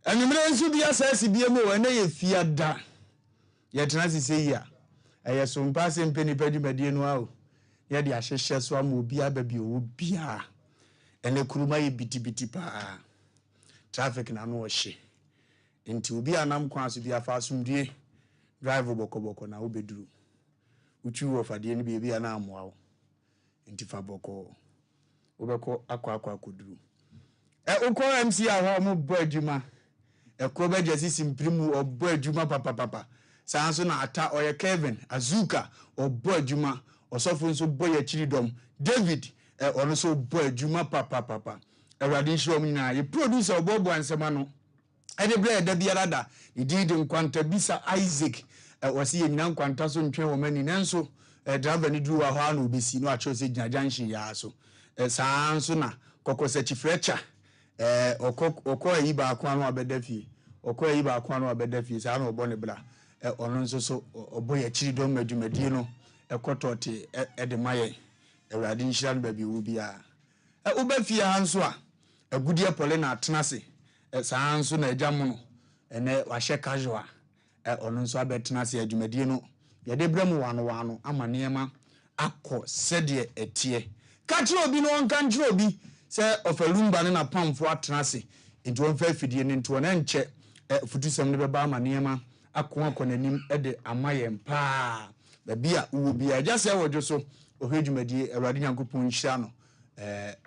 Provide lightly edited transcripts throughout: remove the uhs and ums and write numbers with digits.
Anumere nso bi asase bi emu we na ye fiada ye tena sise yi a eye Sompa Asem Mpe Nipa dwumadie no a o ye de ahyehye so ama obi ababi o bia ene kuruma ye bitibiti pa traffic na no ohye enti obi anam kwa so bi afa asumdie drive bokoboko na obeduru uchi Wofa de ni bi na amoa o enti fa boko obeko akwa koduru uko MC a ho bo adwuma ekobe jesi simprimu obo adwuma papa sanso na ata oye Kevin Azuka obo adwuma osofo nso boye chiridom David ono so bo adwuma papa Ewrade nhiro nyina ye producer obobo ansema no ede bre da biara da ididi nkwanta bisa Isaac wasi ye nyina nkwanta so ntwe wo mani nanso driver ni duru wa ho na obesi no acho se ginajanshi ya so sanso na kokose chifrecha okọ yi ba akwa no abedafie okọ yi ba akwa no abedafie sa na obo ne bra ono nso so obo ya chiri do madwumadie no ekotote de maye Ewrade nhira no ba bi wo bia ubafie hanso a agudie pole na atenase sanso na agyamu no ene wahye casual ono nso abetenase adwumadie no ye de bramu wano amanema akọ sede etie ka kire obi no nka nkire obi se Wofa Lumba ne na pamfo atenase enti won fa fidie ne nto na nche futusem ne beba amanema akọ nanim de amaye mpa ba bia wo bia gya se wodwo so ohwedwumadie Ewrade Nyankopon nhira no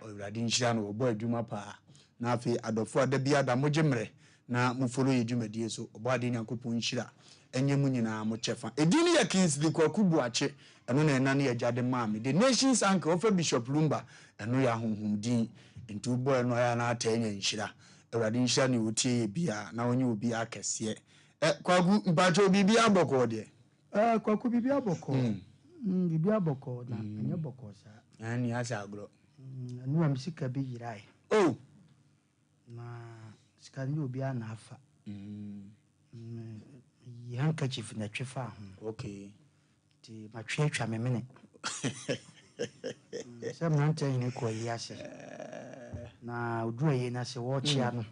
Ewrade nhira no obo adwuma pa na afi adofo adabia da mojemre na mu follow edwumadie so obo ade Nyankopon nhira enye mu nyina mo chefa edini ya Kingsley Kwakubu ache eno na enane ya jade maame the nations anchor Wofa Bishop Lumba eno ya honhomdin ntu boy no ya na atanya nhira Ewrade nhira ne otie bia na onye obi akese Kwaku mpacho bibi aboko de Kwaku bibi aboko bibi aboko na enye boko sa ani asa agro anu am sika bi yirai oh na sika ni obi ana afa handkerchief na twefa ho okay ti matwe atwa memene se mnante ni ko yase na oduro na se wo chia no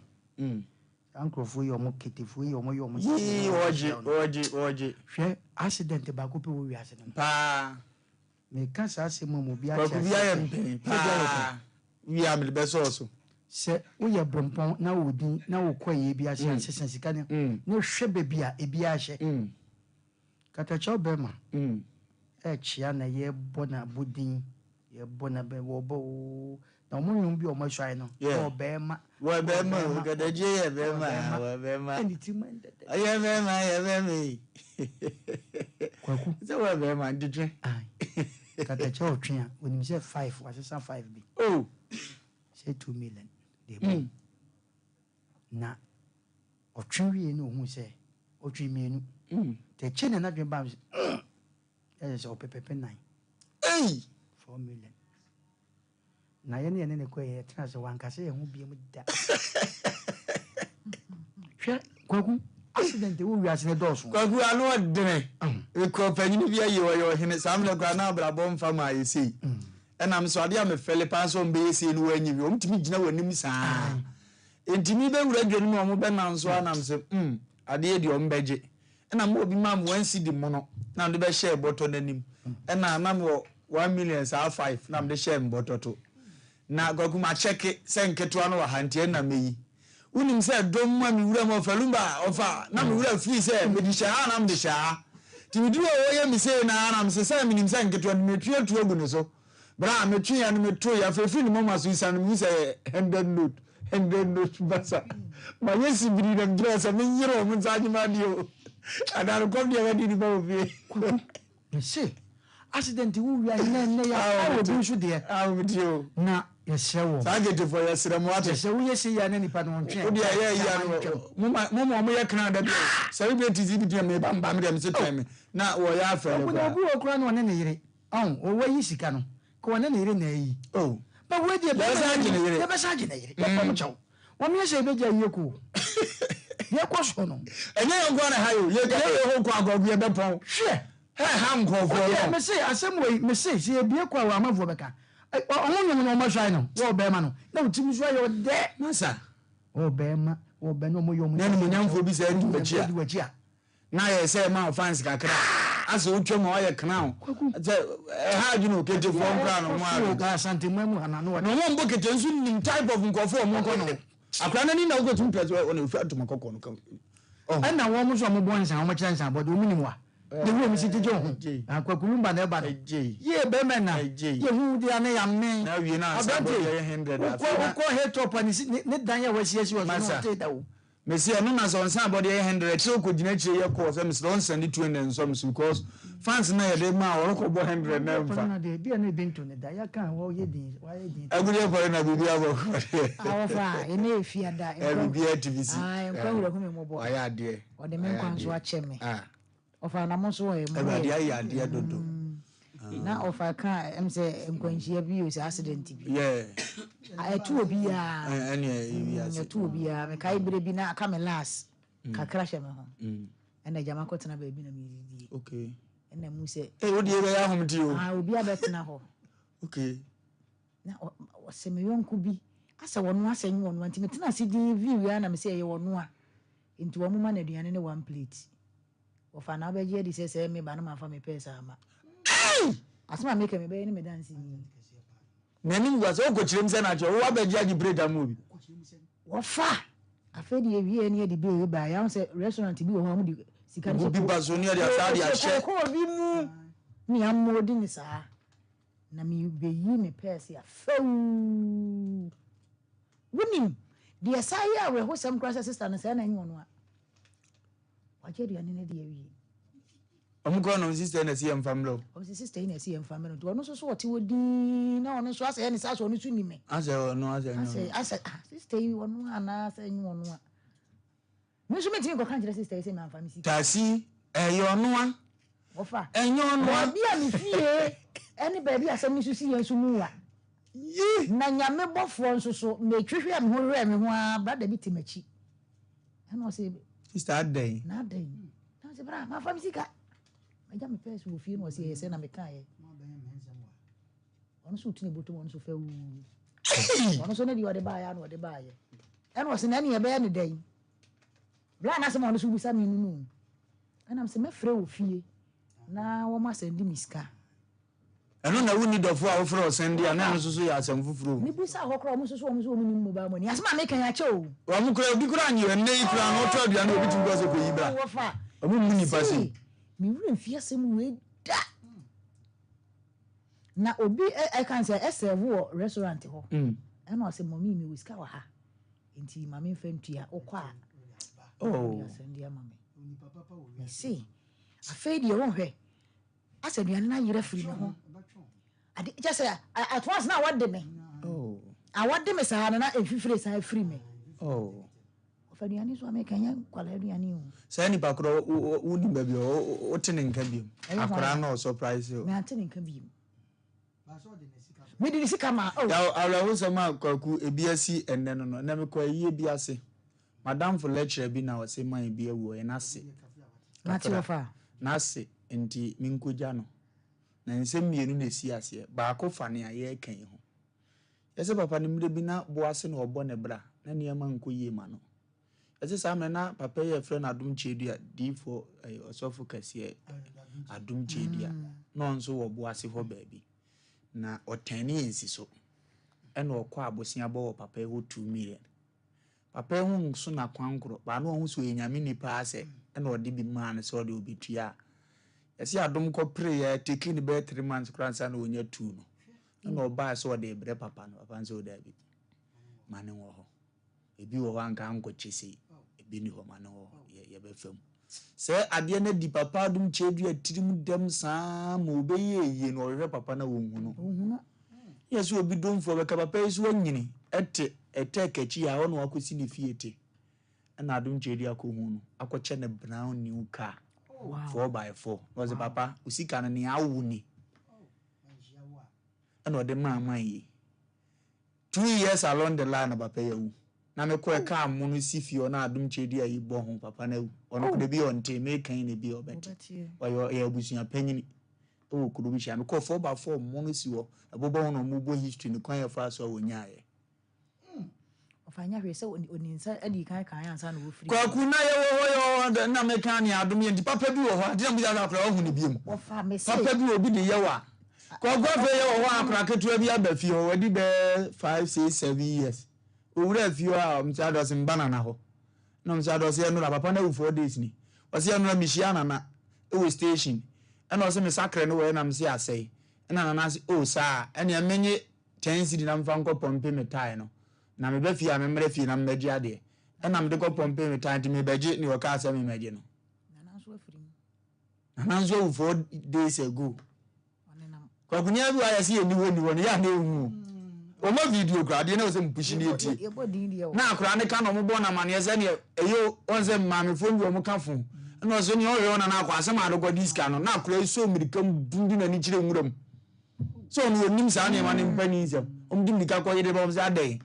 ankrofo yo mo ketefu yo mo oje hwe accident ba ko pe wo wi ase no pa me kan sa se mo bi a chia ko bi ayem pa wi am le beso so se wo ye brompon na wodi na wo koye bi ase sesen sika ne no hwe bebi a ebi ahye katacho bema chia na ye bona budin ye bona be wo bo na mo nyum bi o ma hwai no wo bema gadaje ye bema anything aye bema Kwaku se wo bema nditwe katacho twia onim se 5 wasesa 5 bi oh say 2 million de na otwiwie no hu se otwimienu te chene na dwen bam se opepepe 9 4 million na ye ne ko ye tena se wankase ye hu biem da hwe Kwaku accident wo wi asene doso Kwaku anu odene ko panyini bia ye wo hene samle kwa na brabo mfa ma yesi enam so ade am Philippa so mbe yesi no wanyi bi omtimi gina wanim saa entimi be wura dwanu mo be nan so anam se ade de ombeje enam obi ma mo 1 cedi mo no na ndo be share boto nanim ena na mo 1 million saa 5 na mde share boto to na Kwaku ma check se nketo ano wa hantie na meyi unim se dom ma mi wura mo Wofa Lumba ofa na mi wura free se me di sha na mde sha ti mi duro wo ye mi se na na mse se mi nim se nketo me tue tu ogu ne so bra me tue ya no me to ya fefi ni mama so isa no mi se 100 note basa ma yesi biri na ngira se me yiro mo nzaji ma dio adaro kom dia wadi ni ba obi me se accident wo wi ne ya wo bi so de me dio na yesewo target for yeseremo ate se wo yesi ya ne nipa no ntwe wo dia ye ya no mo ye kana da bi celebrity zibi dia me bamba me dem se time na wo ya afere ko obi okura no ne yire o wo yi sika no ko ne yire na yi ba wo die be sa gine yire ya ko chawo wo me se be ja yeko ye ko so no enye yo go na hayo ye ho ko agogo ye be pon hwe ha nkofo no me se asem we me se ebie kwa wa amafo beka onwonyo no ma hwai no wo be ma no na utimi so ayo de masa Obema no mo yomu. Na ni munyamfo bi say du bachia. Na ye say ma fans kakra. Ase wotwa ma ye kana. Say ha ju no kete fo nkra no mo a. Ga santema mu ana no. No mo mbo kete nsu nim type of nkofo mo ko no. Akra na ni na ugo tum pese o na ofi atoma kokko no kan. Na wo mo so mo bon nsan mo kire nsan but o munim wa. The room is it jo. Wofa Lumba na ba. Ye be me na. Ye hu dia na ya me. Na wie na asa bo ye 100 afa. Ko he top ani ne dan ya wasiasi wo no te da wo. Messi no na so nsan about 100 so ko gina chire ye ko so Mr. Don send it to and some because fans na ye dey ma wo ko bo 100 na mfa na dey bia na bento ne da ya kan wo ye din agudi ko na bibi abo Wofa ene efiada bibi TVC nkwa hura hu me mo bo aya de o de me nkwa so ache me Wofa na mo so wo mo agudi aya de dodo na Wofa kan say nkwanhia bi o say accident bi tu obi ya tu obi ya me kai bire bi na aka me last kakra hye me ho ena jama ko tena ba bi na me di okay ena mu say o de be ya hom ti o obi abetena ho okay na o se me yonku bi asa wono asa nyi wono anti me tena se di view ya na me say ye wono a nti wo mu ma na aduane ne one plate Wofa na ba je di say me ba na ma fa me pesa ama asema make me be ni me dance ni nani ngwa so ko chirem se na cho wo abaji agi bread amobi Wofa afedi ewie ni de be ba ya say restaurant bi wo ho di sika ni bi bazo ni de asadi a she ko bi mu ni amodi ni sa na mi be yi me pesa ya few wunim de say ya we ho sam cross sister na say na nyi wono a waje de ani ne de ewie omukro no sister na CM family o sister na CM family to ono so wote wodi na ono so asa ya ni sa so ono su ni me asa no asa sister yi wono ana asa nyi wono a me so metimi ko kan jira sister say me amfa mi si tasi eyo no a Wofa enyo no a bia mi fie eni baby asem ni susi yen su mu wa na nyame bofo nso so me twehwe am ho hwe me ho a brother bi timachi ana o say sister aden na aden na say bra ma fa mi sika aja me pese wo fie no say yes na me kan ye ono so tuni boto ono so fa wu ono so na di wode ba ya no wode ba ye ena o say na ne ye be ne den bra na say ono so busa mi nunu ana me say me frɛ wo fie na wo ma sendi miska eno na woni dofo a wo frɛ o sendi a na no so ya asem fufuro ni busa hokro mo so so mo ni mobile money asema me kan ya che o wa mu kura obi kura anyi enne ikura no to aduane obi tum go so ko yi bra Wofa obi mu ni pase mi wura mfia sem we da na obi I can say serve wo restaurant ho ena o say mommy mi wiska wa ha enti mama mfamtua okwa oh sendi ama me see afedi e wo hwe asaduane na yire firi me ho ade just say at once na what de me oh awade me sa na efifire sa free me oh aduane so ame kanya kwala aduane o say ni bakro wudi ba bi o tene nka bi akora na surprise o me atene nka bi me di sika ma o ya ala wo sama kwaku ebiasi enne no na me kwa yie bi ase madam for lecture bi na wose man bi ewo e na se na ti Wofa na se enti minkoja no na nsem mienu na esi ase ba ko fane aye kan ho yese papa ni mre bi na bo ase na obo ne bra na ne ma nko yie ma no yese sa me na papa ye frɛ na adum chedua d4 osofo kase adum chedua no nso wo bo ase ho ba bi na otani ensi so ena okọ abosia bo papa ho 2 million papa ho nso na kwankro ba no ho so enyame nipa ase ena odi bi man so odi obitua yesi adum ko pray ya take ni be 3 months kransa na onya 2 no ena oba so odi ebre papa no papa nso odi abi mane wo ho ebi wo anka anko chese ebi ni ho mane wo ye be fam se ade na di papa adum chedu atirim dem saa ma obeye ye no hwe papa na wo hu no yesu obi domfo be ka papa yesu anyini ete kachi ya ono akosi ni fiete na adum chedu akohu no akoche na brown new car 4x4 was papa usika na ni awu ni and o de mama yi 2 years along the line papa yawu na me ko e ka mo no sifio na adum chedu ayi bo ho papa na wu ono ko de bi on te me kan ne bi obeti o ya abusuya panyini o ko bi sha me ko 4x4 mo no si wo abobo ho no mo bo history ni kwan ya fa so wonya ye ofanya hwe se oninsa adi kan ansa no wo free kwaku na ye wo na meka ne adom ye ndi papa bi wo ho ade na buja akra wo hunu biem ofa me say papa bi obi de ye wa kwaku afa ye wo ho akra ketua bi aba fi ho wadi be 5 6 7 years owura fi ho a mcha do se mbana na ho na mcha do se no la papa na wu 4 days ni o se no na mihia na e station e na o se me sakre no we na mse asai e na na se o sa e na menye 10 cedi na mfa nko pompe metai no na me ba fi a me mre fi na me gya de e na me de ko pompe metai ti me beje ni o ka asa me meje no na so afiri na nso 4 days ago onenam kwa kunya bi aya se eni woni ya na ehu o ma video kra de na o se mpushi ni eti ye body ndi ye na akra ne ka no mo bo na mane se ne eyo onse ma me fo bi o mo ka fo na o se ni o yo na akwa ase ma do diska no na akra so mirikam bundi na ni kire nwuram so no nim sa na ma ne mpani nsem omdi mika ko yede ba o se adai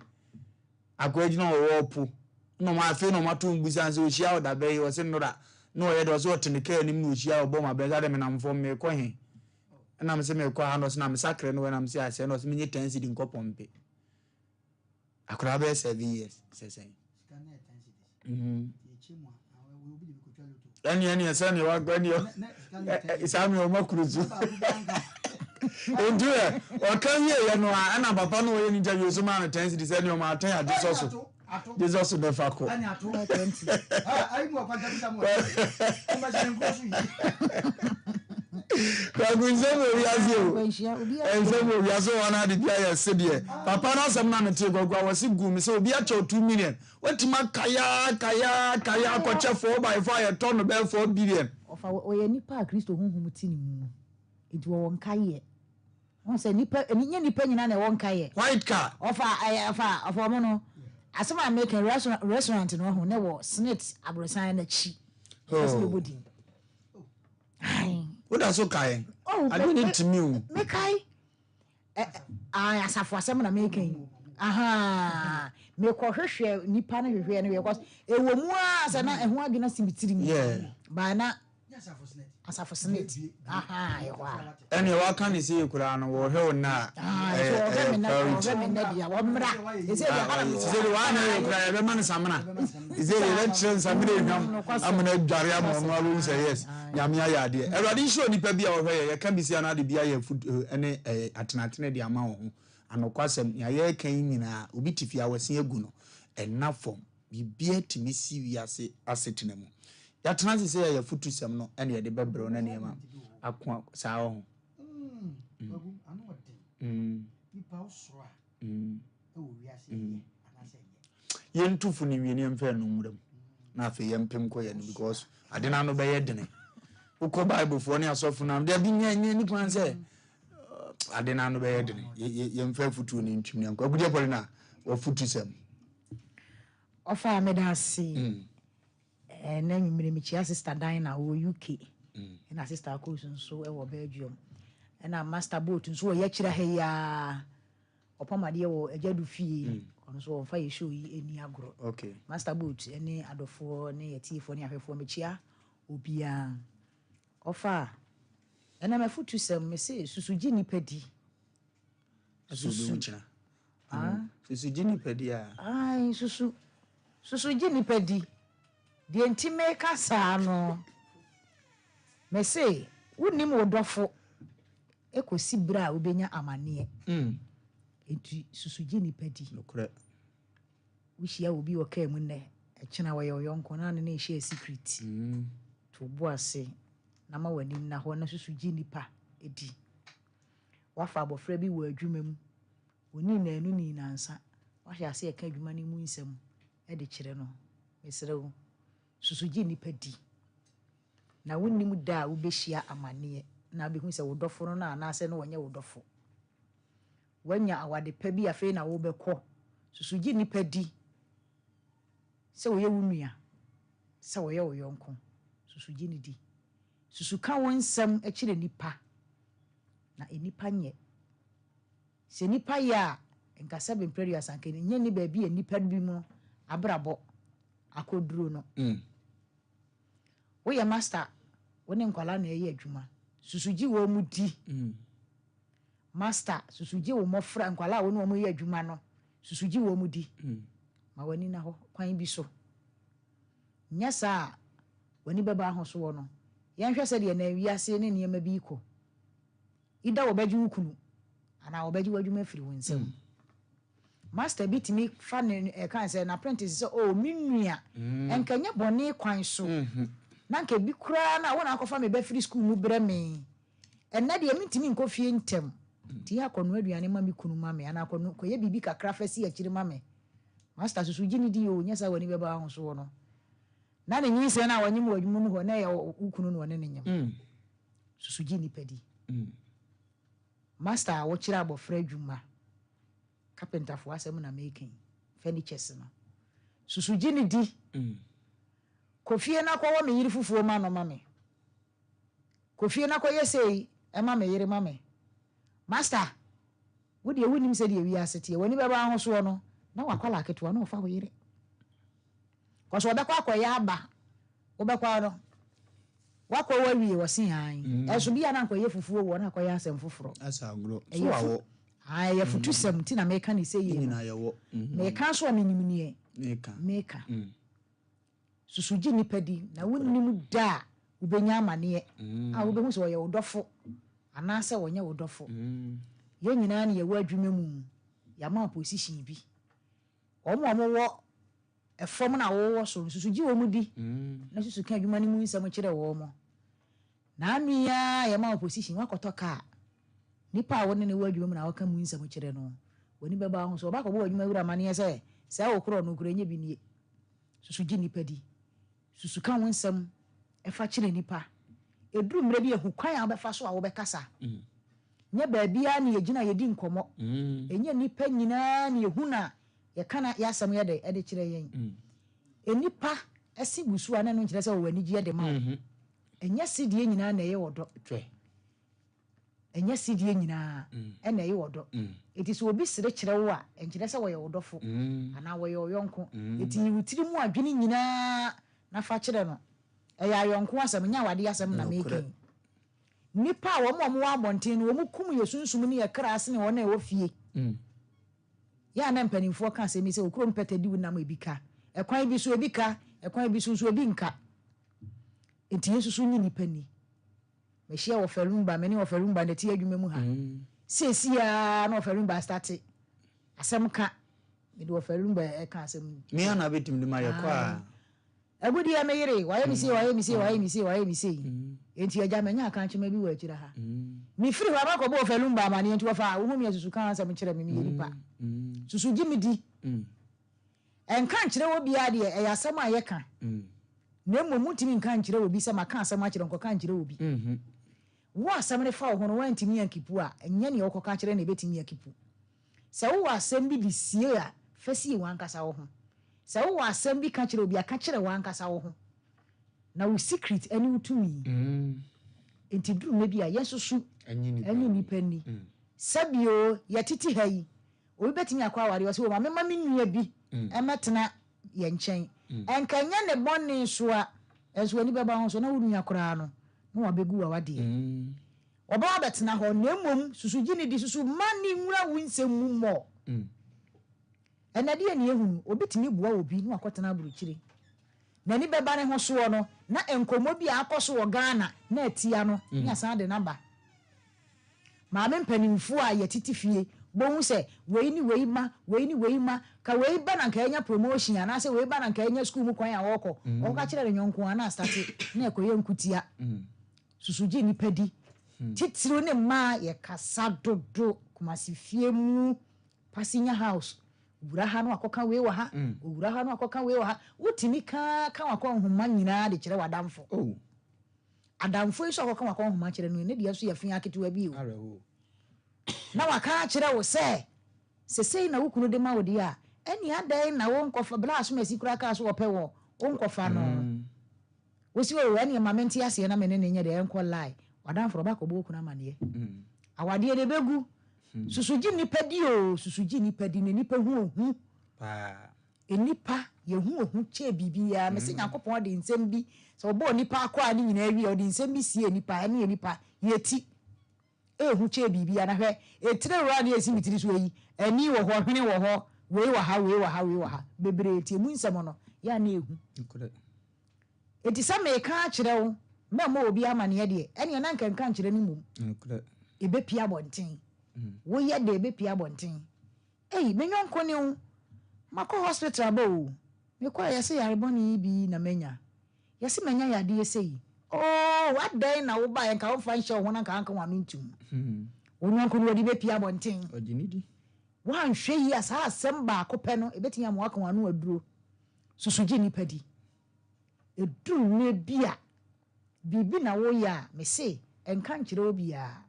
akwa ji na o wopo no ma afi no ma to mbusa se o hia o da be o se no da no ye do so otenike nim no hia o bo ma be za de me na mfo me ko he na me se me ko ha no se na me sakre no we na me se ase no se me nye 10 cedi nko pompe akura be 7 years se se ani ese ni wa gani o isami o makruzu ondu e o kan ye no a na papa no ye ni interview so ma na 10 cedi se ni o ma tan ya Jesus be fa ko ani ato 20 ai mo kwa jabi samu o ma jere nko su kwa gunze mo wiase o ense mo wiase o na de bia ya se de papa na asem na mete gogwa wasi gu mi se obi a cho 2 million wetima kaya ko che 4x4 ya ton be 4 billion ofa oye nipa Kristo hunhum ti ni mu enti wo nkaye won se nipa enya nipa nyina na wo nkaye white car ofa mo no asem American restaurant no ho ne wo snit abrosan na chi oh body what does so kai I don't need to me me kai asafo asem na me kan aha me ko hwehwe nipa na hwehwe na because ewo mu a se na eho adwena simitiri mi ba na asafo snit aha ewa ene wa kan se ekura no wo hwe na be man samana izeli lecture samire nham amana dware amonu alu say yes nyame ayade erade show nipa bia wo hwe ye ka bisia na de bia ye ene atenatene de ama wo anokwasem ya ye kan nyina obi tifia wase agu no ena form bibia timi si wiase asetena mu ya tena se ya futusem no ene ye de bebro na nema akwa saa ho bagu anu ode nipa osoro a e wo wiase anase ye ntufu ni wieni emfa no muram na afa ye mpem ko ye no because ade na no be ye dene uko bible fo ne asofu na de bi nya ni kwan se ade na no be ye dene ye mfa futu ni ntwim ne akwa gudie pole na wo futusem ofa medasi na nwumire mi chia sister Dina wo UK na sister Kosu nso e wo Belgium na master boat nso wo ye kira ha ya opamade wo ajadu fie ono so fa ye show yi eni agro okay master boat eni adofo ne yetifo ne ahwefo mechia obia ofa na me futu sem me se susuji nipadi susu china susuji nipadi ai susuji nipadi de ntime kasa no me se wonim wodofo ekosi bra obenya amane enti susuji nipadi nokre wishia obi oka mu ne ekina wo yonko na ne share secret to boase na ma wanim na ho na susuji nipa edi wafa abofra bi wo adwuma mu oni na anu ni nansa wahya se eka adwuma ni mu nsam e de kire no mesrewo susuji nipa di na wonim da wo behia amane na behu se wodofo no na anase no wonye wodofo wanya awade pa bi afi na wo bekọ susuji nipa di se wo ye wunua se wo ye wo yonko susuji ni di susuka wonsam a kire nipa na enipa nye se nipa ya nkasa be mpere asanke ni nye ni ba bi enipa bi mu abrabo akoduro no wo ye master woni nkwala na ye adwuma susuji wo mu di master susuji wo mofra nkwala wo no mo ye adwuma no susuji wo mu di ma wani na ho kwan bi so nya sa wani beba ho so no yan hwɛ sɛ de na wiase ne nneɛma bi kɔ ida wo bɛgye wukunu ana wo bɛgye wadwuma firi wo nsam master bi timi fa ne kan sɛ na apprentice sɛ oh minua enkanya bɔne kwan so na nka bi kura na wona akɔfa me ba free school mu brɛ me ɛna de mitimi nkɔ fie ntem ti akɔno aduane ma me kunu ma me ana akɔno kɔyɛ bibi kakra fa si akyiri ma me master susu gini di o nyesa wani bɛba ho so no na ne nyi sɛ na wanyim wadwuma mu hɔ na yɛ ukunu no ne nyam susu gini padi master wo kyerɛ abɔfra adwuma carpenter fo asɛm na making furnitures no susu gini di kofie na kɔ wɔ me yiri fufuo ma no ma me kofie na kɔ yɛ sei ɛma me yiri ma me master wo de wonim sɛ de wi asete wani bɛba ho so no na wakwala ketewa na ofa wo yiri kɔ so ɔbɛkɔ akɔyɛ aba wobɛkɔ no wakɔ wawie wɔse han ɛso bia na nkɔyɛ fufuo wɔ na akɔyɛ asɛm foforɔ asagro so awo ayɛ futu sɛm ti na meka ne sɛ yie na yɛwɔ meka so menim nie meka susugi nipa di na wonim da wobɛnya amane a wobɛhu sɛ ɔyɛ wodɔfo anaasɛ wɔnyɛ wodɔfo yɛ nyinaa ne yɛwɔ adwuma mu yɛama position bi ɔmo wɔ ɛfɔm na wɔwɔ so susugi wɔ mu di na susu ka adwuma ne mu nsɛm kyerɛ wɔ mo na anua yɛma position wakɔtɔ kaa nipa a wɔne ne wɔ adwuma mu na wɔka mu nsɛm kyerɛ no wɔni bɛba ho so ɔbakɔbɔ adwuma wura amaneɛ sɛ sɛ wo korɔ no korɔ nyɛ bi nie susugi nipa di susu ka wo nsɛm ɛfa kyerɛ nipa eduru mmerɛ bi ehu kwan a wobɛfa so a wobɛkasa nyɛ baabia ne yɛgyina yɛdi nkɔmmɔ ɛnyɛ nipa nyinaa ne yɛhu na yɛka na yɛasɛm yɛde ɛde kyerɛ yɛn enipa ɛsi gusu a na no nkyerɛ sɛ wɔ ani gye de ma wo ɛnyɛ sidie nyinaa na ɛyɛ wɔdɔ ɛnyɛ sidie nyinaa ɛna ɛyɛ wɔdɔ eti so obi sere kyerɛ wo a ɛnkyerɛ sɛ wɔyɛ wɔdɔfo anaa wɔyɛ ɔyɔnko eti yiwutiri mu adwene nyinaa na fa kyerɛ no ɛyɛ ayɔnko asɛm nya wade asɛm na meke nipa a wɔn wɔ abɔnten no wɔn kum yɛ sunsum ne yɛ kra ase ne wɔn a ɛwɔ fie ya na mpanimfoɔ ka asɛm sɛ okuro mpɛtɛ di wonam ebi ka ɛkwan bi so ebi ka ɛkwan bi so ebi nka enti yesu so nyi nipa ni mehyia Wofa Lumba mene Wofa Lumba na ti adwuma mu ha sesia na Wofa Lumba start asɛm ka me de Wofa Lumba ka asɛm me ana betim de ma yɛ kɔ a agudi ya meyere wayɛ mi sei enti agya manya aka nkyema bi wɔ akyira ha me firi hɔ abakɔbɔ Wofa Lumba amane enti wɔfa wo hu me susu kan asɛm kyerɛ me me nipa susu gi me di enka nkyerɛ wo bia de ɛyɛ asɛm a yɛka na mmom ntimi nka nkyerɛ wo bi sɛ maka asɛm akyerɛ nkɔka nkyerɛ wo bi wo asɛm ne fa wo ho no wantimi yankipu a ɛnyɛ ne wɔkɔka kyerɛ na ɛbɛtimi yakipu sɛ wo asɛm bi de sie a fa sie wankasa wo ho sɛ wo asɛm bi ka kyerɛ obi aka kyerɛ wankasa wo ho na wo secret ani wo tumi enti duru me bi a yesusu ani nipa ni sabio yɛtete ha yi obi bɛtimi akɔ aware wɔ sɛ wo ma mema me nua bi ɛmɛtena yɛ nkyɛn ɛnkanya ne bɔne so a ɛso ani bɛba ho so na wo nua koraa no na wabɛgu wa wadeɛ ɔbɛwa bɛtena hɔ na mmom susugi ne di susu ma ne nwura wo nsɛm mu mmɔ ɛnadeɛ ne ehunu obi tumi boa obi na wakɔtena aburukyire na ni bɛba ne ho soɔ no na nkɔmmɔ bi a akɔ so wɔ Ghana na atia no nya san de naba maame mpanimfoɔ a yɛtete fie bohu sɛ wei ni wei ma ka wei ba na nka enya promotion anaasɛ wei ba na nka enya school mu kwan a wɔkɔ ɔka kyerɛ ne nyɔnko ana start na ɛkɔyɛ nkutia susugi nipa di titiro ne ma yɛ kasa dodo kumasi fie mu Pasinya house wura ha no akɔka wei wɔ ha wura ha no akɔka wei wɔ ha wotimi ka wakɔ nhoma nyinaa de kyerɛ wadamfo adamfo yi so akɔka wakɔ nhoma kyerɛ no ne deɛ so yɛ fia ketewa bi o na waka kyerɛ wo sɛ sesei na wokunu de ma wo de a ɛni adan na wo nkɔfa bla aso masi kura ka so wɔpɛ wo nkɔfa no wosi wo ɛni ma menti ase na me ne nya de ɛnkɔ lie wadamfo ba kɔbɔ okunu amaneɛ awade de begu susugi nipa di o susugi nipa di ne nipa hu ohu enipa ye hu ohu che bibia me se Nyankopɔn de nsɛm bi sɛ ɔbɔ nipa akɔ ani nyina awi ɔde nsɛm bi sie nipa ɛne nipa yeti ehu che bibia na hwɛ etire wura ne esi mitiri so yi ani wɔ hɔ hwene wɔ hɔ we wa ha bebre ti mu nsɛm no ya na ehu enti sɛ me ka kyerɛ wo mɛmo obi amane de ɛne na nkanka kyerɛ no mum ebe pia bonten wo ye de ebe pia bonten me nyonko ne wo makɔ hospital ba o me kɔ yɛ se yare bɔne bi na manya yɛ se manya yade yɛ sei what day na wo ba yɛ ka wo fa nhyɛ wo na nka wa no ntum wo nyonko ne wo de be pia bonten odinidi wan hwɛ yi asa asɛm ba akopɛ no ebetimi am waka wa no aduro susugye nipa di eduru ne bia bibi na wo ya me se enka nkyerɛ obi a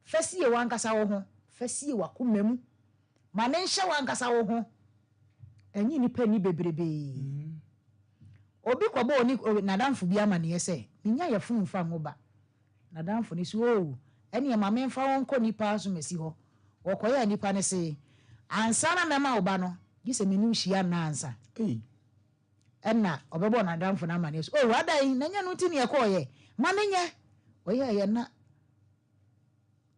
fasie wankasa wo ho fasie wakomam ma ne nhyɛ wankasa wo ho enyi nipa ni bebrebe obi kwabo oni nadamfo bi ama ne yɛ minya yɛ funu fa ngoba nadamfo ne so ene ma me mfa won kɔ nipa so mesi hɔ wɔkɔyɛ nipa ne se ansa na mema oba no gise menu hia na ansa ɛna ɔbɛbɔ nadamfo na ama ne so adai na nya no ti ne yɛkɔɔyɛ ma ne nyɛ ɔyɛ yɛ na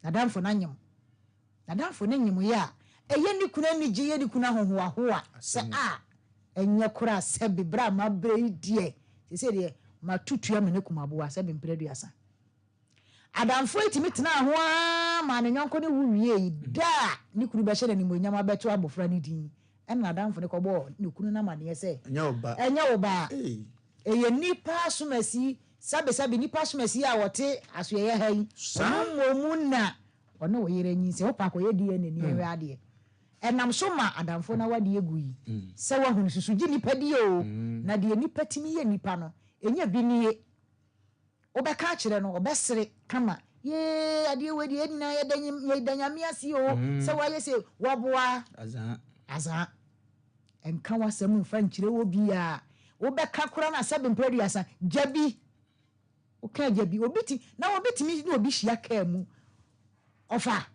nadamfo na nyem nadamfo ne nyem yɛ a ɛyɛ ni kuna ni gye yɛ ni kuna hohoahoa sɛ ɛnyɛ kora sɛ bibra ma brɛ die sɛ deɛ ma tutua me ne kumaboa sɛ bempere duasa adamfo etimi tena ho ma ne nyonko ne wuwie da ne kunu bɛhyɛ ne nimonyam abɛto abofra ne din ɛna adamfo ne kɔbɔ ne kunu na ma ne yɛ sɛ ɛnyɛ oba ɛyɛ nipa asomasi sabe nipa asomasi a wɔte asoyɛ ha yi ɔmo na ɔno wɔ yere nyi sɛ opa akɔyɛ die ne ne ɛwɛ ade ɛnam so ma adamfo na wade egu yi sɛ wahunu susugye nipa die o na de nipa timi yɛ nipa no ɛnya bi nie obɛka kyerɛ no obɛsere kama ye ade wedi edina yɛ danyame ase o sɛ wayɛ sɛ waboa azan enka wasɛm mfa nkyerɛ wo bia wobɛka kora na sɛ bempere asa jabi oka jabi obiti na obitimi na obi hia ka mu ofa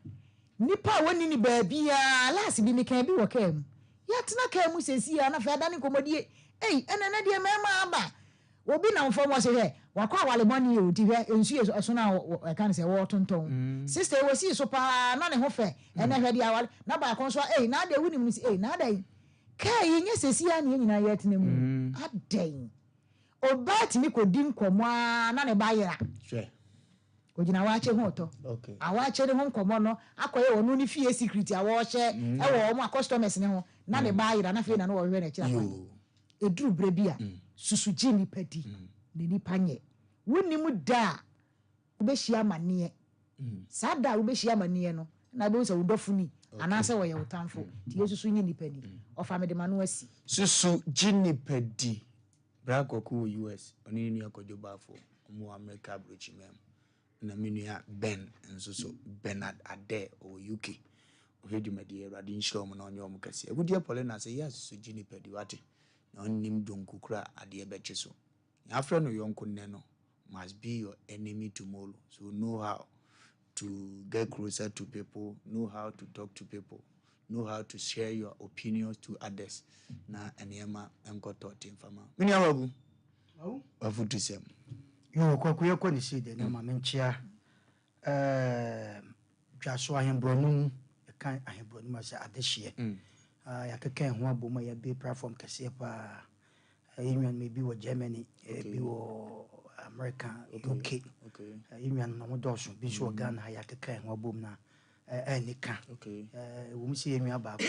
nipa woni ni baabia last bi me kan bi wɔ ka mu ya tena ka mu sesi ya na fa da ne komodie ena na de mema aba obi na mfom wɔ sɛ wakɔ awale bɔne yɛ odi hwɛ ensu yɛ so na ɛka ne sɛ wɔ tonton sister wɔ si so pa na ne ho fɛ ɛna hwɛ de awale na ba kon so na de wunim ni sɛ na da yi kai nyɛ sesi ya ne nyina yɛ tena mu adan obati mi ko din komo na ne ba yera hwɛ ogina waache ho to awaache ne ho komo no akɔyɛ wɔ no ni fie secret a wɔhyɛ ɛwɔ ɔmo customers ne ho na ne ba yera na fie na no wɔhwɛ na kyira eduru bre bia susugye nipa di ne nipa nye wonim da wobɛhyia amaneɛ saa da wobɛhyia amaneɛ no na bɛwo sɛ wodɔfo ni anaasɛ wɔyɛ wo tamfo nti yesu so nye nipa ni ɔfa mede ma no asi susugye nipa di bra kɔkɔ wɔ US ɔne ne akɔdwo baafo ɔmo America abrochimem na menua Ben nso so Bernard Ade ɔwɔ UK ɔhwɛ dwumadi awurade nhyira ɔmo na ɔnyɛ ɔmo kɛse agudie pɔle na sɛ yɛ susugye nipa di wate na ɔnim donku kura adeɛ bɛkye so after no yonko nne no must be your enemy tomorrow. So know how to get closer to people, know how to talk to people, know how to share your opinions to others. Na enema enko toti mfama. Mini awabu? Wafutu sem. Yo kwa ni side na mamenchia jaswa hembronum kan ahembronum asa adehye. Ya keke ho aboma ya be platform kase pa Union maybe with Germany, be America, UK. Union no dosu, be sure Ghana, Hayaka, or boom na, any can. We see me about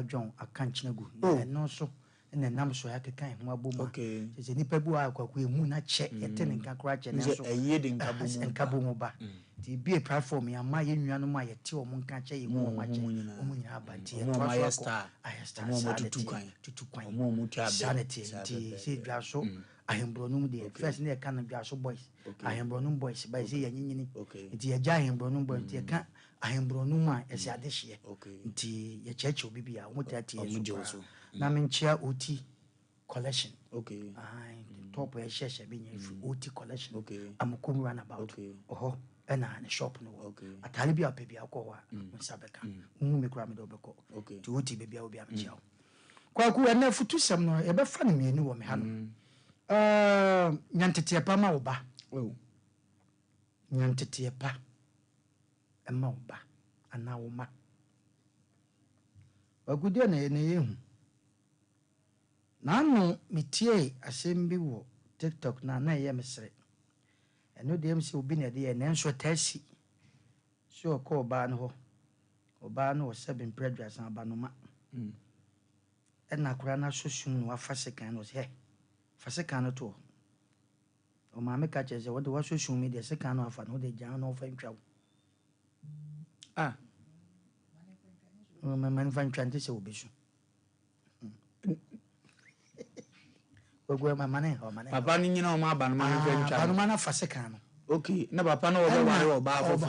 John, a can't and also, and then I'm so I can more boom. It's a nipabua, we moon check, a tenant can crash and a yeading and Kabumoba. The be a platform, and my union, my 2 month can't say more much, my star. I start to sanity, say Jasso. I am Bronum, the first near can of Jasso boys. I am Bronum boys by say and it's a giant Bronum boy, I am Bronuma as a this year. The church will be a what that is. Namin chair OT collection. I top where she being OT collection. I'm a come run about. Oh. Ena ne shop no atale bia pebi akwa nsabeka me kura me do beko to oti bebia obi am chiao kwa ku ena futu sem no e be fa ne mienu wo me ha no nyantete pa ma oba nyantete pa ma oba ana wo ma Wagudia na yehu. Nano metie asem bi wo TikTok na ye mesre. Eno dem se obi na de na nso tasi. So ko ba no ho. Oba no 7 prejudice aba no ma. Na kura na sosum no afa sekan no se fa sekan no to o ma me ka cheze wo de wa sosum me de sekan no afa no de jan no fa ntwa o ma man fa ntwa nte se obesu ogwe ma mane o mane papa ni nyina o ma aba no ma fa ntwa aba no ma na fa sekan no okay na papa no wo be ware o ba afofo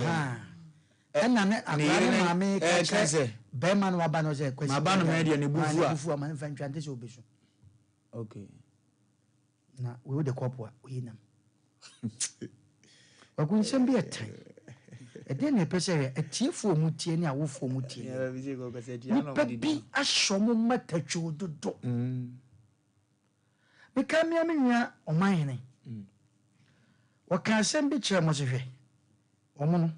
na ne akra ne ma me ka cheze be man wa ba no ze kwesi ma ba no me de ne bufu a man fa ntwa nte se obesu okay na we de kopo a we nam wakun sembi etai ede ne pese etiefo mu tie ne awofo mu tie ya bi se ko pese tie na mo di ahwomo matatwo dodo me kamia me nua oman waka sembi kire mo sehwe omo no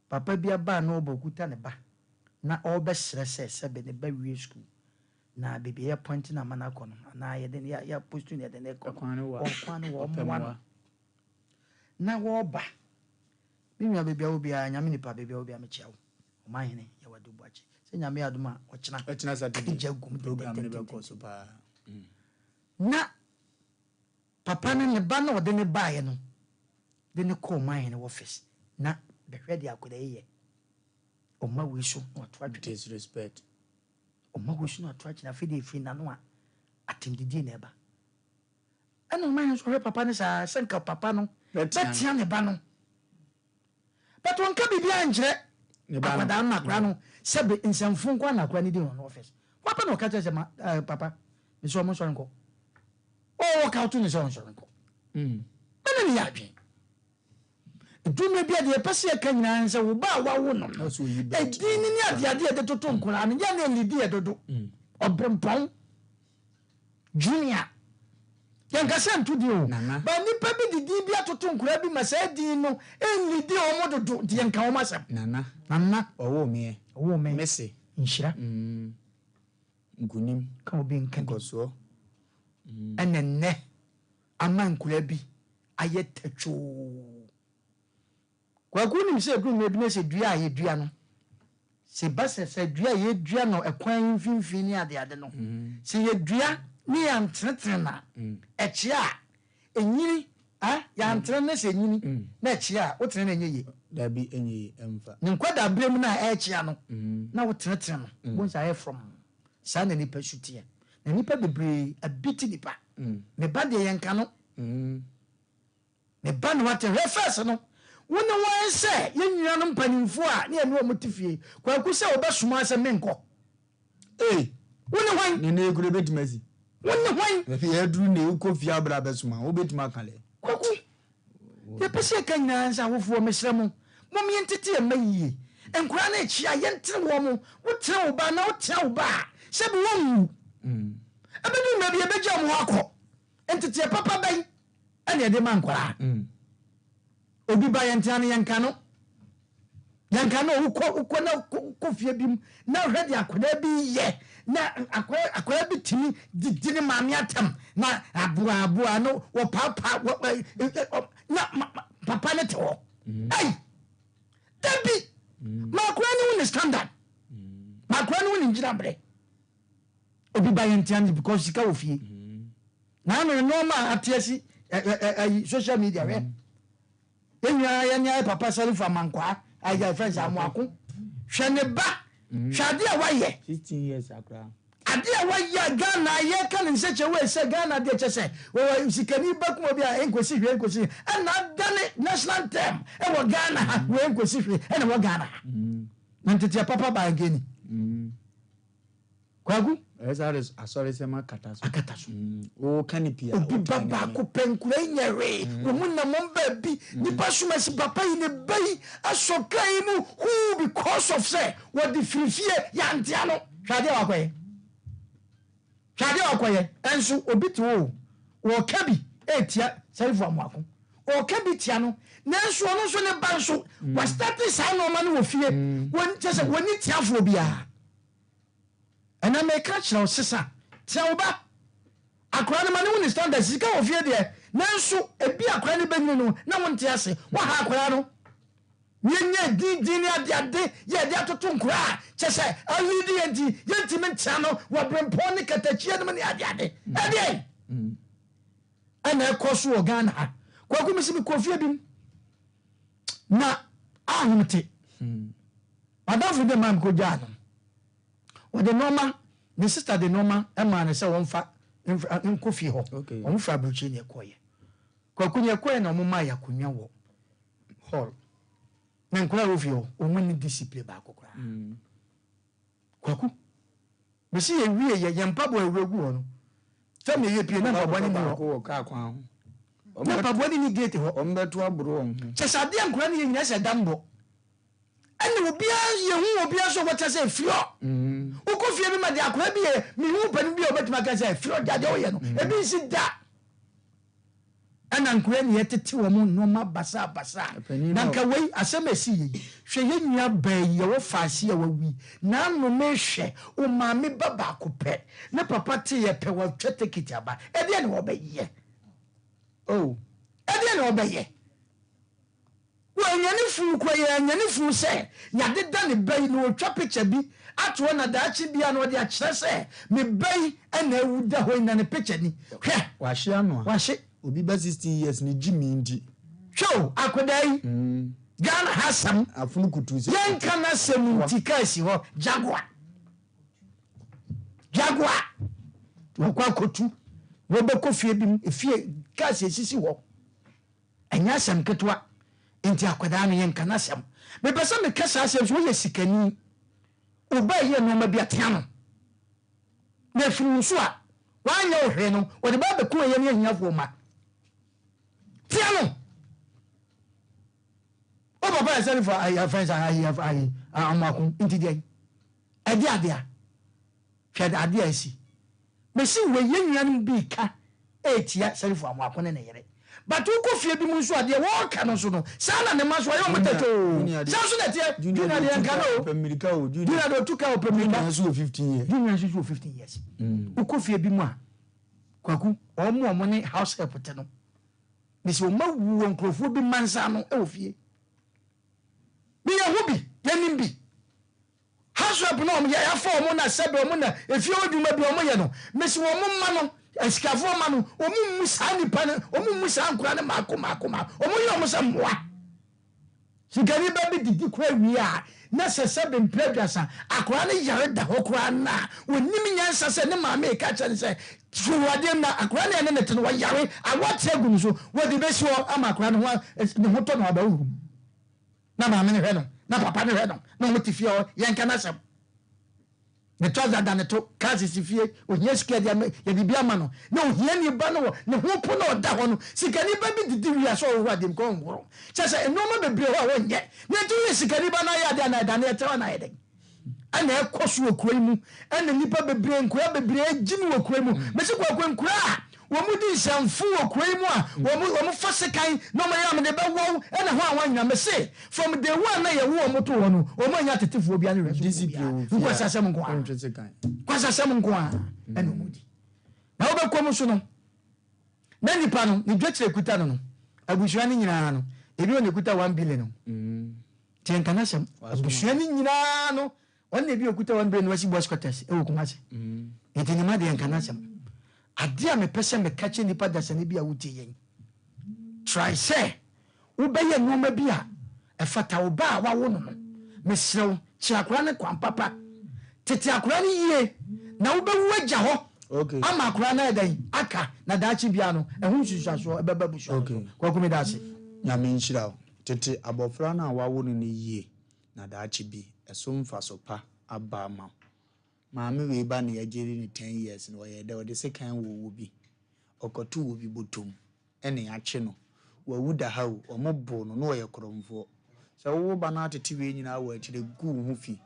papa bia ba na obokuta ne ba na obesere sebe ne ba wie school na bibi ya point na mana kono na ye den ya post ne den ko kwanu wo mo na wo ba binya bibi obi a nyame nipa bibi obi a me chiawo o ma hene ya wadu buachi se nyame aduma o china Saturday jagum program ne be ko so pa na papa ne ba na o de ne ba ye no de ne ko ma hene office na be hwede akoda ye o ma wi so o to adwe disrespect oma wosu na atwa kina fide fi na no a atendidi na eba ana o man so papa ne sa senka papa no betia ne ba no but won ka bibia njire ne ba da na kra no sebe nsamfu nkwa na kra ni di no office papa no ka che papa me so mo so nko o ka tu ni so nko bana ni yadwe dume bia de pese ka nyina nse wo ba wa wo no edin ni ade de toto nkora no ya na lidi edodo obrempon junior yanka santu di o ba nipa bi didi bia toto nkora bi ma sa din no enlidi o mododo di yanka o masam nana owo me mese nshira nkunim ka obi nka goso enenne amankura bi ayetacho kwa kuni se drum me bi na se dua ye dua no se base se dua ye dua no ekwan mfimfini ade no se ye dua ni ya ntretre na echia enyiri ya ntre na se nyini na echia wo tre na enye da bi enye emfa ne nkwada brem na echia no na wo tretre no wo nsa ye from sa na nipa shutie na nipa bebre abiti nipa me ba de yenka no me ba no what reference no wona wan se yenwia no mpanimfo a ne enu omutifie kwa ku se obesuma se menko wona wan ne ne gure betimasi wona wan ye duru ne ukofia abra besuma obetima kale kwa ku ye pese ka nyina nsa wofo mesremu mom yentete e mayi enkura na echia yentere wo mo wotere wo ba na wotere wo ba se bi wo abedu ma bi ebeja mo akọ entete papa bai ene de mankora obi ba yentane yanka no uko na kofie bim na hwede akoda bi ye na akoda bi timi didini maami atam na aboa no wo papa na papa ne to ai dabi makura ni woni standard makura ni woni njira bre obi ba yentane because sika wo fie na no normal atiasi social media we enya papa salifa mankwa aya friends amwako hwene ba hwade a waye 15 years akra ade a waye Ghana ye kan nse chewe se Ghana de chese o sikani ba kuma bi a enkosi na dane national team e wo Ghana we enkosi hwe e na wo Ghana ntete papa ba ngeni kwagu esares asore sema kataso o kanipia obi baba ko penkura nyere wo munna momba bi nipa suma si papa yi ne bai asokai mu who because of say what the frifie ya ntia no hwade wakoye enso obi to wo kabi etia self amwako o kabi tia no nanso ono so ne ba nso wa start sa no ma no wo fie won chese woni tia fo bia And I make catch now, sister. Tell ba. A cranny man who is standard, she go of you there. Nanso, a be a cranny benino, no one tells you. What happened? Yenye dinia diade, ye dia to tunkra. Chese, a lady gentleman channel, what bring ponic at the chairman adiade. Adiade. And I cost you a gun. Kwakumisi Kofi na ahumte. Madam for the man ko jano. O the normal, the sister the normal, e man say won fa in Kofi ho. On fa bruchi ne koye. Kwakunye koye na omuma ya kunwa wo. Hall. Na nkura ofi ho, omuni discipline ba kokora. Kwaku. Me see ye wie ye mpabo awegu ho no. Femi ye pie na mpabo ni ho ka kwan ho. Na mpabo ni gate ho. Ombeto aburo ho. Chesade nkura ni nyina se dambo. Ene obi ye hu obi so what say fio. Ukofie bi ma de akora bi ye mi hu pani bi obetima ka say fio dade o ye no. Ebi si da. Ana nkura ni yetete wo mu no ma basa na nka wei asem esi yi hwe ye nua bayi ye wo faase ye wawi na no me hwe o ma me baba akopɛ ne papa te ye pɛ wo twete kitaba e de ne wo baye oh e de ne wo baye wo nyane fu ko ye nyane fu se nya de da ne bayi no twa picture bi ato na daachi bia no de a kyerɛ se me bayi ana ewu da ho na ne picture ni hwe wa hye ano wa hye obi ba 16 years ni Jimmy ndi show akodai Ghana hasam afunu kutuze yanka na semuntika si ho Jaguar wakwa kotu wo be kofie bi efie gas esisi ho anya sam ketwa enti akoda no yanka na sam me pesa me kasa asem so ye sikani oba ye no ma bia tiano na furu so a wanya ohwe no wo de ba be ko ye ne ahiafo ma tiano o baba e say for I have friends I have amakun inti dey ade adea hwede adea esi me si we yenwan bi ka etia say for amakun ne yere but u ko fie bi mu so ade wo ka no so no sana ne ma so ayo mutato sa so na tie junior de nka no America o junior do tuka o America so 15 years junior so 15 years u ko fie bi mu a kwaku omo ne house help te no nisi o mawu nkrofo bi mansa no e ofie bi ya hobi yanim bi hasrap no ya ya fo mo na sebe mo na efie oduma bi o mo ye no mesi wo mo ma no eskafo ma no o mu musa ni pa no o mu musa nkura ne makoma o mo ye o mo se moa sigani ba bi didi kwa wi a na sebe mpredasa akura ne yare da hokura na onim nyansa se ne ma me ka kye ne se suwade na akura ne ne tene wa yare awate agum so wo de besi wo ama akura ne ho to na ba wu na ma me ne hwe no na papa ne hwe no na mo ti fie o yenka na sem ne toza da ne to kasi si fie o nyeskia dia ye bibia ma no na o hia ni ba no ne ho po na o da ho no sikani ba bi didi wi aso o wade ko ngoro chese enoma bebre ho a wonye ne tu ye sikani ba na ya da na da na etewa na yede ana ekoso okura mu ana nipa bebre nkura bebre agimi okura mu mesi kwa nkura wo mu di sanfu okura mu a wo mu fasekan no ma ya me de ba wo ana ho anwa nya mesi from the one na ye wo mo to ho no o ma nya tetefu obi ane reso discipline kwa sasem nko a kwa sasem nko a ana mu di na wo be kom so no na nipa no ni dwetire kuta no abusua ni nyina no ebi o ne kuta 1 billion no tenka na sem abusua ni nyina no on ebi okuta 1 billion wasi boss quarters e wo kumase enti ni ma de nkana sem ade a me pese me kache nipa da sane bi a wuti yen try say wo be ye noma bi a e fata wo ba wa wo no me serew chiakura ne kwan papa tete akura ne yie na wo be wo agya ho okay ama akura na edan aka na daachi bia no e hu susuaso e beba busu okay kwa kumi da se nyame nhyira tete abofra na wawo no ne yie na daachi bi esomfa so pa aba ma maame we ba ne yageri ni 10 years no ye de o de sekan wo bi okoto wo bi botom ene yache no wawu da ha o mo bo no no ye kromfo se wo ba na atete we nyina wa akire gu hu fi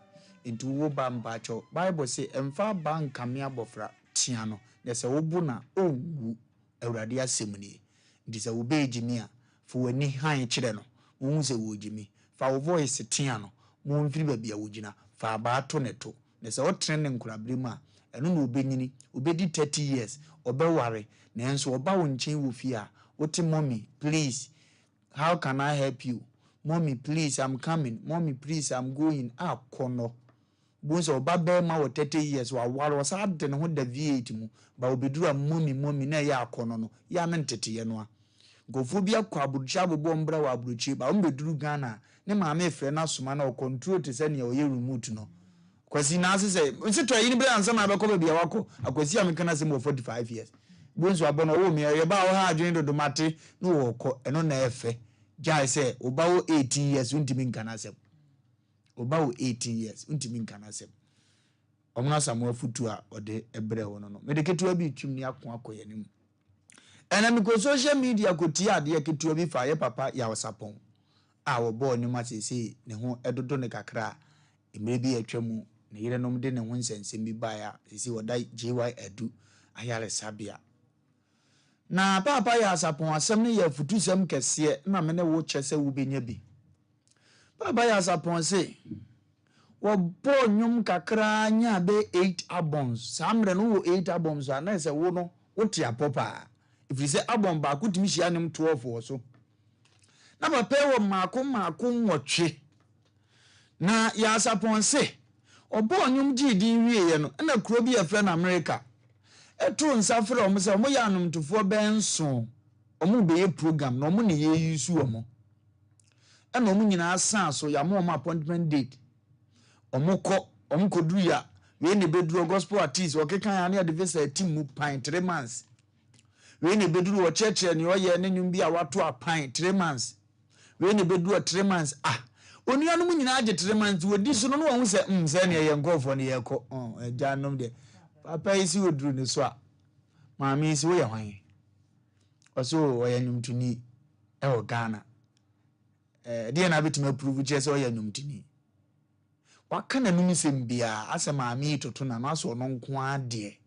enti wo ba mbacho bible say emfa ba nkame abofra tia no de se wo bu na owu awurade asem ni ndi se wo be ejimi a fo wani han kire no wo se wo ejimi fa wo voice tia no mo mfiri ba bia wo gina fa ba to neto na se o trend nkurabre mu a eno na obenyini obedi 30 years obeware na enso oba wo nchen wo fi a wote mommy please how can I help you mommy please I'm coming mommy please I'm going akono bonso oba be ma wo 30 years wa ware wo sa de ne ho da V8 mu ba obeduru a mommy na ya akono no ya ne ntete no a gofo bi akwa aburuchi abobọ mbra wa aburuchi ba ombeduru Ghana ne maame efre na soma na o control te se ne o ye remote no kwasi na ase se nsi to yin bra ansa na be ko be bia wako akwasi ameka se mo 45 years bonso abono wo me ye ba wo ha adwen dodo mate no wo ko eno na efe jai se oba wo 18 years untimi nkana se oba wo 18 years untimi nkana se omna samu futu a ode ebre wo no medeketu abi twum ni akoye nim ena mi ko social media ko ti ade ketu bi fa ye papa ya wasapon a wo bo ni ma sese ne ho edodo ne kakra emebi atwamu ne yire nom de ne ho nsensem bi ba ya sese woda JY Edu ayare sabia na papa ya sapon asem ne ya futu sem kese na me ne wo chese wo benya bi papa ya sapon se wo bo nyum kakra nya be 8 albums samre no wo 8 albums na se wo no wo ti apopa if you say album ba ku timi hia nem 12 wo so na papa wo mako nwotwe na ya sapon se obo nyum gidi wie no na kuro bi e friend America etu nsafre omo se omo ya anumtofo benso omo be program na omo ne ye yusu omo na omo nyina asan so ya mo appointment date omo koduru ya we ne beduru gospel artist o kekan ya na de team mu pine 3 months we ne beduru o church ne o ye ne nyum bi a wato a pine 3 months we ne beduru 3 months onuanu mu nyina age 3 months wodi so no wo se se ne ye nkofo ne ye ko eja nom de papa isi oduru ne so a maami isi wo ye hwan oso wo ye nyumtuni e wo Ghana de na betima approve che se wo ye nyumtuni waka na numi sem bia ase maami toto na na so no nko ade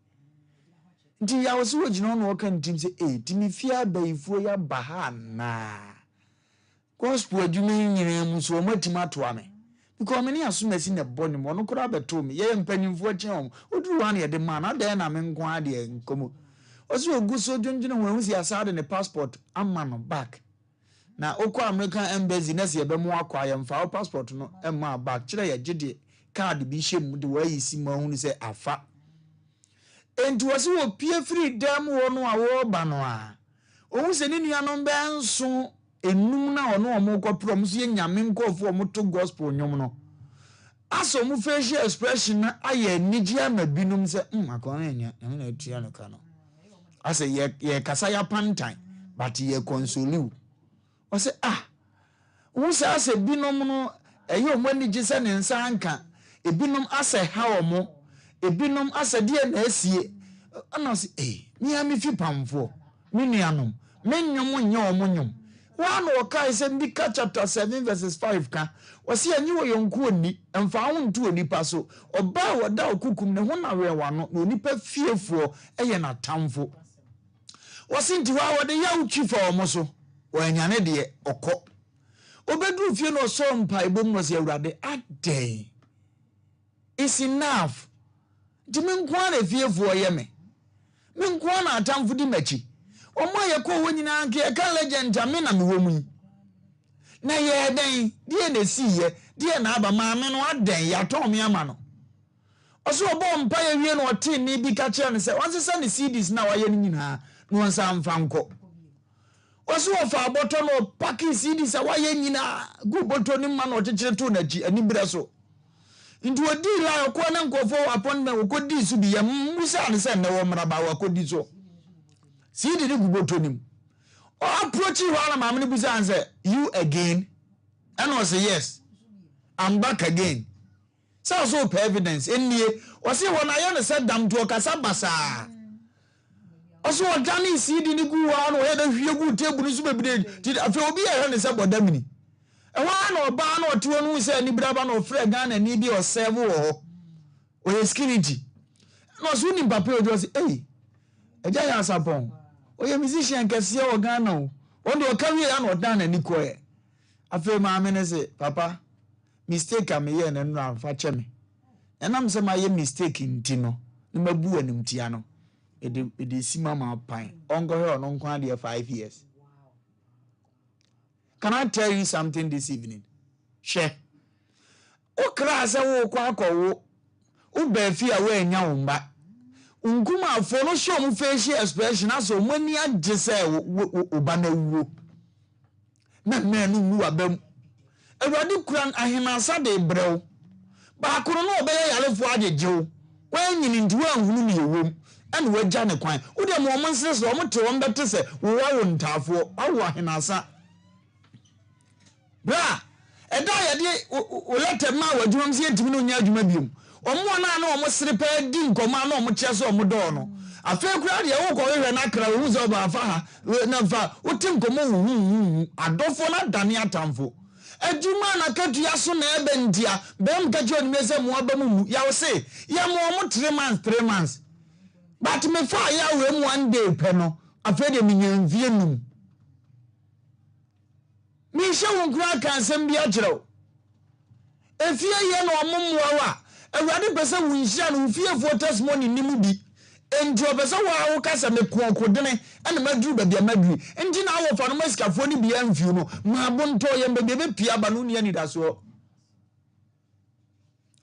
nti ya wo so wo gina no waka ntim se timi fia baifuo ya bahana gospel adwuma nyina mu so matima to ame because many asumasi na boni mo no kura beto me ye mpanyimfo kyen oduru wan ye de man na na me nko ade nkomo osi oguso dwonjene ho hu si asade ne passport amma no back na okọ American embassy na se be mo akwa ye mfa passport no emma back kire ye gide card bi hye de wa yisi ma hu ni se afa enti wasi wo pie free dam wo no a wo ba no a ohun se ni nuanom be nso enum na ono omo ko prom so ye nyame nkofo omo to gospel nyom no aso mu facial expression na aye nigia ma binum se akona nya na etua no ka no ase ye kasa ya pantan but ye console o se wo se ase binum no eye omo nigi se ne nsa anka ebinum ase ha omo ebinum ase de na asie ana se mi ami fi pamfo mi nuanom men nyom nya omo nyom one okai se Mika chapter 7 verses 5 ka wasi anyi wo yonku oni emfa ho ntu oni paso oba woda okukum ne ho na we wano na onipa fiefo eye na tamfo wasi nti wa wode ya utwi fa omo so wanyane de okọ obedru fie no Sompa ibom no se awurade adey is enough dimi nko na fiefo ye me nko na atamfo di machi omo ye ko wonyina anke e kan legend amena me wo mu na ye den die na si ye die na aba maame no aden ya to me ama no oso obo mpa ye wie no otin ni bi ka kire ne se onse se ne CDs na wa ye ni nyina no onsa mfa nko oso ofa aboto no paki CDs wa ye nyina gu boto ni ma no okekire to na ji ani bere so nti odi la ko na nkofo appointment ko di su bi ya musa ne se ne wo mraba wa ko di so see the gubotonim or approach you while I'm say you again and I say yes I'm back again so evidence in here was it when I said them to a casabasa also what Danny see the gu one or head of your good table is did I feel be a hand is about Damini and one or barn or two who say any braban or Fred gun and needy or several or a skinny no swinging papa just eja ya sapon oye musician kese o Ghana o do carry an odan ani koye afa ma amene se papa mistake am ye na no amfa che me enam se ma ye mistake nti no na mabu anim tia no it si mama pine ongo he ono nkwa de 5 years. Can I tell you something this evening? She okra se wo kwa akọwo wo ba fi a we nya wo mba nkuma afọ no show mu facial expression aso mani agye se wo ba na wuo na no mu abam Ewurade kuran ahenasa de brew ba akoro no obeye yarefo agyegew wanyini nti wanhunu ne yewom ene wagya ne kwan wo de mo nsese so mo te won bete se wo wa wo ntafo awo ahenasa bra eda yede o lete ma wadwum se ntimi no nya adwuma biom omo na na omo sere pa di nkoma na omo kye so omo do no afa kura de wo ko hwe na kra wo zo ba afa ha na fa wo ti nkomo hu adofo na dane atamfo adwuma na katua so na ebe ndia bem ka jo ni meze mo aba mu ya wo se ya mo 3 months but me fa ya we mu 1 day pe no afa de minyanvie num mi she won kura kan sem bia kyerɛw efie ye na omumwa wa awurade pese wo nhia no fiefo testimony nimu bi enti obese wo kasa me kokodene ene maduru ba bia maduru enti na wo fa no masikafo ni bia mfiu no ma bonto ye mbe be pia ba no ni ani da so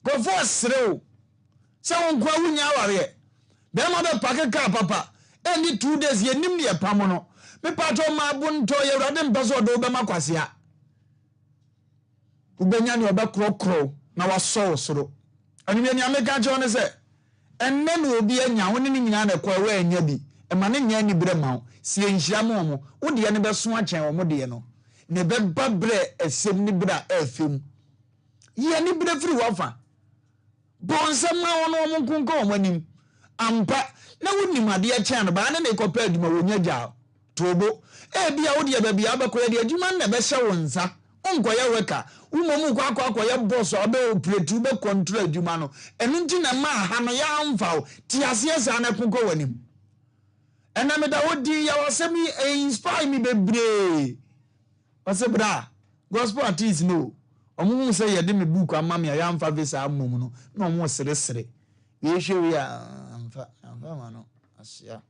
ko fo srew se won kwa wunya aware be ma be pake ka papa eni 2 days ye nim ne pam no me pato ma bonto ye awurade mpeso do be makwasea ubenya ne obekrokro na waso soro anime ni ameka cho ne se enne no obi anya ho ne nyina na kwa wa anya bi e ma ne nya ni bre ma sie nhira mo wo de ne be so achen wo mo de no ne be babre esem ni bra afem ye ni bre firi wafa bonsam na wono mo kunko wo manim ampa na wonim ade a chen no ba ne ne kopa aduma wonya gya tobo e bia wo de ba bia abakoya de aduma na be hye wo nsa onkoya weka umomu kwa ya boss obe operate be control aduma no enu nti na ma ha no ya amfa ti asiesa na kunko wanim ena me da wodi ya wasemi inspire me bebre wasebra gospel artist no omu say ye de me book amam ya amfa visa amum no na omu sere ye hwe ya amfa ma no asia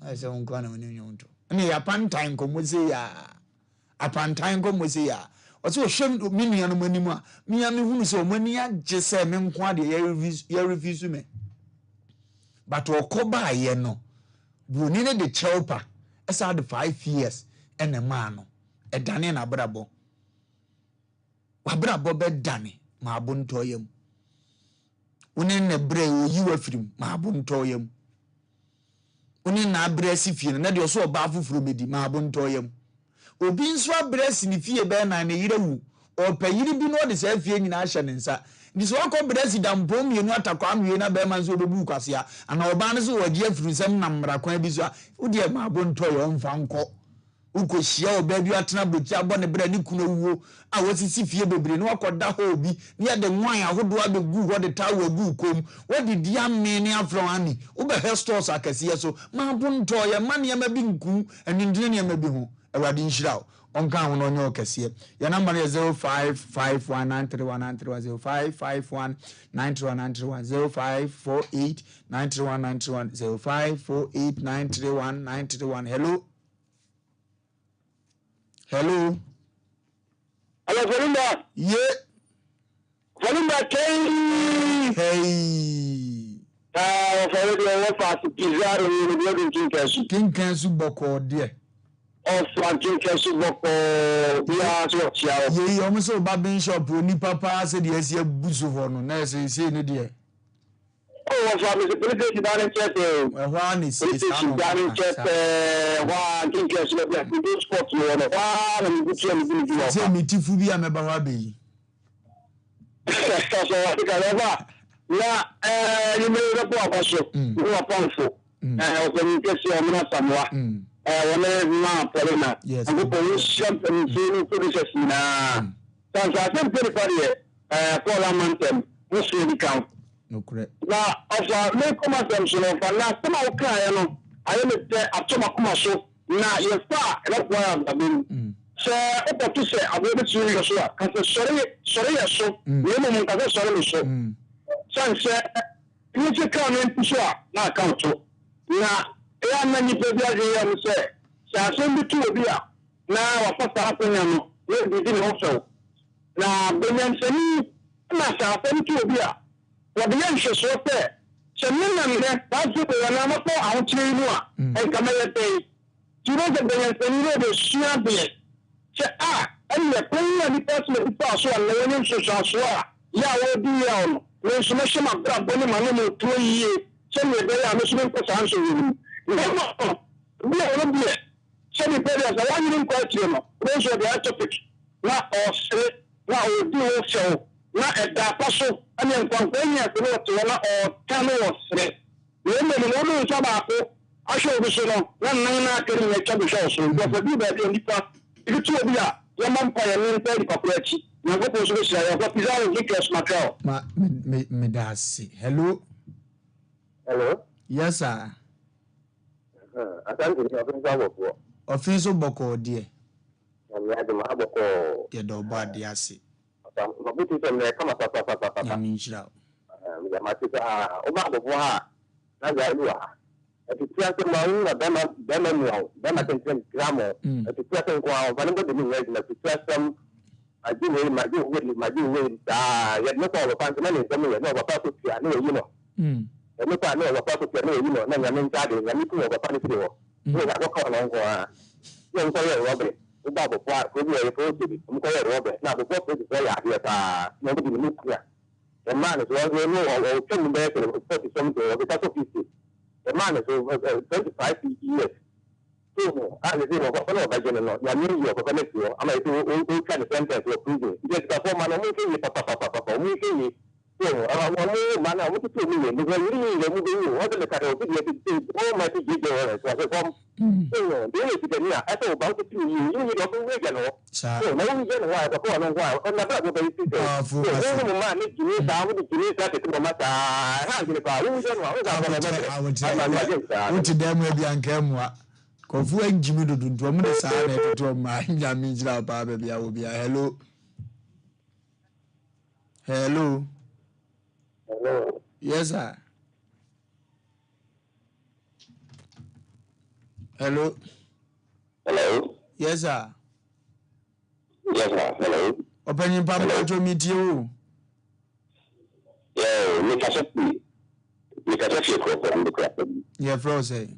ai se onko na woni nyonto ene ya pantan ko mo say ya apantan ko mo say ya oso hwem minua no manimu a mia me hunu so mani agye se me nko ade ya refuse me but okoba ye no buni ne de chelpa esa de 5 years ene ma no e dane na brabo wa brabo be dane ma abunto yam woni ne bre oyi wa firim ma abunto yam woni na bre sifie na de oso oba afufuro medi ma abunto yam obi nso abresi ni fie be na ne yirewu opayiri bi no de se fie nyina ahye ne nsa ndi so akọ bresi da mpom yenu atakọ amwe na be man so obebu kwasea ana oba ne so wagi afirisem na mmrakwan bi so odi ma abonto yo mfa nko ukohia oba bi atena boki abo ne bra ni kuno wuo a wasisi fie bebre no akoda ho obi ne ya de nwan ahodo abegu ho de tawo agu kom wodi dia me ne afro ani ube hestors akasiye so ma abonto ye man ye ma bi nku enindire ne ma bi ho awadi nshira onka ho no nyo kase ya number is 0551931931 0548931931 hello Hello, Wofa Lumba. Yeah. Wofa Lumba, hey. Wofa Pizarro, King Kansu Boko, dear. Of King Kansu Boko, we are so child. Ye almost Babin shop, ni papa said, yes, you're Busuvono, nurse, you say, dear. Oh, Mr. President, down in Chester. One is down in Chester. One King Kansu, we do sports, one, and we say, me Tifubi, I'm a baby. So I think I never. Yeah, you made a proposal. You are powerful. Communication, I'm not somewhere. Whenever Polina, yes, and the police champion, police now. So I think pretty Parliament, what's the count? No, correct. Now, of no commercial of a last time I am at Tomakuma so now you're far, that's why I'm so up to say, I'm able to you, sorry, so, women, sorry, so. sunset you can come in sure na account na ya na ni pe bia je ya say Asem bi tu obi a na wa fasta akonya no we bi di no so na benyan sani na Asem tu obi a wa bi yan hwe so pe sɛmi na mmerɛ wasu ko yana mɔtɔ ahokyere mu a ɛnka mɛyɛ pɛyi turo sɛ bɛnyɛnsɛni no de sua deɛ sɛ a ɛnɛ pɛyi a nipa so na nipa so a na wɔnyɛ nsosoaso a yɛ a wɔdi yɛ ɔno na nso mɛhyɛ ma brabɔ ne ma ne ma otuo yie sɛdeɛ ɛbɛyɛ a mɛso menkɔ saa nso wɔ mu na ɛma bi a wɔno deɛ sɛ nipa deɛ sɛ wɔanyere nkɔ akyire no wɔn nso de atopic na ɔsere na ɔdi wɔ fɛw na ɛda pa so ɛne nkwankwa nyɛ sɛ wɔte wɔ na ɔta no wɔ sere na mmom no wɔde nsa baako ahwɛ obi so no na nnan no akari nyɛ kyɛ bɛhwɛ so nkɔfa bi baabi a nnipa ebi tu obi a yɛmmɔ mpa yɛ ne nsa nipa koro akyi nyankopɔn so bɛhyira yɛ ɔfa pisa wo gks matrao meda ase hello yes sir asante ni ɔfin sa bɔkɔ ɔfin so bɔkɔ deɛ yɛde ma abɔkɔ yɛda ɔbɔ ade ase mabuti sɛ mɛ kama papapapapa nyame nhyira wo mate sɛ woba abɔfoɔ ha na gya wa ha ɛtutua sɛ ma wo na bɛma mua wo bɛma tɛntɛm gram wo ɛtutua sɛ nko a ɔfa ne bɔde me nyɛ adwuma ɛtutua sɛm magye wei saa yɛde ne kɔ ɔbɛpa nso na ne nsɛm yɛ na ɔbɛpa so tua ne wɔyi no ɛne kɔ a ne ɔbɛpa so tua ne wɔyi no na nyame ntaade nyame kum ɔbɛpa no firi hɔ ne ɔbɛkɔ no nko a ne nkɔyɛ rɔbere woba abɔfoɔ a kuro bi yɛyɛ fo osebi nkɔyɛ rɔbere na abɔfoɔ fo osebi yɛ adeɛ saa na ɔbɛde ne mu kura the man is one who came back to 40 something or because of 50. The man is 25 years. So, I was in a couple of general, you are your connect you. I'm like, who can sentence or prison? Just before man, I'm moving papa, moving. So, I'm man, I want to tell you, because really, you're moving, what the cat of the all my people, so I come. So, they need to get me. I thought about it to you, you need to wait, you know. So, now we get a while, the phone and while, and the other baby. Man, need to need down with the police that to matter. How do you call I would them will be uncamwa. Kofu and Jimmy do to a minute, sir, to my means now, baby. I will be a hello. Hello. Hello. Yes, sir. Hello. Hello. Yes, sir. Yes, sir. Hello. Open Papa to meet you. Yeah, we can see your friend say.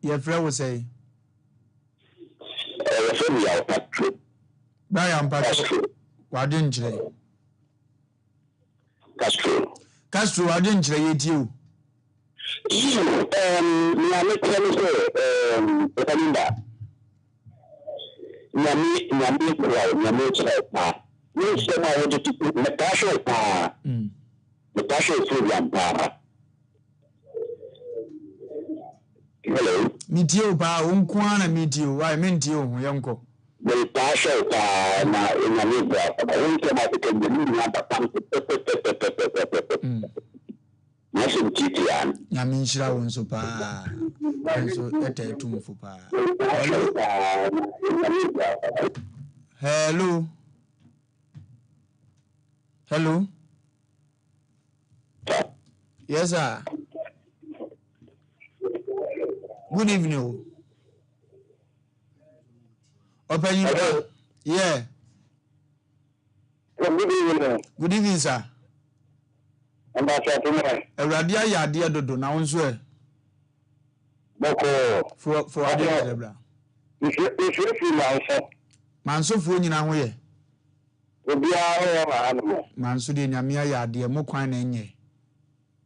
Your friend will say. Brian Patrick. Why didn't you? Castro, I didn't rate you. Hello. Meet you, Pa, Unkwana meet you. I meant you, Yanko. The partial na in a new I won't say about the National GTN. Yamisha won so pa. So at a tomb for pa. Hello. Hello. Yes, sir. Good evening. Open you. Yeah. Good evening. Good evening, sir. And that's a Radia Yadia Dodo now on swear. Boko For a day, Debra. If you answer, Manso phone in our way. will be our animal. Mansudi Yamia Yadia, Moquine and ye.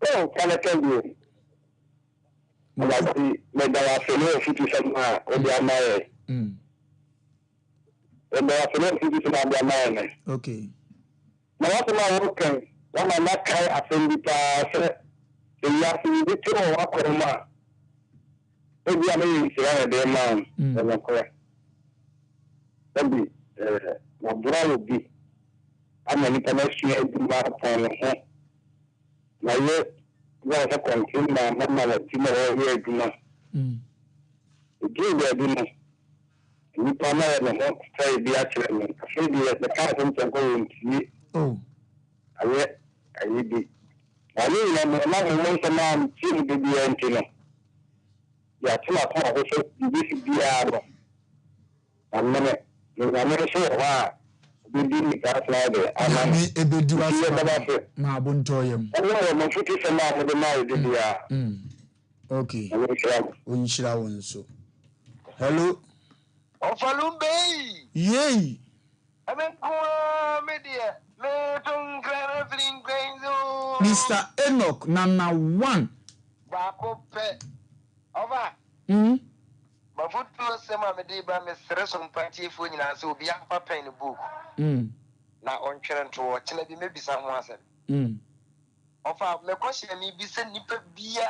Oh, can I tell you? Like the Medalafino city somewhere, or the Amare. And there are no cities in the Amare. Okay. Now, what am I working? One of my car Asem Mpe the last little Wakoma. Maybe I mean, the man, and I'm correct. Maybe, my brother would be. I'm an international marathon. My year was a consumer, Mamma, Timor, here, Duma. The game, Duma. You come out and try the actual, the cousin can go into Oh. I be. I mean, I'm not team to be entering. Yeah, to my point, this be out. I'm not sure why. We didn't pass Friday. I'm a bit do us my buntoyum. Oh, my foot is a man with the night. Okay. Unshira so. Hello. Wofa Lumba. Yay. I mean, media. Mr. Enoch, Nana 1. Bako pe. Over. My foot was some of the day by Miss Sompa chief when you so be a papa in the book. Now on children to watch, maybe someone said. Of my question, me be sent nipper beer.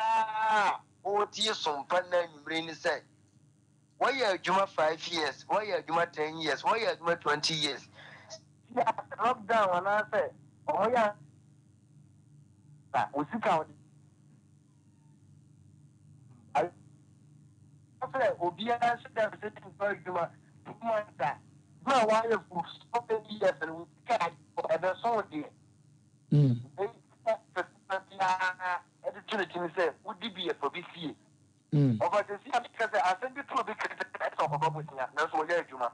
Oh, dear, some partner in brain say. Why are Juma 5 years? Why are Juma 10 years? Why are Juma 20 years? Yeah, lockdown, and I said, oh, yeah. We sit out. I said, Obia said that sitting for Juma 2 months. My wife for so many years and we can't for ever so dear. Editor said, would you be a publicity? Over the sea, because I sent you to a big of that's what you're Juma.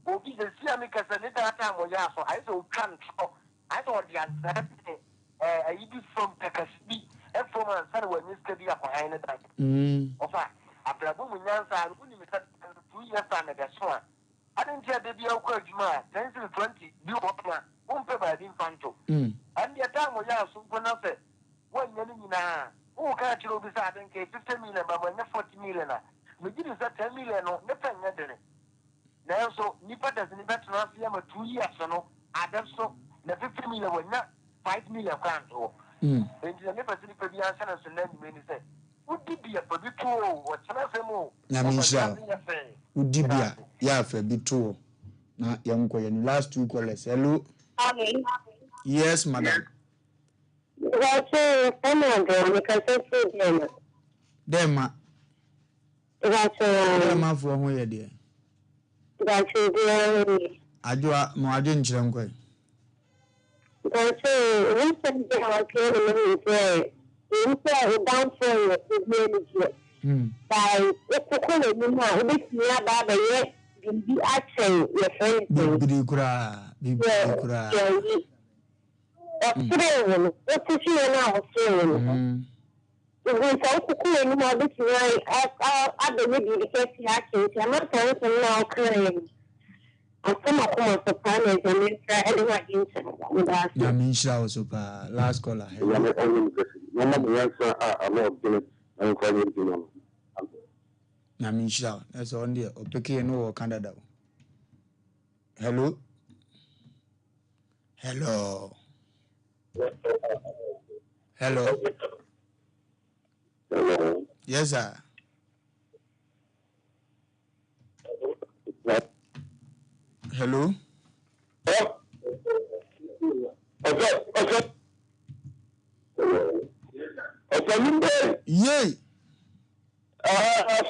Obi the sea, because I need that time was so I so can't. I thought the answer. I did from Takasbi, and from a son when Mr. Dia behind it. Of after a woman answer, I wouldn't miss 2 years time at the swan. I didn't tell the Dia Juma, 10 to 20, you won't pay by the infanto. And the time was so when I said, 1 million. Oh, can't you be sad and 50 million, but when 40 million? We did that 10 million, no, nothing. Now, so Nipa doesn't even have 2 years, no, I don't so the 50 million will not 5 million crowns. Oh, and the never see the answer and then you say, would it be a public tool or something more? Namisha, would it be a yafe bito? Na young coin last 2 callers. Hello. Yes, madam. That's because it's Dema. Dema for who you dear. Adwa mo adwe nkyerɛ nkɔ. That's recent I came in here. Down for you. By the woman, which you are by the year, be actually your friend. Bibi kura. Australian, what is you now, Australian? If we talk to you anymore, this way, I believe you because you actually, I'm not telling you now, crying. I'm some of them are surprised and then try anyone with us. Namisha also pa last caller. Namisha, that's on there. Opeke no Canada. Hello. Hello. Hello. Yes, sir. Hello. Yay.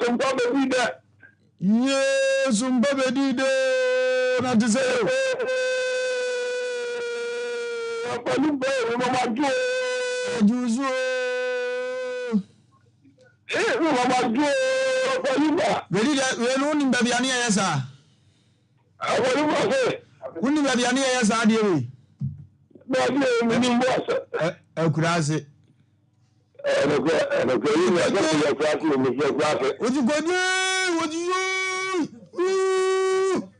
Sompa did that. Yes, Sompa did that. Not to say. Wofa Lumba, Mama Juzo. Mama Wofa Lumba. Ready that we don't need baby any yes, sir. What do I say? We need baby any yes, sir, dear. Kurase. What you go do? What you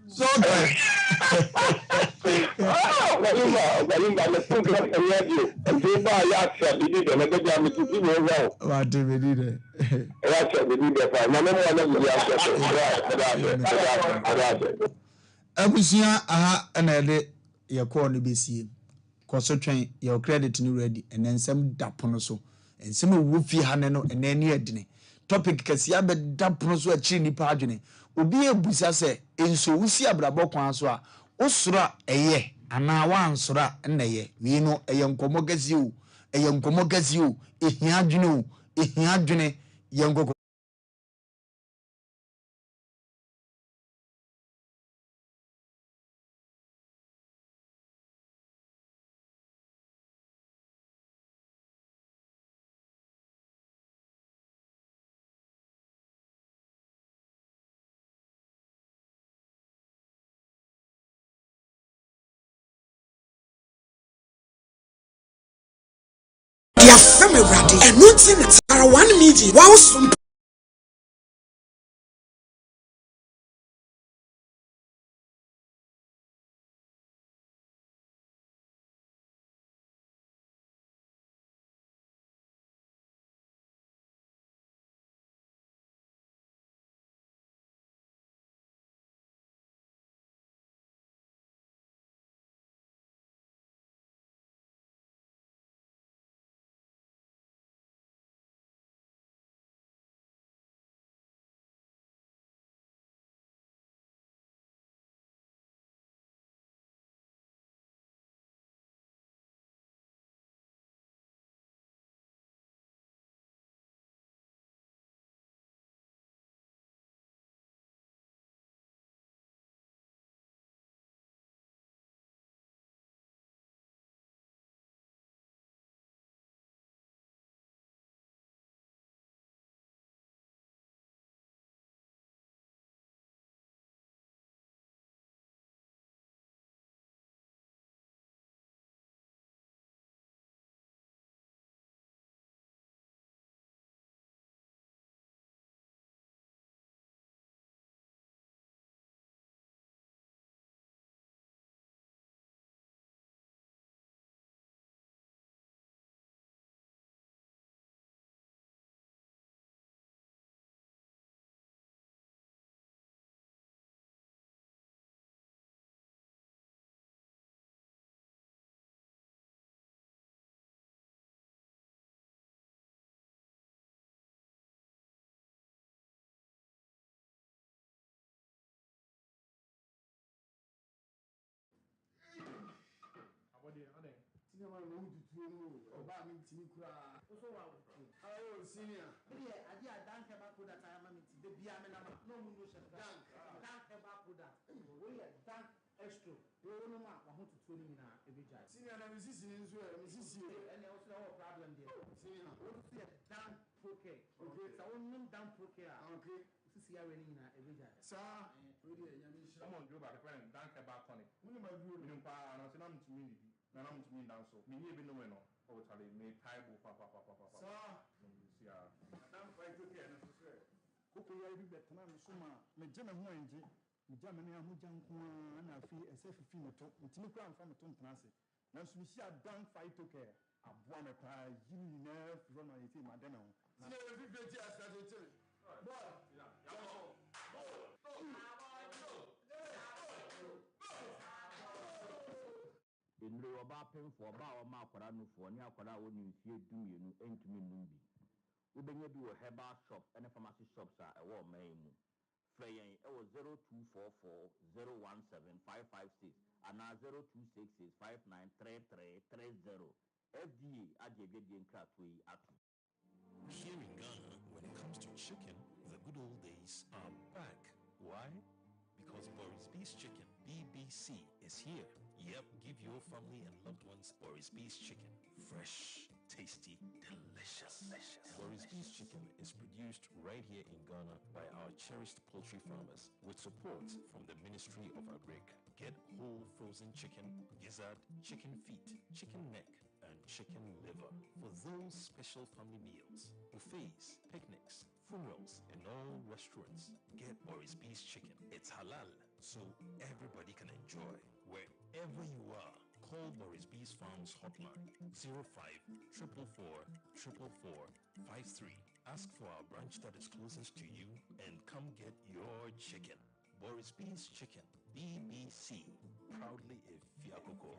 so abusia aha na ede ye call no besie koso twen your credit no ready and then some dapono so and some wo fi ha ne no and then ne adine topic kasi abe dapono so achi nipa adwene obi ebusa se enso wusi abrabo kwan so a osoro eye ana wansoro na ye wi no eye nkomo gasi o ehia adwene ye nkoko from a brady and nothing it's our 1 media. Wow, Sompa. Oh, senior. I did a dank about that I am the Biamana, no motion, dank about that. We are dank extra. You know, I want to tell you now every day. Senior, I'm listening to you. And also no problem there. Senior. What is it? Dank poker. Okay, so I want dank poker. Okay. This is every day. Sir, Come on, Joe, but the friend, dank about tonic. When you might do it, and I said, I'm to me, and I'm to me down so. Me, even no one, oh, Charlie, may table, papa. sir, Yeah. I'm quite okay. Coco, you are a bit better. Suma, me Jimmy Moinji, Germany, who jump and I feel a safe female talk, and Timmy Crown from a tongue transit. Now, we see a dank fight to care. A one a pie, you never run on it, Madame. See, every bit as I tell you. Ndre oba penfo oba o ma akwara no fo ne akwara wo ni mfie dumienu entumi num bi wobenya bi wo herbal shops and pharmacy shops a e wo man mu frɛ yɛn e wo 0244017556 ana 0266593330 FDA agyegbedie nkrato yi ato. Here in Ghana, when it comes to chicken, the good old days are back. Why? Because Boris B's Chicken, BBC, is here. Yep, give your family and loved ones Boris B's Chicken. Fresh, tasty, delicious. Boris B's Chicken is produced right here in Ghana by our cherished poultry farmers with support from the Ministry of Agric. Get whole frozen chicken, gizzard, chicken feet, chicken neck, and chicken liver for those special family meals, buffets, picnics, funerals, and all restaurants. Get Boris B's Chicken. It's halal, so everybody can enjoy. Wherever you are, call Boris B's Farms hotline 05 444 444 53. Ask for our branch that is closest to you and come get your chicken. Boris B's Chicken, BBC, proudly a Fiakoko.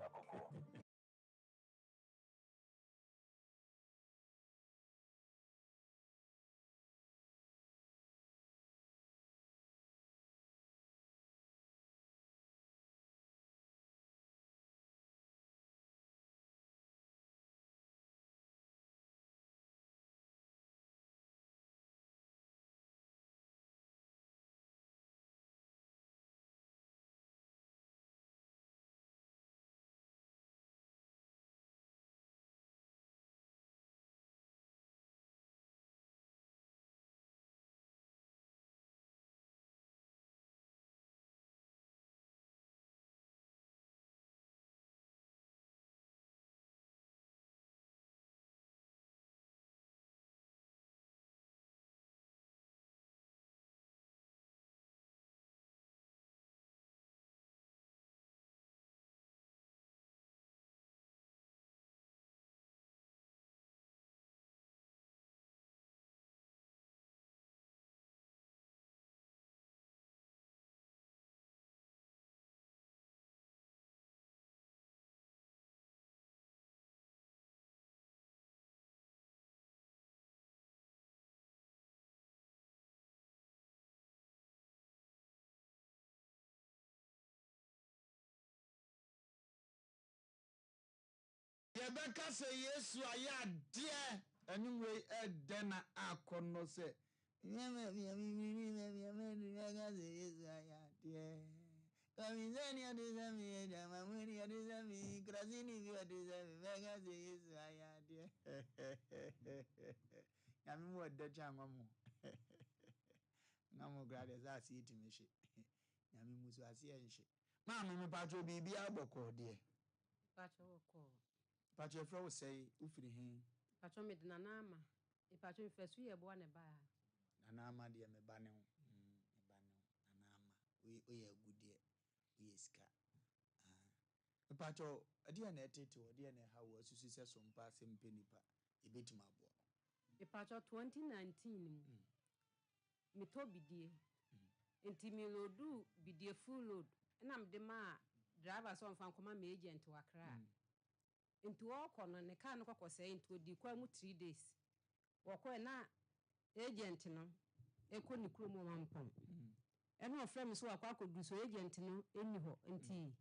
Yebeka say yes, I dear. Anyway, then I can say. Kamizani adizami ejama mwini adizami krasini vi adizami mega zeyes ayade yami mu odda chama mu ngamo grade za si itimeshi yami musu asienshi mama me pacho bibi agboko de pacho ko pacho fro say ufiri hen pacho me dina na ama e pacho fesu ye bo ne ba na ama de me ba ne ho na ama we ye agudie yeska pacho adia na etete adia na ha wo susu se Sompa Asem Mpe Nipa ebetima abo e pacho 2019 me to bidie enti me loadu bidie full load na me de ma driver so mfa nkoma me agent wakra enti wo kono ne ka no kokose enti odi kwa mu 3 days wo ko na agent no e ko ni kuro mo mampam eno ofre me so akwa akodu so agent no eni ho enti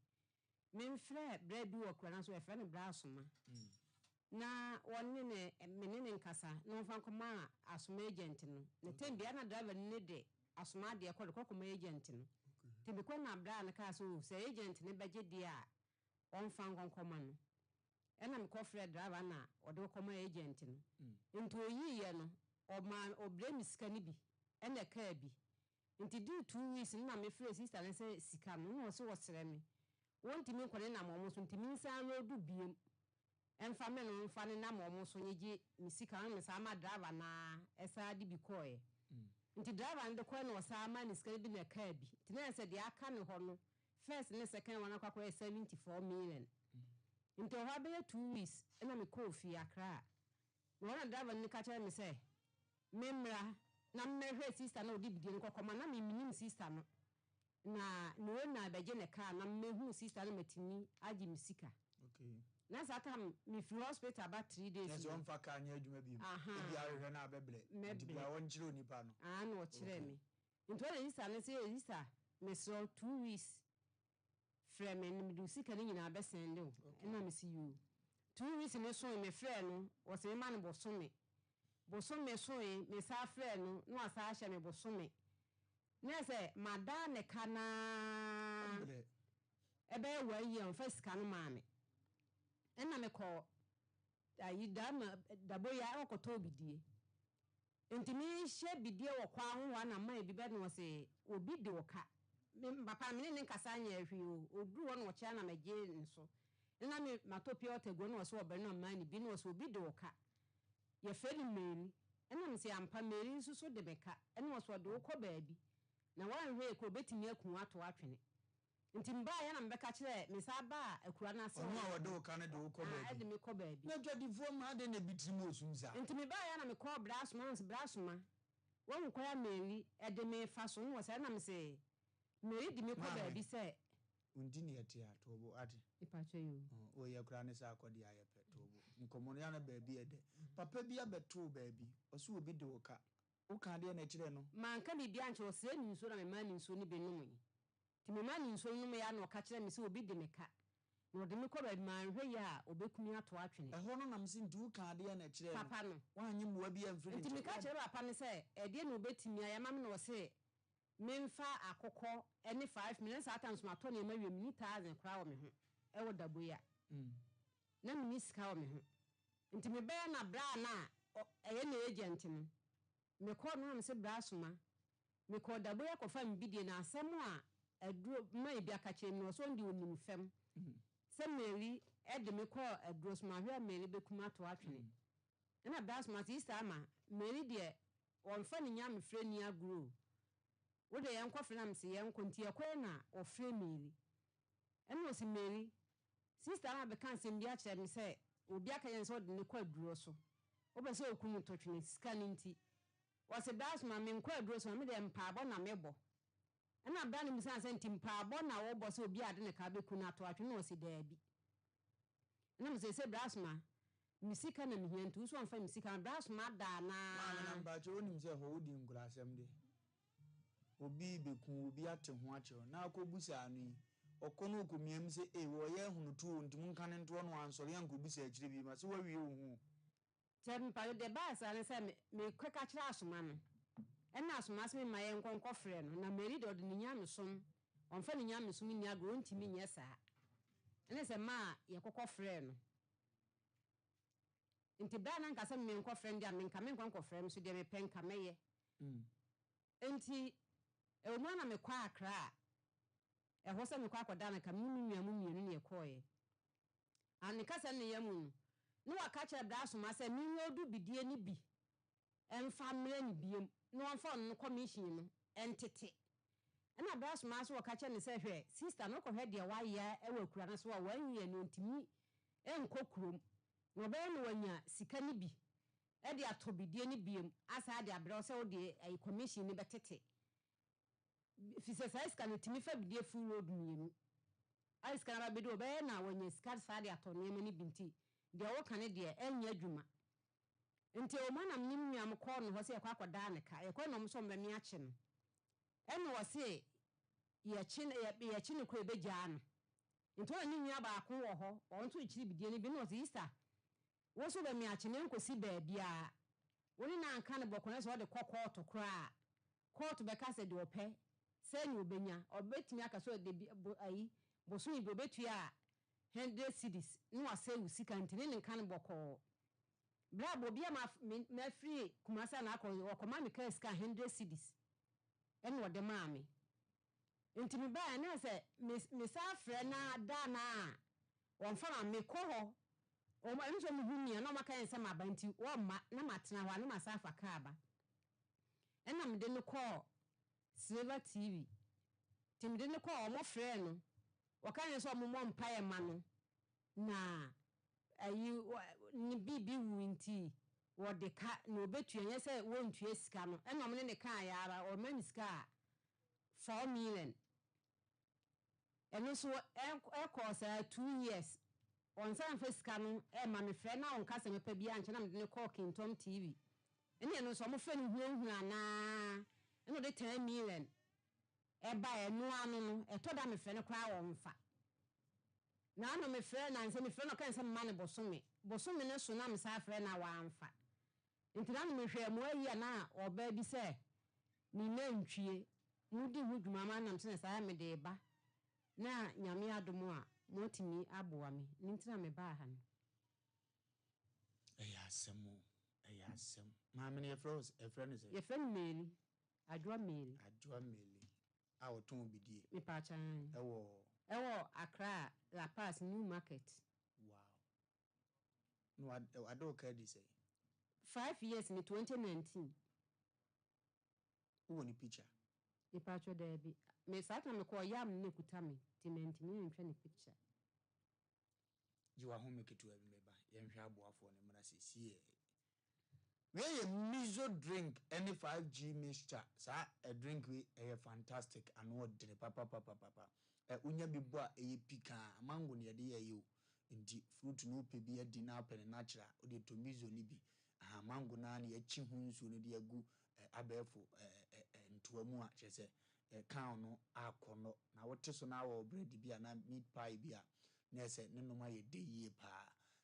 me mfre bra bi wo kura so e fre ne bra asoma na wonne ne menene nkasa no mfa nkoma asoma agent no ne tembia na driver ne de asoma de ko kokoma agent no tembe ko na bra na ka so se agent ne beje de a on fa nkoma no ena me ko fre driver na o de kokoma agent no enti oyiye no o man obre miska ni bi ena ka bi nti do 2 weeks na me free sister ne say sika no so wosere me wonti me kwone na mo so nti me nsan lodu biem emfa me no mfa ne na mo so nyeje me sika me sa ma driver na esa di bi koe nti driver ndo ko na osa ma ni sika bi na ka bi nti na say de aka ne ho no first ne second one akwa 74 million nti ho be 2 weeks na me ko fi akra na driver ni ka chere me say memra na mmehwe sister na odi bidie nkokoma na minim sister no na no na beje ne ka na mmehu sister no matimi agi misika okay na satam mi free hospital about 3 days yes on fa ka anya adwuma bi ebi ahwe na abebre nti bia won kire onipa no no kire me nti wona sister ne say sister me so 2 weeks free me ni du sika ni nyina abesende na me see you 2 weeks me so me free no wo se man bo so me bosome soe me sa frɛ no no asa ahye me bosome na se mada ne kana ebe wa yi on first kan ma me na me ko ayi da ma dabo ya okoto bidie enti mi hye bidie wo kwa ho na ma bi be no se obi de oka me papa me ne nkasa anya ahwi o oduru wo no kya na meje nso na me matopia otego no so obe no ma ni bi no so obi de oka ye feli meri ena mse ampa meri nso so de beka ena so de ukọ baabi na wanhwe ko betimi akun ato atwene nti mba ya na mbeka kire mesa ba akura na se onu a wode uka ne de ukọ baabi ade me ko baabi na dwadifo ma ade na bitiri osunza nti me ba ya na me ko brasma won ko ya meri ede me fa so no se na mse meri de me ko baabi se undi ne yete atobo ade ipacho yo o ye kura ne sa akodi ayepe tobo nkomo ya na baabi ede papa bi abeto baabi oso obi de uka de na kire no manka bi bia nche ose ni nso na me mani nso ni benum yi ti me mani nso num ya na ka kire me se obi de me ka na ode me ko baabi manhwe ya obekumi ato atwene eho no nam se ndu uka de na kire no papa no wanyi muwa bi amfiri nti me ka kire papa ne se ede na obetimi ya mam na ose memfa akokọ ene 5 minutes atams ma to ne ma wiem ni 1000 kra wo me ho e wo dabo ya na me sika wo me ho nti me be na bra na eye na agent no me ko no am se bra soma me ko dabo ya ko fa mbidie na asem a aduro ma bi aka che no so ndi onim fam se meri e de me ko aduro soma hwe meri be kuma to atwene na bra soma ti sta ma meri de won fa ni nya me frɛ ni agro wode yan kwafre na mse yan konti ekwe na ofre meri eno osi meri sister na be kan se mbia kire me se obi aka yen se ode ne kwa aduro so obe se okunu totwene sika ninti wase das ma me nkwa aduro so me de mpaabo na mebo ena bra ne misa se nti mpaabo na wo bo se obi ade ne ka be kunu ato atwene osi daabi ena mse se brasma misika na mihiantu so amfa misika brasma da na ma na mba cho onim se ho odi ngurasem de obi bekun obi ate ho akye na akobusa anu okono kumiem se wo ye hunutu ntimu kan nto no ansori anko bi se akire bi ma se wawie hu tem pa de ba sa ne se me kweka kira asoma no ena asoma se me ma ye nkonko frɛ no na meri de ode nya mesom onfa ne nya mesom ni agro ntimi nye saa ene se ma ye kokɔ frɛ no nti bra na nka se me nkɔ frɛ ndi a me nka me nkɔ frɛ so de me penka meye nti e mo na me kwa akra ɛhɔ sɛ me kwa akɔda na ka me nua mu mienu ne ɛkɔɛ ani ka sɛ ne yamu no waka kyerɛ bra asoma sɛ me nwodu bidie ne bi ɛmfa mmerɛ ne biem no wɔmfa no commission no ɛntete ɛna bra asoma so waka kyerɛ ne sɛ hwɛ sister no kɔhwɛ deɛ wayɛ ɛwɔ kura no so wa wanyɛ no ntimi ɛnkɔ kurom no bɛyɛ no wanya sika ne bi ɛde atɔ bidie ne biem asa de abrɛ sɛ wo de ɛyɛ commission ne bɛtete fise sai ska no timi fa bidie full road mienu ai ska na bidie obɛ na wanya sika sa de atɔ ne mani binti de wo kan de enya adwuma nti o manam nim nuam kɔ no hɔ se yakɔ akɔda ne ka yakɔ no mso mbɛ me akye no ɛne wɔ se ye kyi ne kɔ ebegya no nti o ni nua ba ko wɔ hɔ ɔn to kyiri bidie ne bi no se Easter wo so bɛ me akye ne nkosi baabi a woni na anka ne bɔkɔ ne so de kɔ court kora court bɛka se de opɛ sɛ ni obenya obetimi aka so de ayi boso ni obetua a 100 cedis no asɛ usika ntene ne nka ne bɔkɔ bra bo bia ma free kumasa na akɔ okɔma me ka sika 100 cedis ɛne wɔde maame ntimi ba na sɛ me sa frɛ na da na wɔmfa na me kɔ hɔ o ma nso me hunia na maka yɛn sɛ ma banti wo ma na matena hɔ na ma sa fa ka aba ɛna me de no kɔ Silver TV timde ne kɔ ɔmo frɛ no wɔka yɛn sɛ ɔmo mɔ mpae ma no na ayi ni bibi winti wɔde ka na obetua yɛ sɛ wɔntua sika no ɛna ɔmo ne ka ya ara ɔmo ni sika 4 million ɛno so ɛkɔ saa 2 years ɔnsan fa sika no ma me frɛ na ɔnka sɛ mepa bia nkyɛn na me de ne kɔ Kintom TV ɛne ɛno so ɔmo frɛ no huahua na ɛno de 10 million ɛba ɛno ano no ɛtɔ da me frɛ no kora wɔ mfa na ano me frɛ na nsɛ me frɛ no kan sɛ mma ne bosome ne so na me sa frɛ na wa mfa nti na me hwɛ mo ayi na ɔba bi sɛ ni na ntwie mudi hu dwuma ma nam sɛ saa me de ba na nyame adom a motimi aboa me ntina me ba ha no ɛyɛ asɛm ma me ne frɛ no sɛ ye frɛ no Mary adwa Mary a ɔtɔn bidie me pa chan ɛwɔ Accra La Paz New Market. Wow. No, I don't care this. 5 years in 2019. Who won the picture? The picture there be. Me sata me call yam ne kutami. Timenti me ntwe ne picture. You are home make it to remember. Yam hwa boafo ne mra see. Where a miso drink any 5G mixture. Sa a drink we a fantastic and what did papa. Unya bibo a pika mango ne de you nti fruit no pe bi adi na apene natural o de tomizo ni bi mango na na yachi hu nsu no de agu abefo ntoa mu a kyese kan no akono na wote so na wa bread bi na meat pie bi a na ese ne no ma ye de yie pa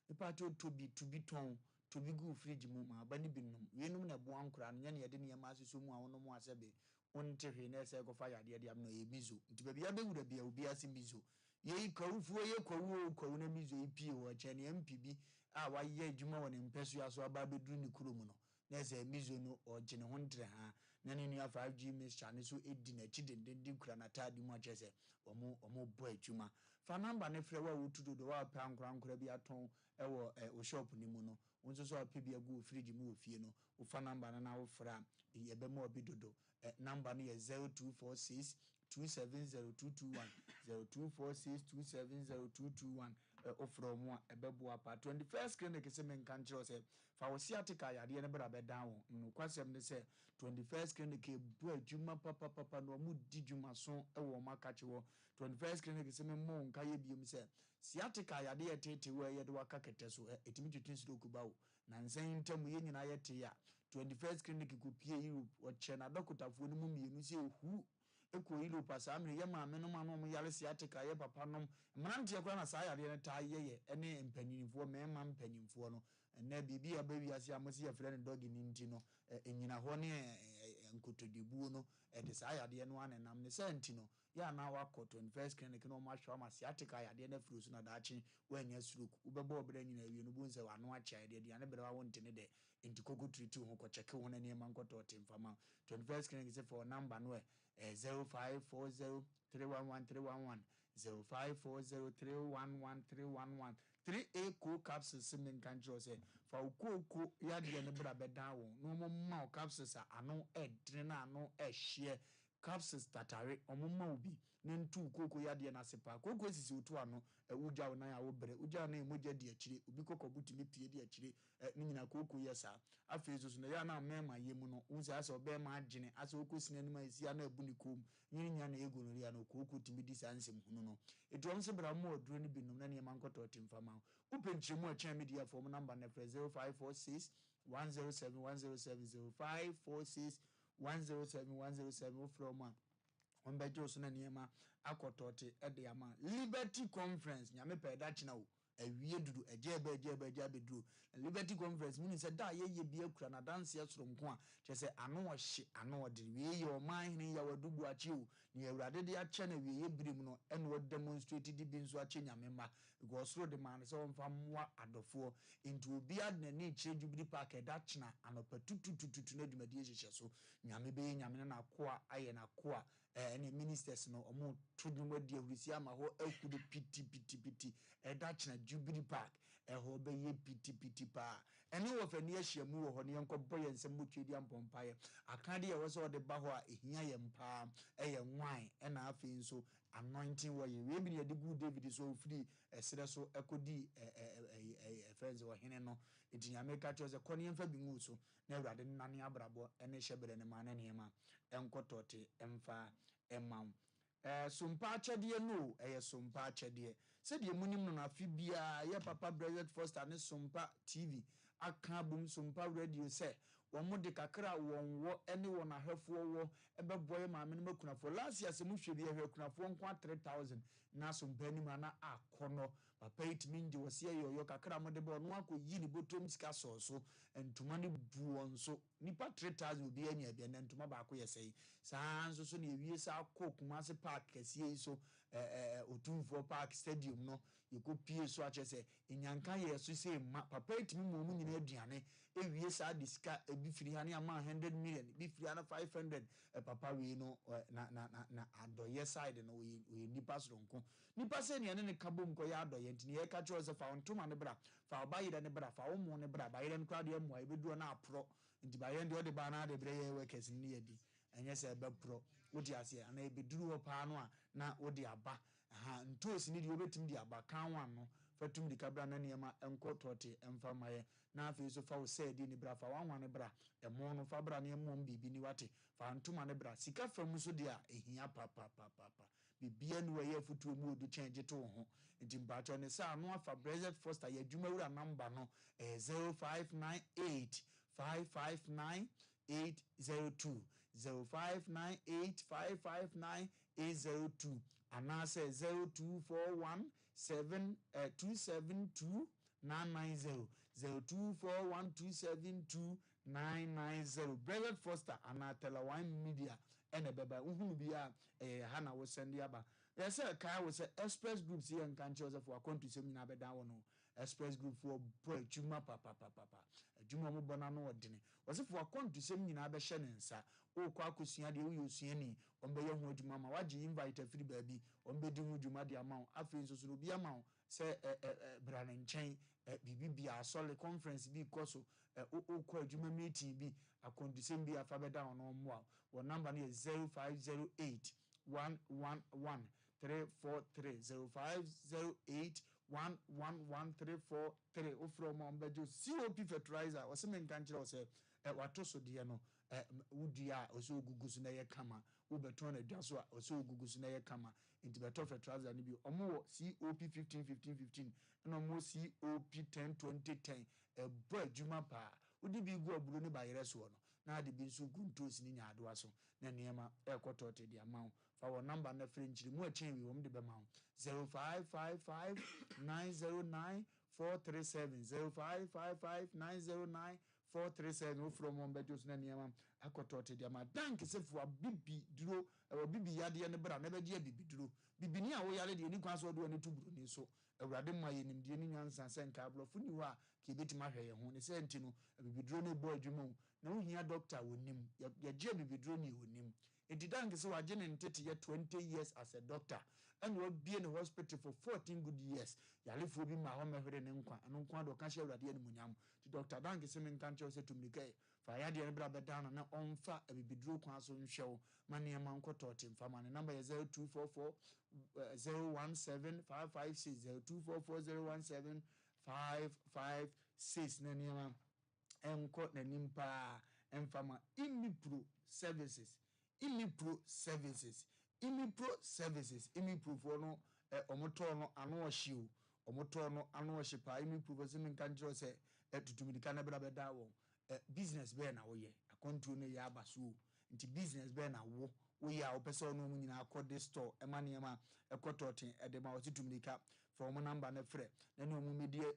nipa to bi ton to bi gu fridge mu ma ba ni bi nom wenum na bo ankora no nya ne ye de ne ma aseso mu a wono mu asebe onte hwe na ese ko fa yade de am no ye mizo nti ba bia bewura bia obi ase mizo ye kawufuo ye kwawu na mizo epie wo chene MPB a wa ye adwuma won mpeso aso aba beduru ne kurom no na ese mizo no ogene ho ntre ha na ne nua 5G mixture ne so edi na chi dendende kura na tade mu achese omo bo adwuma fa number ne frɛ wa wotudo do wa pa ankora bi aton ɛwɔ o shop ni mu no wonso so apɛ bi agu fridge mu ofie no wo fa number na wo fra ye be mo obi dodo number no 0246 270221 0246 270221 ofro a ebeboa pa 21st clinic se men kan kire se fa wo siatica yade ne bra be dan wo no kwasem ne se 21st clinic bu adwuma papa no mu di dwuma so wo maka kire 21st clinic se men mo nka ye biem se siatica yade ye tete wo ye de waka kete so etimi twetwe stroke ba wo na nsan ntam ye nyina ye te ya 21st clinic ko pie Europe o che na dokotafo no mu mienu se hu eko ilo pasa me ye ma me no ma no yare sciatica ye papa nom mrantie kwa na saa yare ne ta ye ene mpanyinfo me ma mpanyinfo no na bibi abawi ase amosi ya frɛ ne dog ni nti no enyina ho ne nkotodibu no de saa yade no anenam ne sɛ nti no ya na wakɔ 21st clinic no ma hwa ma sciatica yade na furu so na daachi wanya stroke ubɛbɔ obra nyina wie no bu nse wano acha yade dia ne bere wa wonte ne de nti kogo treat ho ko check ho na ne ma nkɔtɔ temfama 21st clinic say for number no 0540311311 0540311311 3A co capsules simen kanjo say for ko yade ne bra bɛdan wo no mo ma capsules ano edre na ano ehye capsules tatare omuma obi ne ntu koko yade na sepa koko sisi otu ano uja na ya wo bere uja na emoja di akire obi koko butimi pie di akire ni nyina koko yesa afezo so na ya na mema yemu no unse ase obe ma agene ase okosina ni ma esi ana abu ni kom nyinya na ego no ya na koko timi di sansem hunu no etuom se bra mo oduro ni binom na ne ma nkoto timfama upenchemu a chen media form number na 0546 107 0546 107 from on bejo so na niema akotote ediama Liberty Conference nyame peda china o awie dudu eje beduru Liberty Conference muni se da ye bi akura na dance asromko a chese ano ohye ano ode wie ye oman hene ya wadubu achi o ne awurade de ache na wie ye birim no ene o demonstrate di bi nso ache nyame ma because ro de man se wonfa mwa adofo into obi ad na ne chire jubili park eda china anopa tutututu na dwumadi hyehyɛ so nyame be nyame na akoa aye na akoa any ministers no omo tudwuma di awurisi ama ho akudu piti eda china Jubilee Park ho be ye piti pa ene wo fa ne ahyiamu wo ho ne enko boye nsem mutwedi ampompa ye akade ye wo so de ba ho a ehia ye mpa ye nwan ena afi nso anointing wo ye we bi ne de good David so free esere so ekodi friends wo hene no etinyame ka cho se kone emfa bi ngu so na awurade nane abrabo ene hyebere ne ma na ne ma enkotote emfa emam Sompa achede no Sompa achede se de munim no na fi bia ye papa Brazil Foster ne Sompa TV aka bum Sompa radio se wo de kakra wonwo ene won ahwefo wo ebeboye maame no makunafo last year se mu hwe bia hwekunafo nko 3000 na Sompa ni mana akono papa itimi ndi wose yoyo kakra mo de bo no akoyi ni botom sika so entuma ne buo nso nipa 3000 obi anya bia na entuma ba ko yesei saa nso so na ewie sa kokuma se park kese so otumfo park stadium no yekopie so achese enyanka ye so se ma papa itimi mo mu nyina aduane ewie sa diska ebifiri ha ne ama 100 million bifiri na 500 papa we no na adoye side no we nipa soronko nipa se ne ne kabom ko ya adoye ntini ye ka cho se fa ontoma ne bra fa obayire ne bra fa omo ne bra bayire nkwa de mu abeduo na apro nti bayire de ode ba na de bre ye workers ni yedi enye se be pro wodi ase ana ebeduru ho pa no a na wodi aba ntosi ni de obetim di aba kan wan no fatum di kabra na niema enkotote emfamaye na afi so fa wo se di ni bra fa wanwan ne bra emo no fa bra ne emo bibi ni wate fa ntoma ne bra sika fam so dia ehia papa bibia ni waye futu mu odu change to ho nti mbacho ne sa no afa Brazil Foster ya dwuma wura number no 0598 559 802 0598 559 anase 0241 272 990 0241 272 Brazil Foster anatela wine media ene beba uhunu bia hana wo send aba yes kai wo say express group see en kan chose for akwantu sem nyina beda wo no express group for boy juma papa juma mo bona no odene wo say for akwantu sem nyina be hye ne nsa o kwa akosua de wo yosuani ombe ye ho adwuma ma waje invite free baabi ombe di ho dwuma de ama afi nso so obi ama say brane nchen bibia solid conference bi koso o kwa adwuma meeting bi akwantu sem bi afa beda wo no mo wo number no 0508 111 343 0508 111 from Ombejo COP fertilizer or some country say watoso de no udia oso gugusu na ye kama ubeton adwaso oso gugusu na ye kama into beto fertilizer ni bi omo COP 15 na omo COP 10 2010 boy juma pa udi bi gu oburo ni ba yere so no na de bi nso guntos ni nya adoa so na niema ekotote di amount fa wo number na french mu achen wi wom de be ma 0555909437 0555909437 wo from on bedos na niema ekotote di ama dank se fu bibi duro bibi yade ne bra na be je bibi duro bibi ni a wo yale de ni kwa so do ne tuburo ni so awurade ma ye nimdie ni nyansa se nka ablofo ni wa ke betima hwe ye ho ne se ntino bibiduro ne boy dwuma na wo hia doctor wonim ye je bibiduro ni wonim edidank se wa je ne ntete ye 20 years as a doctor and we be in the hospital for 14 good years yalefo bi ma ho mehwere ne nkwa ano nkwa do ka hye awurade ne munyam ti doctor dank se men kan che se tumnike fa ya de ne bra bedana na onfa bibiduro kwa so nhwew mane ma nkotote mfama ne number ye 0244 017556 0244017556 na niema enko na nimpa emfama imipro services imipro for no omoto no ano ohye omoto no ano ohye pa imipro for se nka njiro se tutumidika na bra beda wo business be na wo ye akonto no ya abaso nti business be na wo we ya opese no mu nyina akode store emaniema ekototen edema otitumnika from number na frɛ na no mu medie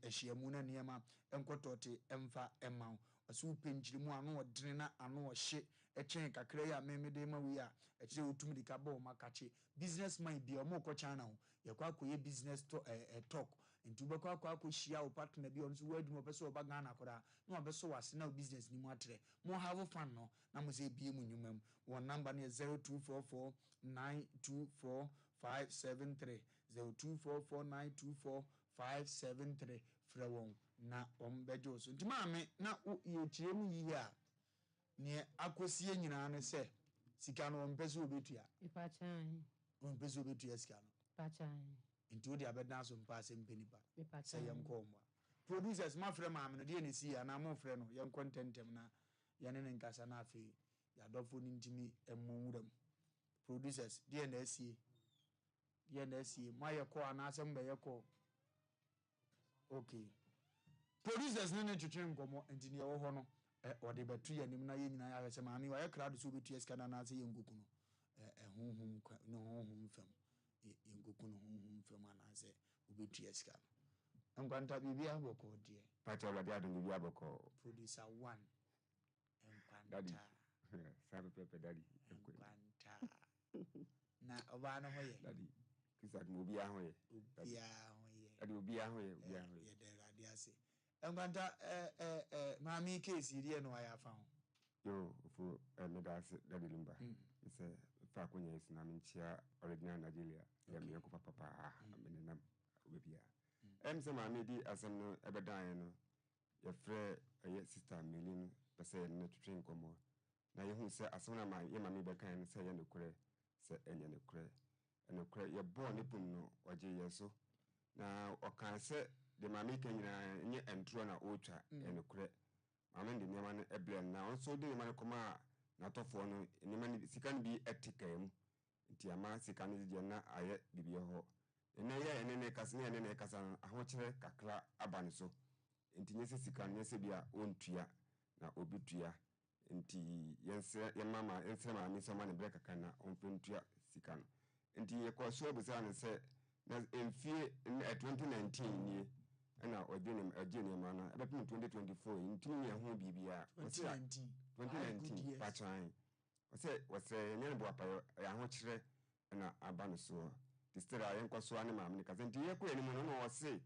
ehyiamu na niema enkotote emfa emaw asu penjiri mu ano odene na ano ohye echen kakra ya memede ma we ya ekire otumnika ba o makache businessman bi o mo ko chana ho ye kwa koye business to talk nti be kwa hia o partner bi on so wadu opese oba Ghana kora na obeso wase na business ni mu atre mo have fun no na mo se bie mu nyumam one number na 0244924573 0244924573 fra won na ombejo so nti maame na ye chire mu yi a ne akosie nyina ne se sika no mpese obetua ipa chan mpese obetua sika no ipa chan nti wo de abeda so mpa Asem Mpe Nipa se yem ko mo producers ma frɛ maame no de ne si ya na mo frɛ no yem contentem na yene ne nkasa na afi ya dofo ni ntimi emmuram producers de na asie ma ye ko ana Asem be ye ko okay producers ne twetwe nkomo engineer wo ho no ode betu ya nim na ye nyina ya se maame wa ye crowd so betu eska na se ye ngoku no honhom no honhom fam ye ngoku no honhom fam ana se obetu eska no nkwanta bibia boko de pacha la dia do bibia boko producer 1 nkwanta sabe pepe dadi nkwanta na oba no hoye dadi kisa mo bia hoye dadi bia hoye ye de radio ase nkwanta mami case rie no aya fa ho yo fu medase dadi lumba ise fa kunya isina minchia original Nigeria ya me ko papa amenenam obebia se mami di asem no ebedan no ye frɛ ye sister Melin pese ne twetwe nkomo na ye hu se asem na ye mami be kan no se ye ne kure se enye ne kure ye bo ne pum no oje ye so na okan se de mami kan nyina nye entro na otwa ene kure mami de nyama no eblen na onso de nyama no koma na tofo no nyama ni sika no bi etika mu nti ama sika no je na aye bibie ho ene ye ene ne kasa ahokyere kakra abane so nti nyese sika no nyese bia ontua na obitua nti yense mama mami so ma ne breka kana onfentua sika no nti ye ko so busa ne se na enfie 2019 ni na odene ma na ebepim 2024 nti me ho bibia 2019 pachan wase nyene bo apa ya ho kire na abane so distera yen kwaso ane ma me kaze nti ye ko eni no wase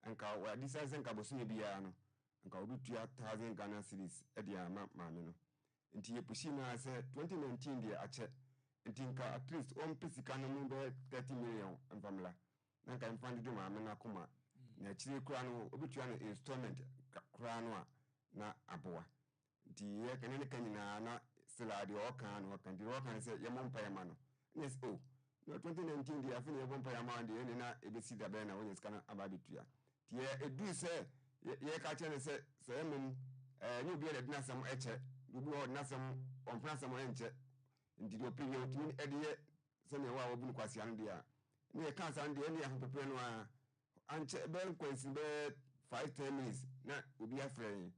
anka wa disize nka bosumi bia no anka obitua 1000 Ghana cedis e dia ma me no nti ye pushi na se 2019 dia ache nti nka at least on pesika no mu be 30 million mfamla na nka mfandi do ma me na kuma na chire kura no obitua no installment kura no na aboa nti ye kanene kanyina na selade o kan no kan di o kan se ye mompa ye ma no yes no 2019 dia afini ye mompa ye ma de ne na ebesi da be na wonye skana ababitua ti ye edu se ye ka chene se mum ni obi e na sam eche obi o na sam on plan sam enche nti do period ni ediye se ne wa obi kwasi an dia ni e kan san dia ni ahun pepe no a anche be kwensi be 5-10 minutes na obi afre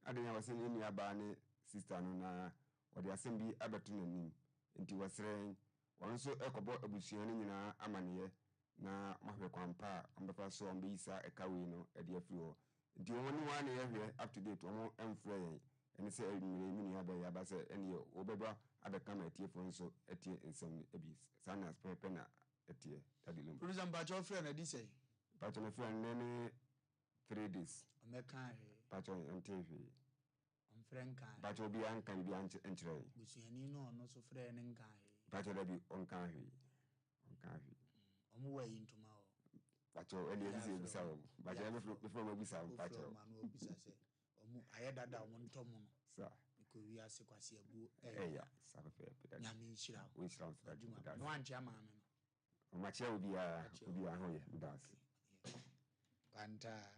adenya wase ni aba ne sister no na wɔde asɛm bi abɛto n'anim nti wɔsrɛ wɔn nso ɛkɔbɔ abusua no nyinaa amanneɛ na mahwɛ kwampa a ɔmbɛfa so ɔmbɛyi saa ɛka wei no ɛde afiri hɔ nti wɔn ne wɔn a na yɛhwɛ up to date wɔn ɛmfrɛ yɛn ɛne sɛ ɛnumere mu nua bɛyɛ aba sɛ ɛneɛ wɔbɛba abɛka ma atiefoɔ nso ɛtie nsɛm ebi saa na pɛpɛ na ɛteɛ Daddy Lumba. Producer Mpacho friend na di sɛ. Mpacho na friend ne 3 days. Ɔmɛka he. Mpacho ɛnte hwee. Ɔmfrɛ nka. Mpacho bi anka bi ankyerɛ. Busuani no ɔno so frɛ ne nka he. Mpacho da bi ɔnka hwee. Ɔnka hwee. Ɔmo wɔ yi ntoma hɔ. Mpacho ɛne ɛbi sɛ ebisa wɔ. Mpacho ɛbɛfrɛ ɔmo ebisa Mpacho. Ɔmo ano obisa sɛ ɔmo ayɛ dada ɔmo ntɔm no. Sa. Ko wi ase kwasi abu ɛya sa fɛfɛ. Nyame nhyira. Wo nhyira wo sɛ Adwuma. No ankyɛ maame no. Ọmachia obi a ho yɛ ndas. Panta.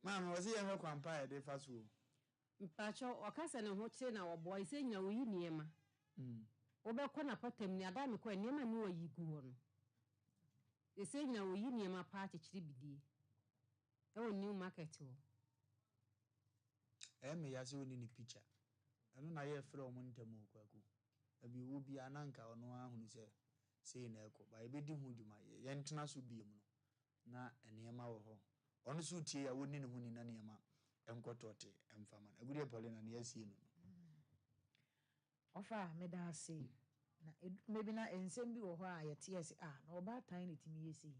Mama wɔsi yɛn kwampa de fa so. Mpacho ɔkasa ne ho kyerɛ na wɔbɔ ise nyina oyi niema. Wobɛkɔ na patam ni ada me kɔ niema ni oyi gu hɔ no. Ise nyina oyi niema pa akyekyere bidie. Ɛwɔ new market hɔ. Me yase woni ni picture. Ɛno na yɛ frɛ ɔmo ntɛm okwaku. Abi wo bi ananka ɔno ahunu sɛ sei na ɛkɔ ba ebedi hu dwuma yɛ ntena so biem no na nneɛma wɔ hɔ ɔno so tie ya woni ne hu ni na nneɛma ɛnkɔtɔte ɛmfama na agudie Paulina na yɛsie no ɔfa meda ase na maybe na ensɛm bi wɔ hɔ a yɛte ase na ɔba tan ne timi yɛsi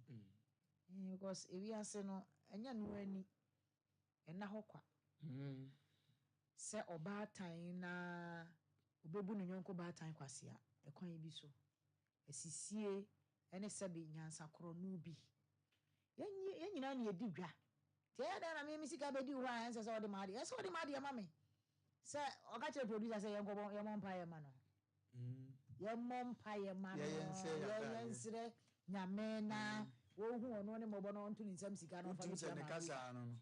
because ewi ase no ɛnya no ani ɛna hɔ kwa sɛ ɔba tan na obebu no nyonko baatan kwasia ekwan bi so asisie ene sebe nyansa koro no bi yenyina na yedi dwa tie ya da na me misika bedi ho a ense se odi maade ense odi maade ma me se oga chere producer se yenko ye mompa ye ma no ye mompa ye ma no ye nsire nyame na wo hu ono ne mobo no ntu ni nsam sika no fa bi se ne kasa no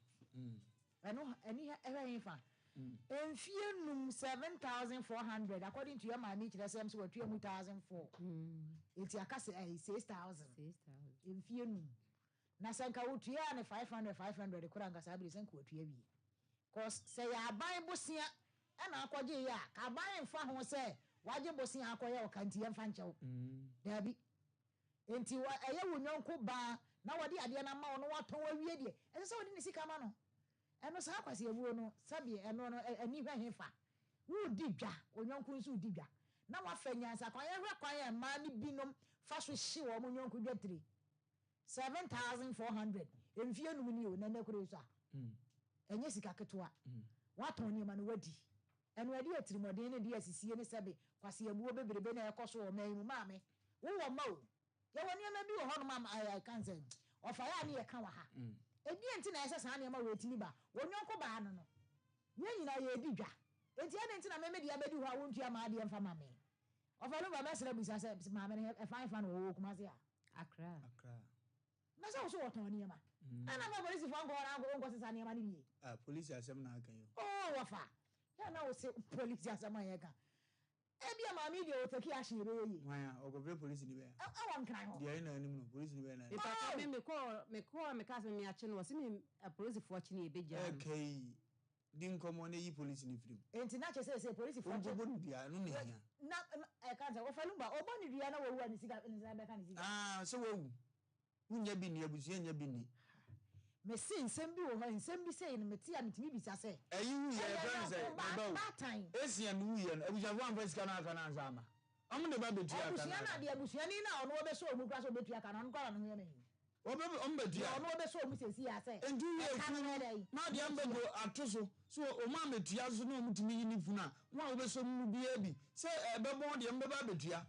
eno eni ewe fa Enfienum 7,400 according to your mommy kyerɛ sɛ mso watua mu 1,004 enti akase 6,000 enfienum na sɛ nka wotua ne 500 kora nka saa bere sɛ nka watua wie cause sɛ yɛ aban bosia ɛna akɔgye yɛ a ka aban mfa ho sɛ wagye bosia akɔyɛ o kanti yɛmfa nkyɛw dabi enti ɛyɛ wo nyɔnko ba na wɔde adeɛ na ma wo no watɔn awie deɛ ɛsɛ sɛ wɔde ne sika ma no eno sa kwasi ebuo no sabi eno no ani hwe hefa wo di dwa onyonku nso di dwa na wa fanyansa kwan ye hwe kwan ye ma ni binom fa so hye wo mo nyonku dwatire 7,400 emfie num ni o na na kure so a enye sika ketwa waton ni ma no wadi eno ade atirimodin ne de asisie ne sabi kwasi ebuo beberebe na ekoso o man mu maame wo wo ma o ye woni ma bi wo ho no ma I cancel ofa ya ne ye ka wa ha edi enti na yesa san ne ma wetini ba wonyonko ba no ye nyina ye di dwa enti enti na meme dia bedi ho a wontua ma ade mfa ma me Wofa Lumba mesra busa se ma me e fan no wo kuma se a Accra na so so woton ne ma ana ma police fo ngo ngo sesa ne ma ne bi police asem na aka yo Wofa ya na wo se police asem an ye ka ebia ma me dia o take action be ye wan ogobre police ni be awon kran ho dia ina anim no police ni be na ipa me call me ka se me ache no se me police fo ache ne e be ja okay din komo ne yi police ni film enti na che se police fo ache obo dia no ne hia na e ka se Wofa Lumba obo ni dia na wo wu ani sika be ka ni sika so wo wu unya bi ni abusu nya bi ni me sin nsem bi wo ho nsem bi sei no meti a metimi bisa se ayi wu ye friend say ba time esia no wu ye no abusu fo amfa sika na aka na ansa ama amu ne ba betua aka abusu na de abusu ni na ono obeso omu kwa so betua aka na ono kwa no ye me obe ombetua ono obeso omu sesi ya se endu ye fu na de ambego atoso so o ma metua so na omutimi yi ni fu na wa obeso mu bia bi se ebebo de mbeba betua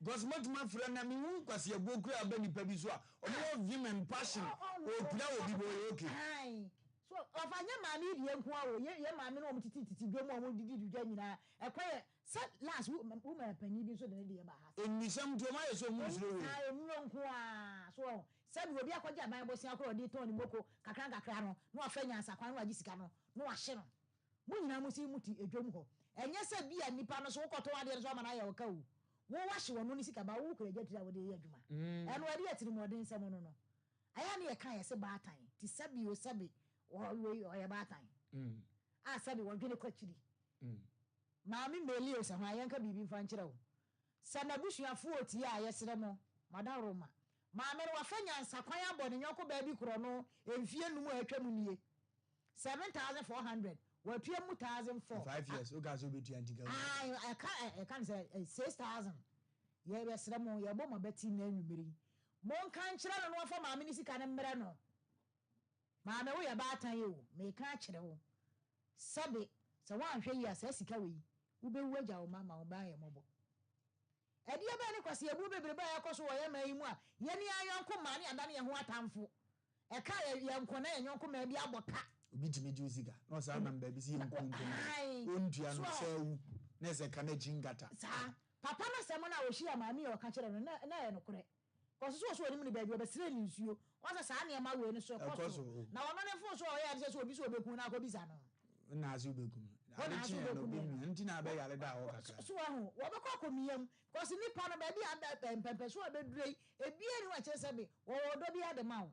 Gosmot ma fra na mi hu kwase aboku abani pa bi so a ono vim and passion o pira obi boy okay ai so ofanya ma mi die nko a wo ye ma mi no omtiti dwom o mo didi dwa nyina ekwaye set last woman pani bi so de ne de ba ha enisam to ma ye so mu suro we ai mu nko a so said obi akwaje aban bosia akọ de ton ni moko kakran no no afanya asakwan no agi sika no no ahye no mu nyina mu si muti edwom ho enye se bia nipa no so wokoto ade so ama na ye oka wu wo wahye wono ni sika ba wo kura gya tira wo de ye adwuma eno ade atirimodin nsem no aya ne ye kan ye se baatan ti sabi o sabi ɔyɛ baatan a sɛbi wɔdwene kɔkyiri maame meli o sɛ ho ayɛnka biribi mfa nkyerɛ wo sɛ n'abusuafoɔ otie a yɛserɛ mo madam roma maame no wafa nyansa kwan abɔ ne nyɔnko baabi korɔ no mfie num a atwa mu nie 7,400 watua mu 1,004 5 years o ga so betua ntiga ɛka ne sɛ 6,000 yɛbɛserɛ mo yɛbɔ ma bɛti na anwummere monka nkyerɛ no na wafa maame no sika no mmerɛ no maame woyɛ baatan yi o meka akyerɛ wo sɛbe sɛ woanhwɛ yi a saa sika wei wobɛwu agya wo ma wo baa yɛ mmɔbɔ ɛdeɛ bɛɛ ne kwasi ebu bebrebe a yɛkɔ so wɔ yɛ man yi mu a yɛne ayɔnko maa ne adane yɛ ho atamfo ɛka yɛ nkɔna yɛ nyɔnko maa bi abɔ ka obi timi ju sika na ɔsa nam baabi si yɛ nkonko ontua no sɛ wu na ɛsɛ ka na ngata saa papa na sɛm na wɔhyia maame yɛ ɔka kyerɛ no na yɛ nokorɛ kɔso so onim ne baabi ɔbɛsrɛ ne nsuo wɔsɛ saa nneɛma wei no so ɛkɔ so na ɔno ne fo so ɔyɛ ade sɛ obi so obɛku na akɔbisa no na ase obɛkum ade kye no bi nti na abɛyare da hɔ kakra so ahu wɔbɛkɔ akɔmiyam kɔso nipa no baabi ada mpɛmpɛ so abɛdurei ebia ni wakyerɛ sɛ bi wɔwɔ dɔ bi ade ma wo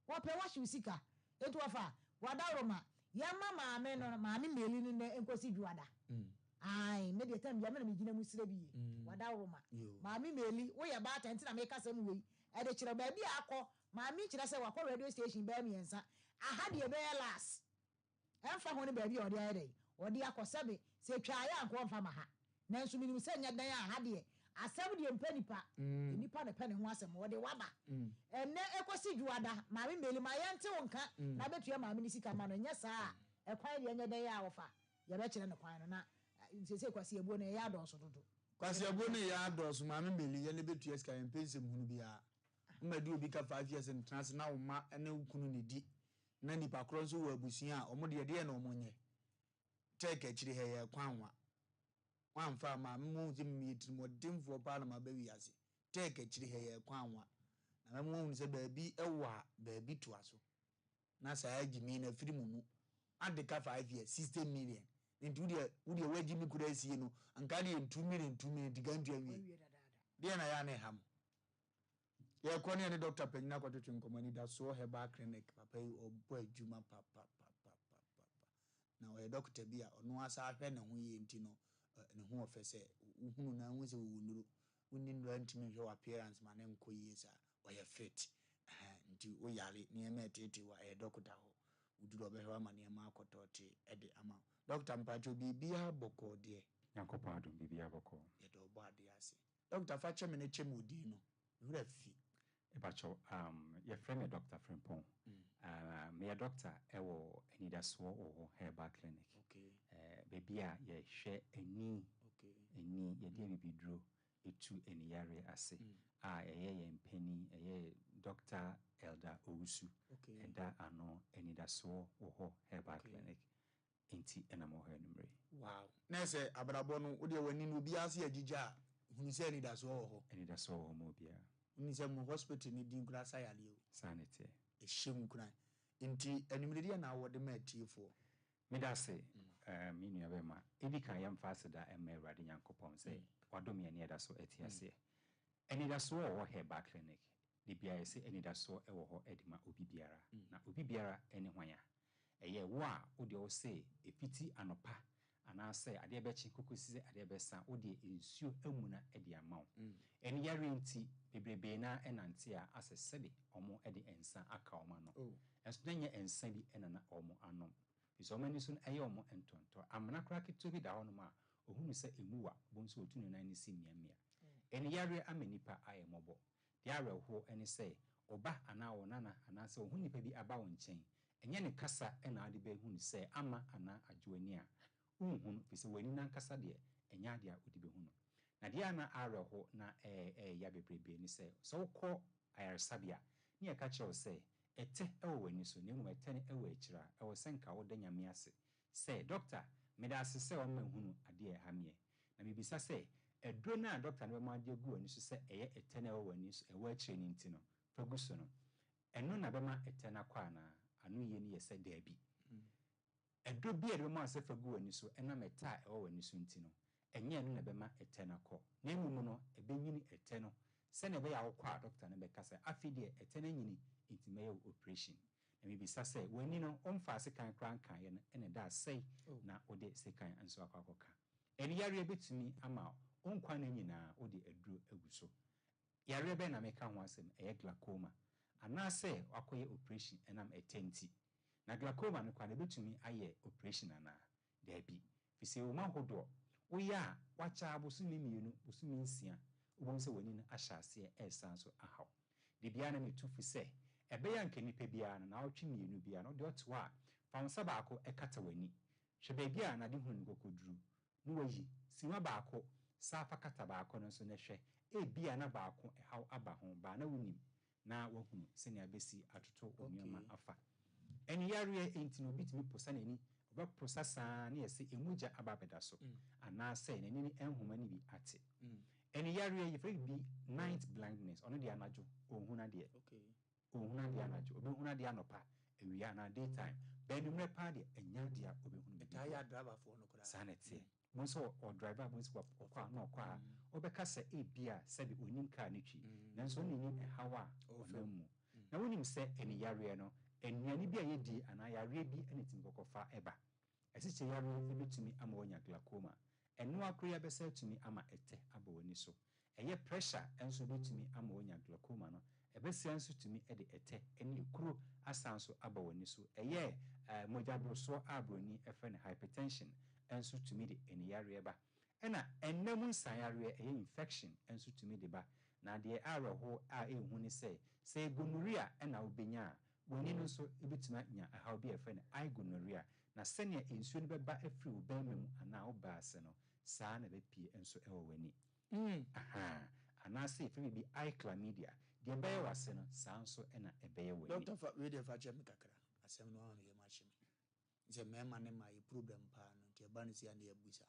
wɔpɛ wahyew sika etu wɔfa wadaroma yɛma maame no maame meli no na nkosi dwada ai me de tam ya me na me gina mu sire bi wadaroma maame meli wo yɛ baata nti na me kasa mu wei e de kyerɛ baabi akɔ maame kyerɛ sɛ wakɔ radio station baa miɛnsa aha de be last ɛmfa ho ne baabi ɔde ayɛ dɛ ɔde akɔ sɛbe sɛ twa ya anko mfa ma ha nanso minim sɛ nya dan aha de asɛm de mpa nipa nipa ne pɛ ne ho asɛm ɔde waba ɛnɛ ekosi dwada maame meli ma yɛnte wo nka na betua maame ne sika ma no nyɛ saa ɛkwan de nya dan ya wɔfa yɛ bɛ kyerɛ ne kwan no na sese kwasi ebuo ne ya dɔɔso dodo kwasi ebuo ne ya dɔɔso maame meli yɛ ne betua sika yɛ mpensem hunu bia mmadu obi ka 5 years in trans na wo ma ne kunu ne di na nipa koro nso wɔ abusua a ɔmo de na ɔmo nye take akyiri ha yɛ kwanwa wamfa ma mu zi mietri mo demfo pa na ma ba wi ase take akyiri ha yɛ kwanwa na mo hu se baabi ɛwɔ a baabi to aso na saa agimi na firi mu ade ka 5 years 60 million nti wudi waji mi kura sie no anka de 2 million diga ntua wi de na ya ne ham ye kɔne ne doctor panyina kwatotwe nkomani da so heba clinic papa yi obo adwuma papa na o doctor bi a ɔno asa ahwɛ ne ho yɛ nti no ne ho ɔfɛ sɛ uhunu na hu sɛ wunuru wonni nura ntimi hwɛ appearance ma ne nkɔ yie sa ɔyɛ fit nti o yare ne ma tete wa doctor ho uduro bɛhwa ma ne ma akɔtɔte ɛde ama doctor mpacho bibia bɔkɔ de yakopa adom bibia bɔkɔ yɛ do bɔ ade ase doctor fa kyɛ me ne kyɛ mudi no wura fi ebacho your friend Dr. Frimpong me doctor ewo anidaso o herbal clinic baby a ye hwe ani ani ye de bibiduro etu eniyare ase ye mpani ye Dr. Elder Owusu eda ano anidaso wo herbal clinic enti enamo ho enumre wow na se abrabo no wo de wani no bi ase agigya hunu se anidaso wo mo bia ni se mo hospital ni din kura sayale o sanete e hyem kura enti enumre na wo de ma tiefo medase me nua be ma edika yam fasida emma awrade nyankopon se wadom ye ne edaso etiase enidaso wo herbal clinic de bia ye se enidaso ewo ho edima obi biara na obi biara eni hwan eye wo a wo de wo se efiti anopa ana se ade bechi kokosi se ade besa wo de ensuo amuna ede amaw eni yare nti bebrebe na enante a asesebe omo ede ensa aka omo no enso denye ensa bi enana omo anom biso mani so eye omo entonto amana kra kito bi da hono ma ohunu se emuwa bonso otunu nan ni simiamia eni yare amanipa ayemobo de areho eni se oba ana wonana ana se ohunu nipa bi aba wo nchen enye ne kasa ena ade be hunu se ama ana adwoani a unhun fise wani nan kasa de enya de a odibe hunu na de ana areho na ya bebrebe ni se so kɔ ayarsabia ne ya ka kyerɛw se ete ewo wani so ne mu ete ne ewo akira ewo senka wo da nyame ase se doctor me da ase se o ma hunu ade ha me na me bisa se edro na doctor ne ma de gu wani so se eye ete ne ewo wani so ewo akira ni ntino faguso no eno na be ma ete na kwa na anu ye ni ye se da bi edro bi ede ma se fagu wani so ena meta ewo wani so ntino enye no na be ma ete na kɔ na emu no ebenyini ete no se na be ya wo kwa doctor na be ka se afide ete na nyini intimate operation maybe say when you know on fast kan kran kan and that say na ode sekan anso akwakoka eni yare betumi ama onkwa na nyina ode aduro aguso yare be na meka ho asem glaucoma ana say akoye operation enam etenti na glaucoma no kwa na betumi aye operation ana da bi fise o ma hodo wo ya wacha abosumi mienu bosumi nsia wo se wani na ahyase esanso ahaw de bia na metu fise ebe ya nke nipa bia na otwe mienu bia no de oto a fansa baako ekata wani hwe bia na de hunu kokoduru no wayi siwa baako safa kata baako no so ne hwe bia na baako ehaw aba ho ba na wonim na wahunu sene abesi atoto onyama afa eni yare enti no bitimi posa nani oba processa na yesi emuja ababeda so ana say nani ni enhoma ni bi ate eni yare yefre bi night blindness ono de anajo ohuna de ohuna de anajo obehuna de anopa ewia na daytime benumre pa de enya de obehunu beta ya driver for no kura sanete monso o driver monso kwa na kwa obeka se bia se bi onim car ne twi nanso ni ni hawa ofamu na wonim se eni yare no enuani bia yedi ana yare bi anitim kokofa eba esiche yare betumi ama wonya glaucoma enu akroya besa tumi ama ete abawani so eye pressure enso betumi ama wonya glaucoma no ebesa enso tumi ede ete eni kuro asanso abawani so eye mojabroso abroni efe ne hypertension enso tumi de eni yare eba ena ennamu nsan yare eye infection enso tumi de ba na de areho a ehu ni se gonorrhea ena obenya woni no so ebetima nya ahaw bi efe ne gonorrhea na sene ensuo no beba afiri obama mu ana obaase no saa na bepie enso ewo wani aha ana se efe bi chlamydia de beye wase no saa nso ena ebeye wani doctor fa we dey fa chem kakra asem no anu ye machim je mema ne ma problem pa no te ba ne sia na ya busa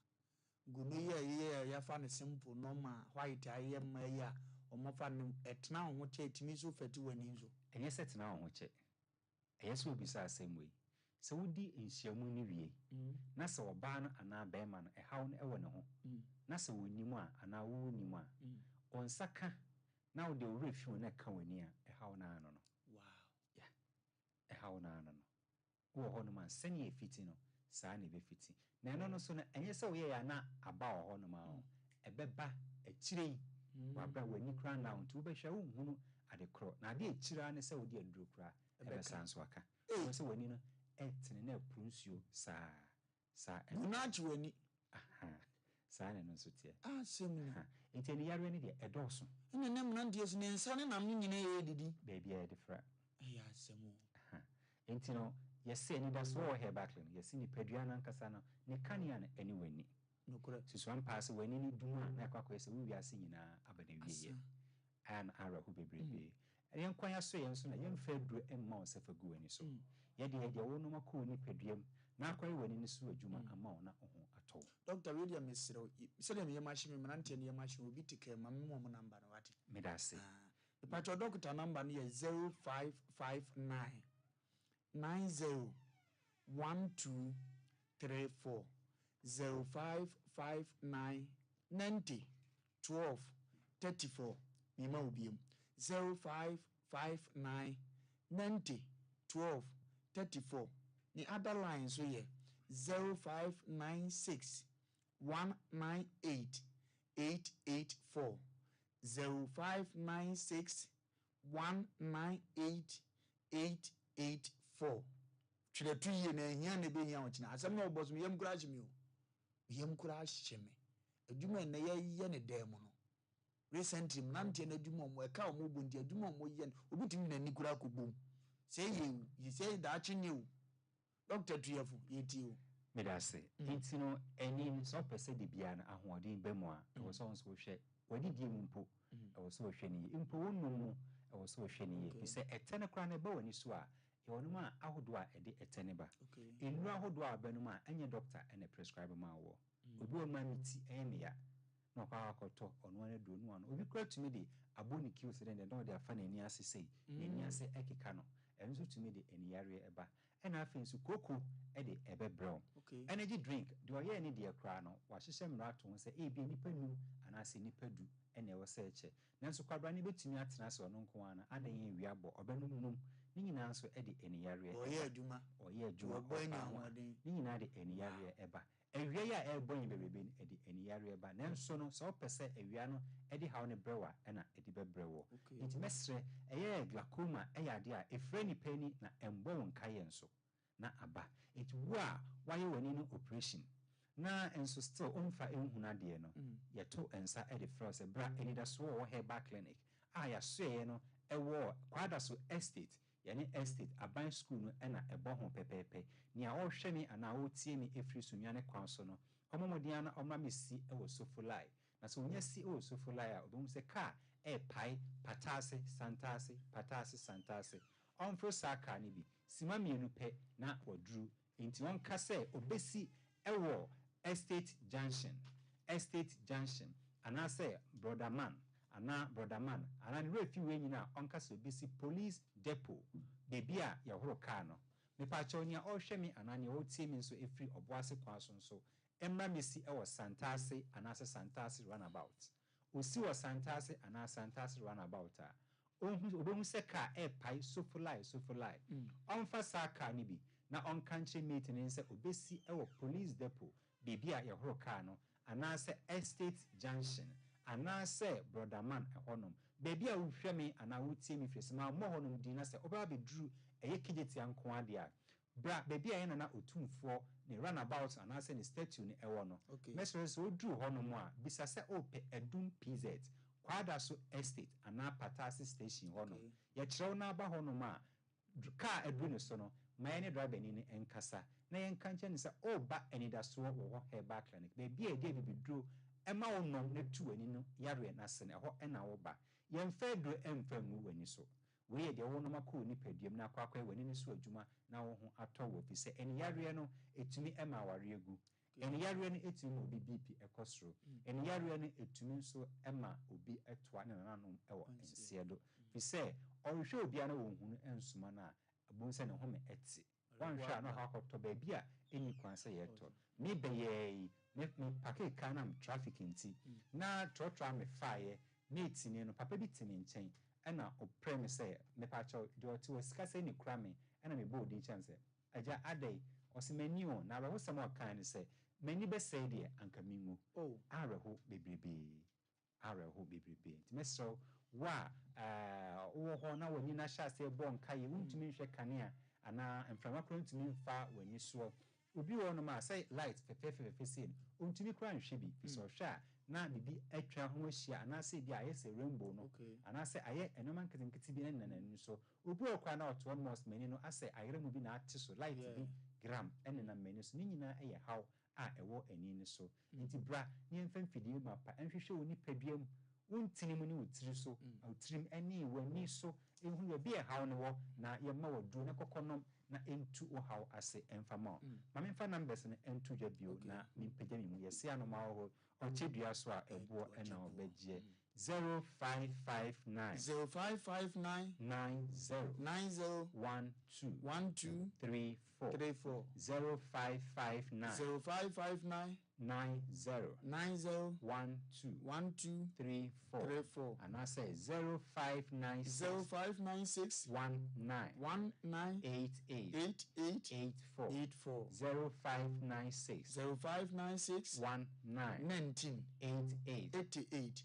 gonorrhea ye ya fa ne simple normal white aye ma ya o mo fa ne etna ho che timi so fati wani nso enye setna ho che yes will be sa same way so wodi enhyiamu ni wie na se oba no ana bema no ehaw no ewo ne ho na se wonimu a ana wo nimu a onsaka na wo de wo refiu na ka wani a ehaw na ano no wow yeah ehaw na ano no wo ho no man sene efiti no saa na be fiti na eno no so na enye se wo ye ya na aba ho no ma o ebeba akire wa bra wani kra na nti wo be hwa wo hunu ade kro na ade akira ne se wo de aduro kra ebe sanso aka wo se wani no etene na prunsuo sa gunachi wani aha sa ne no so tie asem enti ne yare ne de edoso ene nem na ndie so ne nsa ne nam nyine ye didi baby e different ya asem enti no yesi ni da so wo he backline yesi ni padua na nkasa no ne kania na eni wani nokore susuan pass wani ni duma na kwakwa yesi wi ase nyina abana wiye an ara hu bebrebe yen kwan aso yen so na yen fa duro emma o sefa gu wani so ye de wo no makọ ni paduam na akwai wani ni so adwuma ama ona ho ato Dr. William Mesro se dem ye machine me nante ne ye machine obi tike ma me mo number no wati me da se the patro doctor number no ye 0559 901234 0559 90 12 34 me ma obiem 0559 90 12 34 the other line so ye 0596 198 884 0596 198 884 twere tu ye na hia na be hia o kina asem na oboso yem kura hye me o yem kura hye me adwuma na ye ne dem no recently mnante na adwuma mo e ka o mo bondi adwuma mo ye obutimi na ni kura kobom say you say that you Dr. Triafu yeti o me da se enti no eni so pese de bia na ahoɔden ba mu a ɛwɔ so nso hwɛ wadi die mu mpo ɛwɔ so hwɛ ni mpo wonum mu ɛwɔ so hwɛ ni ye sɛ ɛtɛne kra na ba wani so a ɛwɔ no ma ahodo a ɛde ɛtɛne ba enu ahodo a ba no ma enye doctor ene prescribe ma wo obi o ma miti ɛmeya na kwa akɔtɔ ɔno na do no obi kra tumi de aboni kiwo se de na ɔde afa na ani ase sei na ani ase ɛkeka no ɛnso tumi de aniyare ɛba ɛna afei nso koko ɛde ɛbɛbrɛw energy drink de ɔyɛ ne de kra no wahyehyɛ mmarato ho sɛ ebi nipa num anaasɛ nipa du ɛna ɛwɔ sɛ ɛkyɛ nanso kwabra ne betumi atena sɛ ɔno nko ana adan yɛ wiabɔ ɔbɛnum num ni nyina so edi eniyare oye adwuma obo ni nyina de eniyare eba ewia ya ebon bebebe edi eniyare eba nanso no so pese ewia no edi haw ne brewa na edi bebrewo nti mesre eye glaucoma eya de a efre ni pani na embo nkaye nso na aba it wa waye wani no operation na enso still onfa enhuna de no yeto ensa edi froze bra enida so wo herbal clinic ya soye no ewo kwada so estate yani estate aban school no na ebo ho pepepe ni a ohwe mi ana otie mi efri sunwane kwan so no omomodian na omra mesi ewo sofulai na so onya si ewo sofulai a obum se car pai patase santase onfro saka ni bi sima mienu pe na odru nti on ka se obesi ewo estate junction ana say brother man ana refi we nyina onka so obesi police depot bebi a ya horo car no me pa cha onia ohwe mi ana ne otie mi nso efri oboase kwa so emra mesi ewo santase ana santase runabout osi wo santase ana santase runabout a obomu se car pai sofulai onfa saka ni bi na onkanche meeting nse obesi ewo police depot bebi a ya horo car no ana se estate junction ana se brother man ehonom bebi a wohwe me ana wotie mi fresima mo honom di na se oba bedru eye kigeti anko ade a bra bebi a yana na otumfo ne runabout ana se ne statue ne ewo no mesere so odru honom a bisa se ope edum pz kwada so estate ana patasi station honom ye kirew na aba honom a car edru ne so no mayene driver ni ne enkasa na yenkanche ne se oba enida so wo herbal clinic bebi a dey bidru ema wonom na tu ani no yare na se ne ho na wo ba yemfa do emfamu wani so we ye de wonom akọ ni padiem na akwa wani ni so adwuma na wo ho atọ wo fi se eni yare no etumi ema ware egu eni yare no etumi obi bp ekosro eni yare no etumi so ema obi etoa ne nanom ewo ense do fi se ohwe obi ana wo hunu ensuma na abon se ne ho me eti wan hwa na ha kọtọ ba bia eni kwanse ye to me beye me pake kanam traffic nti na trotro me fire me tini no papa bi tini nchen na oprem say me pa cho de oti osika say ni kura me na me bo di chance aja adai osimani o na areho sam o kan ni say mani be say de anka mingu areho bebrebe nti me so wa wo ho na wani na sha say bo nka ye wuntumi hwe kanea ana mframa kro ntumi mfa wani so obi wo no ma say light fefe sin ontumi kra nhwe bi fi so hwe na bibi atwa ho ahia ana say bi aye say rainbow no ana say aye enoma nketenkete bi na nanu so obi okwa na oto almost mani no ase ayere mu bi na ate so light bi gram enena mani so ni nyina eye how a ewo ani ni so nti bra ni emfa mfidie ma pa enhwehwe oni paduam wontini mu ni wotiri so wotirim ani wani so ehu ye bi e how ne wo na ye ma wadu na kokonom na entu o how ase emfama ma memfa numbers ne entu dwa bio na mempagya mi mu yesi anoma ho ochedua so a ebo ena obegye 0559 90 12 34 0559 90 12 34 and I say 0596 19 88 84 0596 19 88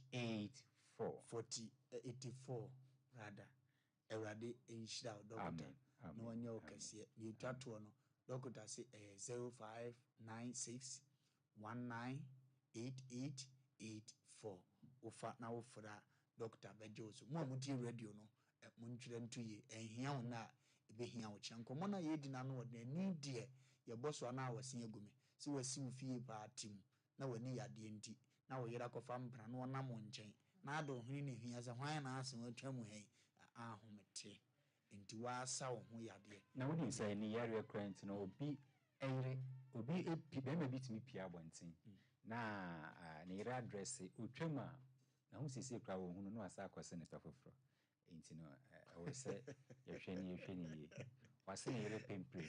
84 rather erade enshira doctor no wanya okase ni twato no doctor say 0596 198884 Wofa na wofra doctor bejoso mo amuti radio no montwere ntuye ehia wo na ebehia wo kyenko mo na yedi na no de ni de ye boso na awase agume se wasi wo fie ba tim na wani yade nti na wo yera kofa mpra no na mo nchen na ado hini ne hia se hwan na asen atwamu hen ahomete nti wa asa wo ho yade na wodi say ni yare kwent no obi eyre obi epi be ma bitimi pia abonten na ne yare address otwama na hu sisi kra wo hunu no asa akwese ne tafofro enti no o se yehwe ni wase ne yare pempre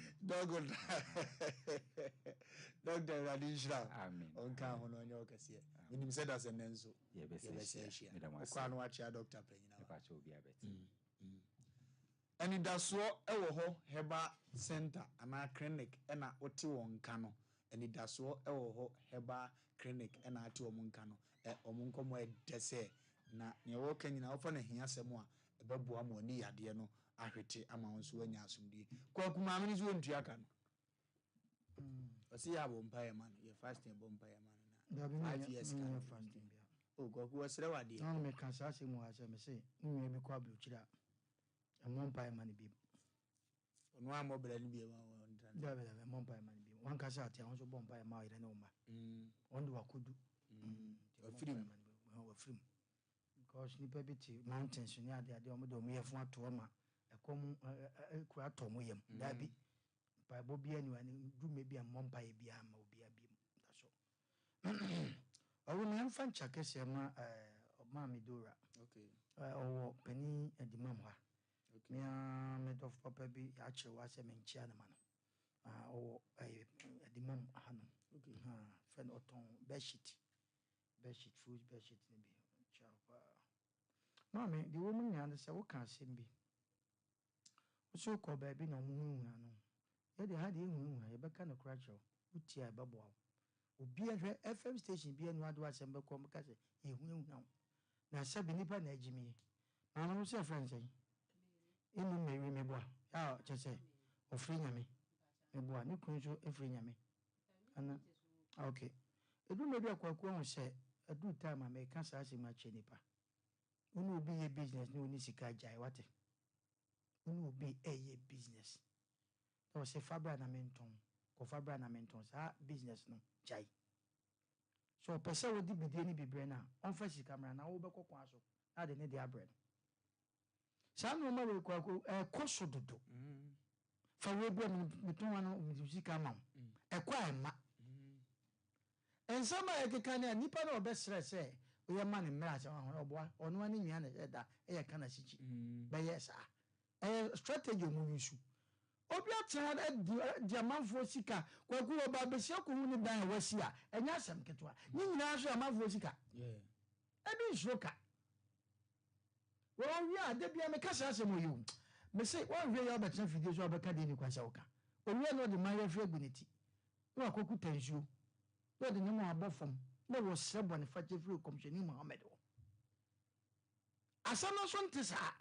Dr. Radishra amen onka hono nyo kase minim said as enenso yebese okwa no acha Dr. Penyina ba cha obi abeti anidasoɔ ɛwɔ hɔ herbal center ana clinic ɛna wote wɔn nka no anidasoɔ ɛwɔ hɔ herbal clinic ɛna ate wɔn nka no ɔmo nkɔmɔ ɛdɛ sɛ na nea wɔka nyinaa wɔfa no hia sɛm a ɛbɛboa ma ɔne yadeɛ no ahwete ama wɔn nso anya asomdie kɔɔku maame no nso wɔntua ka no ɔsi yɛ abɔ mpaeɛ ma no yɛ fasting bɔ mpaeɛ ma no na 5 years ka no fasting kɔɔku wɔsrɛ wadeɛ na me ka saa sɛ mu ha sɛ me se nwa bi kɔ aburokyire a ɛmmɔ mpaeɛ ma no bi ɔno a mmɔbrɛ no bi bɛbɛbɛ mmɔ mpaeɛ ma no bi wankasa ate a wo nso bɔ mpaeɛ ma ɔyerɛ ne wo mma ɔnde wakɔdu wafirim because nipa bi te mountains ne adeade ɔmode ɔmo yɛ fo atoɔ ma ɛkɔm kura atɔ mo yam daabi mpaebɔ bi aniwa ne dume bi a mmɔ mpaeɛ biaa ma obia bi da so ɔwo ne ɛmfa nkya kɛseɛ ma ɔmaa dora ɔwɔ pani adimam hɔ a mea medɔfo papa bi yɛakyerɛ wɔ asɛ menkyia no ma no ɔwɔ adimam ha no fɛ no ɔtɔn bedsheet food bedsheet no bi kyerɛ paa maame deɛ wɔ mu nyinaa no sɛ woka asɛm bi woso kɔ baabi na ɔmohunahuna no yɛde ha deɛ ɛhunahuna yɛbɛka no kora kyerɛ wo wotie a ɛbɛboa wo obia hwɛ fm station bia no ado asɛm bɛkɔ mɛka sɛ yɛhunahuna wo na sɛbe nnipa na agyimie maame wo sɛ frɛ nsɛn ɛnu mmɛwi meboa kyɛ sɛ ɔfiri nyame meboa ne kunu nso ɛfiri nyame ana ok ɛduma bi akwakoa ho sɛ ɛduru time a mɛka saa asɛm akyerɛ nipa wone obi yɛ business ne wone sika agyae wate wone obi ɛyɛ business na wɔsɛ fabra na mentɔn kɔfa bra na mentɔn saa business no gyae so ɔpɛ sɛ wode bidie ne bibrɛ no a ɔmfa sika mmara na wobɛkɔ kwan so na ade ne de abrɛ no saa nneɔma wei kwako ɛkɔ so dodo fa wei brɛ metɔn no sika ma wo ɛkɔ a ɛma nsɛm a yɛkeka ne a nnipa no ɔbɛserɛ sɛ woyɛ ma ne mmerɛ asɛm ahoɔ ɔboa ɔno ne nwia ne ɛda ɛyɛ ka na sikyi bɛyɛ saa ɛyɛ strategy ɔmu yusu obi atena di amanfoɔ sika kwaku wɔ ba bɛsia kɔhu ne dan a wasi a ɛnyɛ asɛm ketewa ne nyinaa so amanfoɔ sika ɛbi nsuro ka wɔwie a da bia meka saa asɛm ɔyɛ o mese wɔnhwɛ yɛ wobɛtena fidie so wobɛka deɛ nikwa sɛ woka owie na ɔde ma yɛhwɛ agu ne ti na wakɔkuta nsuo na ɔde ne mu abɔ fam na wɔsrɛ bɔne fakyɛ firi kɔmhyɛni Muhammad hɔ asɛm no so nte saa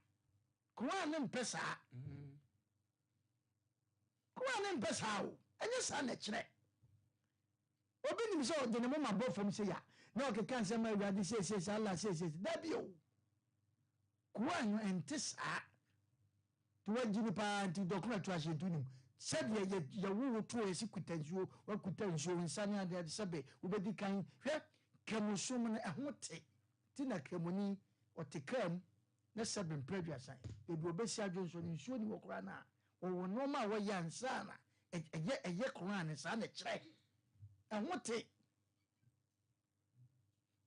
kowa ne mpɛ saa kowa ne mpɛ saa o ɛnyɛ saa na kyerɛ obi nim sɛ ɔde ne mu abɔ fam sɛ ya na ɔkeka nsɛm a awurade sɛsɛsɛ Allah sɛsɛsɛ da bio kowa no ɛnte saa to wagyini paa nti dɔkora to ahyɛnto nim sɛdeɛ yɛwowo to ɛsi kuta nsuo wakuta nsuo nsane adeade sɛbe wobɛdi kan hwɛ kramosom no ɛho te nti na kramoni ɔte kram na sɛbe mprɛduasan ebi obɛsi adwo nso no nsuo ni wɔ koraa no a ɔwɔ nɔɔma a wɔyɛ ansa na ɛyɛ koraa ne saa na kyerɛ ɛho te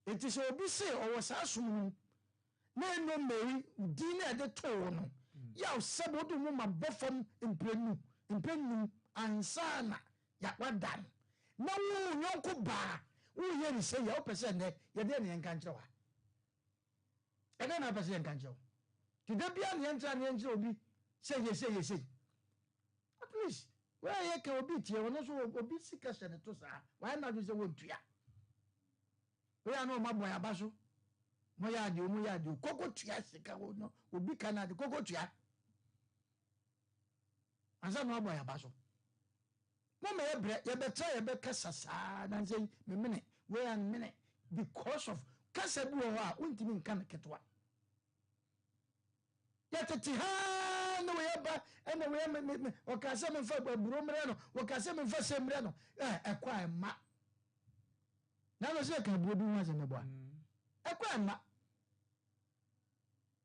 enti sɛ obi se ɔwɔ saa som no na ɛno mmari din na ɛde too no yaw sɛbe wode mu ma bɔ fam mprɛnum ansa na wadan na wo nyɔnko baa woyɛ ne sɛ yɛ wopɛ sɛ nnɛ yɛdeɛ ne yɛnka nkyerɛ wa ɛdɛ na apɛ sɛ yɛnka nkyerɛ wo nti da bia ne yɛnkyerɛ obi sɛ yɛsei at least wɔyɛ ka obi tie ɔno so obi sika hyɛ ne to saa wɔayɛ no adwo sɛ wɔntua woyɛ na ɔma bɔn aba so moyɛ adeɛ kɔkɔ tua sika no obi ka no ade kɔkɔ tua ansa na wabɔ yaba so mama yɛbrɛ yɛbɛka sasaa nansɛ memene wei mene because of kasa bi wɔ hɔ a wontimi nka no ketewa yɛtete ha na wɔyɛba ɛna wɔyɛ ɔka sɛ memfa aburo mmerɛ no wɔka sɛ memfa sɛ mmerɛ no ɛkɔ a ɛma na no sɛ yɛka aburo bi ho asɛ mɛboa ɛkɔ a ɛma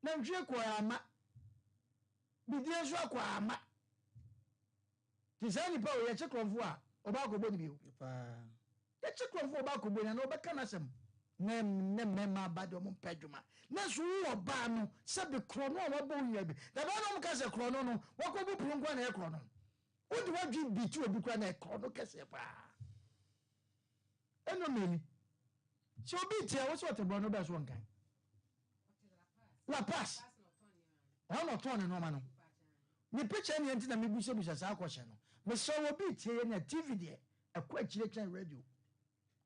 na ntwie kɔ a ama bidie nso akɔ a ama ti saa nipa o yɛkye kurɔfoɔ a ɔba akɔbɔ ne bio yɛkye kurɔfoɔ ɔba akɔbɔ ne na ɔbɛka n'asɛm na mmarima aba de ɔmo mpɛ adwuma na nso wo ɔbaa no sɛbi korɔ no a wabɔ nwia bi daba na ɔmo ka sɛ korɔ no wakɔbɔ puro nkwa na ɛyɛ korɔ no wode wadwi bi ti obi kora na ɛkorɔ no kɛseɛ paa ɛno mmɛni sɛ obi tia wo sɛ ɔte borɔ no bɛɛ so nkan La Paz ɔno ɔtɔn ne nɔɔma no me picture ni enti na me buso busa sa akɔhye no me so obi tie na TV de akɔ akyire radio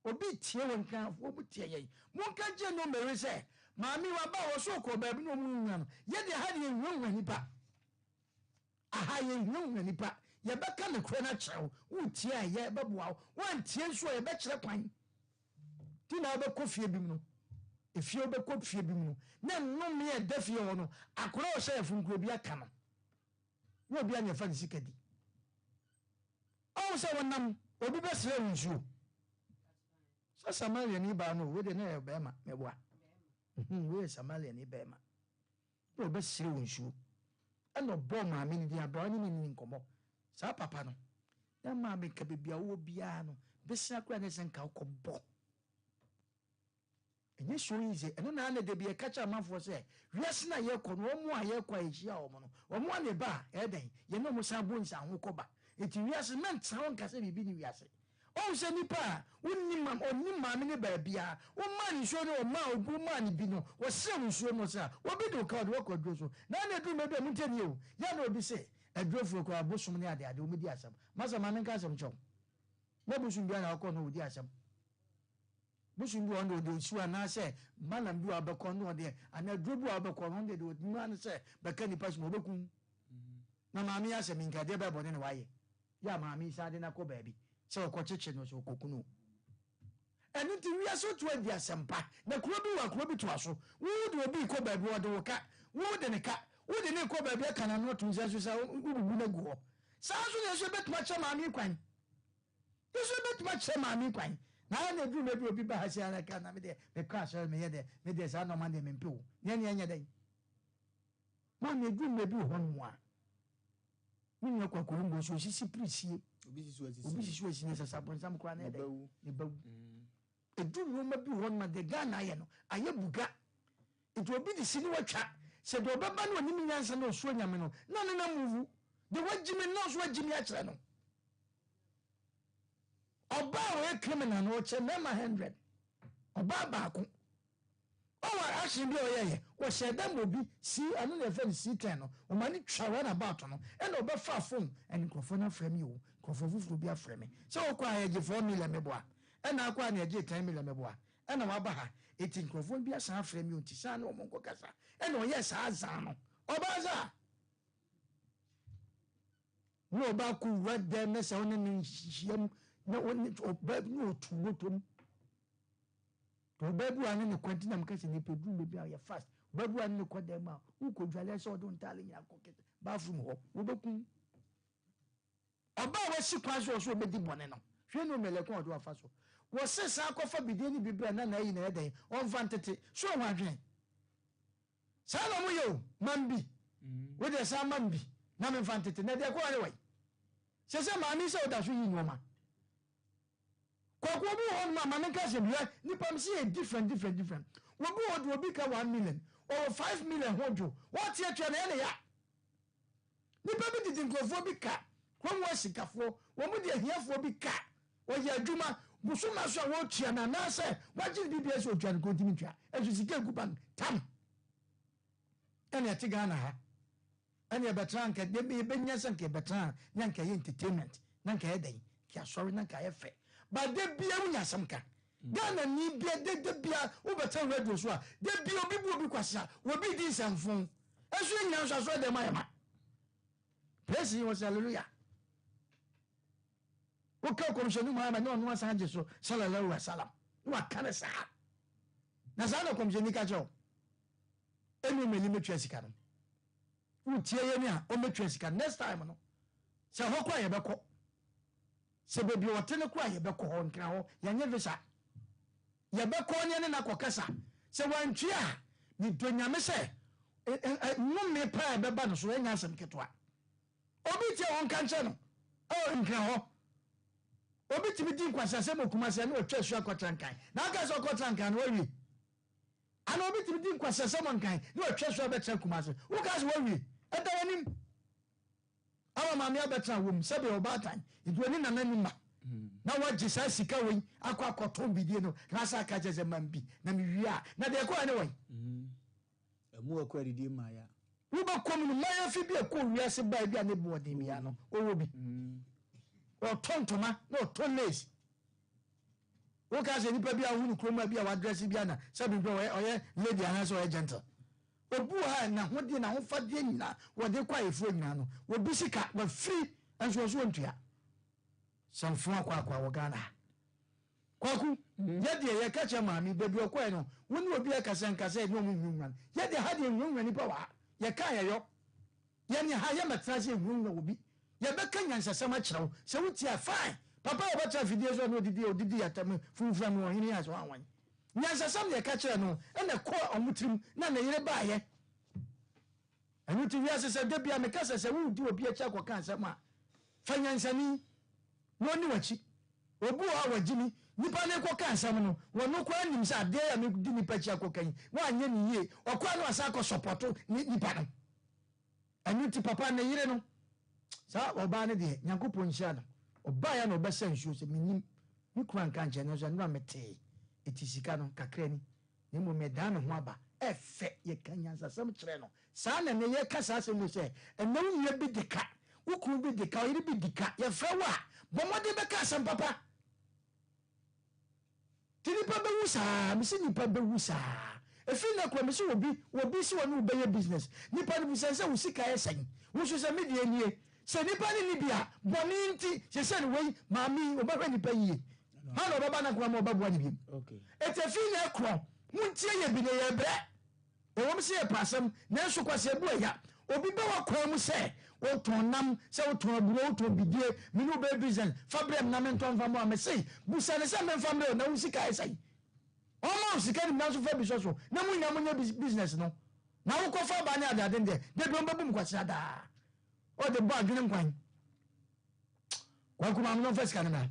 obi tie won kan fo bu tie yen mon ka je no mere se maami wa ba wo so ko ba bi no mu nwa no ye de ha de nwa nipa aha ye nwa nipa ye be ka ne kro na kyerɛw wo tie a ye be boa wo antie nso ye be kyerɛ kwan ti na be kɔ fie bi mu no efie be kɔ fie bi mu no na no me ye da fie wo no akoro wo sɛ afunkuro bi aka no wo bi anya fa ne sikadi o sɛ wonam obi be sere nsuo sa Samaria ni ba no we de na e be ma meboa we Samaria ni be ma o be sere nsuo eno bo ma me ni dia bra ni ni nkomo sa papa no na ma me ka bibia wo bia no be sia kura ne senka ko bo enye so yize eno na na de bia ka cha mafo se wiase na ye ko no omo a ye kwa ehia o mo no omo ne ba e den ye no mo sa bo nsa ho ko ba eti wiase men tra won ka se bibi ni wiase o se nipa onni mam ne ba bia o man so no o ma obu man bi no o se nsuo no sa o bi do ka do ko dwo so na na du me be mu tani o ya na obi se adwofo ko abosom ne ade o medi asam masa ma men ka asam chom na busum bia na ko no odi asam busum bi on do su ana se malam bi abeko no de ana drobu abeko no de do man se be ka nipa so obekun na ma mi asam nka de be bo ne waye ya ma mi sa de na ko ba bi se ko cheche no so kokunu enu ti wi aso to adi asempa na kuro bi to aso wo de obi ko ba bi wo de wo ka wo de ne ka wo de ne ko ba bi aka na no to nse so sa ububu na guo sa so ne so betuma che ma mi kwan so betuma che ma mi kwan na na du me bi obi ba ha sia na ka na me de me ka so me ye de me de sa no man de me mpewo ne anya den ma me du me bi ho no a mi ne kwa kolumbo so sisi prisie obi sisu asine sasa bonsam kwa na ede ne bawu edu no ma bi won ma de Ghana ye no aye buga edu obi di sini watwa se do baba no ni nyansa no so nyame no na muvu de wajimi no so wajimi a kire no oba we criminal no che na ma 100 oba ba ko o wa action bi o ye wo she dem obi si anu na fe si 10 no o ma ni twa run about no e na oba fa phone en krofo na frame you krofo fufu bi aframe se o kwa ye 4 million meboa e na akwa na ye 10 million meboa e na wa ba ha eti krofo bi asa aframe you ti sa na o mo nkokasa e na o ye sa azan no oba za no ba ku red dem na se oni ni hiem na oni oba no tuwotom to babu ane ne kwanti na mkase ne pedu me bia ya fast babu ane ne kwada ma u ko dwale so do ntale nya kokete ba fu mu ho wo bekun oba wa si kwaso so be di bone no hwe no mele ko do afa so wo se sa akofa bidie ni bibia na yi na eden on vantete so ho adwen sa no mu yo mambi wo de sa mambi na me vantete na de ko ale wai se ma mi se o da so yi no ma kokwo bi won ma man ka se bia ni pam se different wo bi wo bi ka 1 million or 5 million hojo what ye twa na ya ni pa bi didin kofo bi ka kwon wo sikafo wo mu de hiafo bi ka wo ye adwuma busuma so wo tua na na se waji bibia so twa ko ntimi twa esu sika guban tam ene ti Ghana ha ene betran ka de be nya san ke betran nyanka ye entertainment nanka ye den kia sorry nanka ye fe ba de bia unya samka Ghana ni bia de bia wo beta radio so a de bia obi bu obi kwasa wo bi di samfon esu nya so de mayama praise you hallelujah wo ka ko mshenu ma no no sanje so sallallahu alaihi wasallam wa kana sa na sa na ko msheni ka jo enu meli metwa sika no wo tie ye ni a o metwa sika next time no se ho kwa ye beko se bebi wotene kwa ye beko ho nkra ho ya nye visa ye beko ne na kokasa se wantwi a ni donyame se no me pa be ba no so enya asem ketwa obi tie won kan che no o nkra ho obi tibi din kwasa se mokuma se na otwa su akotrankan na aka se akotrankan no wi ana obi tibi din kwasa se monkan na otwa su abetra kuma se wo ka se wo wi eta wanim awa mami abetra wom se be obatan iduani na nanima na waji sa sika we akwa bidie no na sa ka jeze mambi na mi wi a na de ko ane won emu akwa didi ma ya Uba come my amphibia cool, yes, by the anybody, Miano, or Ruby. Or Tontoma, no Tonlace. What has anybody who come be our dressing Biana, Sabin or lady has or agent. Obuha na hodi na ho fade nyina wo de kwa efo nyina no wo bisika wa free enso so ntua samfo akwa wo Ghana kwaku ye de ye ka che maami bebi okwa no woni obi akasa nkasa ni omu nwunwan ye de ha de nwunwan ni pa wa ye ka ye yo ye ni ha ye matra se nwunwan obi ye be ka nyansasam a kirewo se wutia fine papa wo bata video so no odidi atam funfura no hini aso anwan nyansasam ye ka kire no ene ko omutrim na yire ba ye anu ti wiase se de bia me kasa se wu di obi acha kwa kan sama fanyansani woni wachi obu a wajimi nipa ne kwa kan sama no wono kwa nim sa de ya me di nipa cha kwa kan wa anye ni ye okwa no asa ko support nipa no anu ti papa ne yire no sa oba ne de nyankopon hia no oba ya no obesa nsuo se minim ni kura kan che no so no mete etisika no kakra ni nemo medan ho aba efe ye kanyansa sam kire no sa na ne ye kasa asem se enam ye bi dika ukuru bi dika yiri bi dika ye frewa bomode be ka asem papa tinipa be wusa misi nipa be wusa efi na kwa misi obi si wonu be ye business nipa ni business wo sika ye sen wo so se media nie se nipa ni bia boni nti se se we mami obahwe nipa yie ha no baba na kwa mo babu ani bi okay etefi na ekro muntie ye bi ne ye bre e wo mse ye pasam na so kwase bu ya obi be wa kwa mu se o tonam se o ton aburo o ton bidie mi no be business fabrem na men ton famo am se busa ne se men famre na wo sika esai o ma sika ni na so fa bi so na mu nya mu nya business no na wo ko fa ba ne adade de do mbe bum kwase ada o de ba adwene nkwan kwa kuma no fa sika na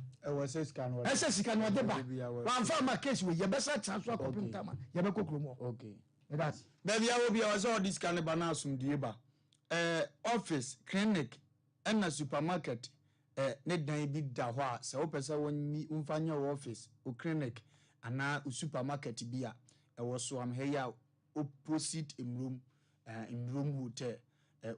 ese sika no de ba wa fa ma case we ye be sa transfer computer ma ye be kokro mo okay that's baby I will be also this kind of banana asumdie ba office clinic and supermarket ne dan bi da ho a se wo pese woni umfanya office o clinic ana o supermarket bi a wo so am he ya opposite imroom hotel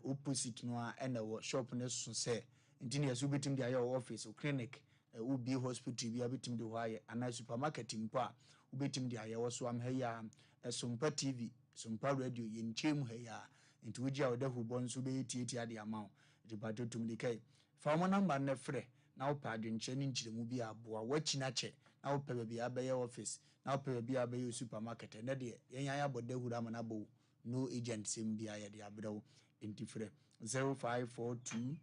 opposite no a na wo shop ne so se ntini ya subetim dia your office o clinic wo bi hospital bi abetim de ho aye ana supermarket mpo a wo betim dia ye wo so am he ya Sompa TV, Sompa Radio, yin chem heya, into which you have who so be tea at the amount. The battle to me decay. Farmer number ne fre, now pardon chaining to the movie aboa, watching a check, now pay be a office, now pay be a supermarket, and that day, yan but they would have an abo, no agent sim be a the abdo, into fre 0542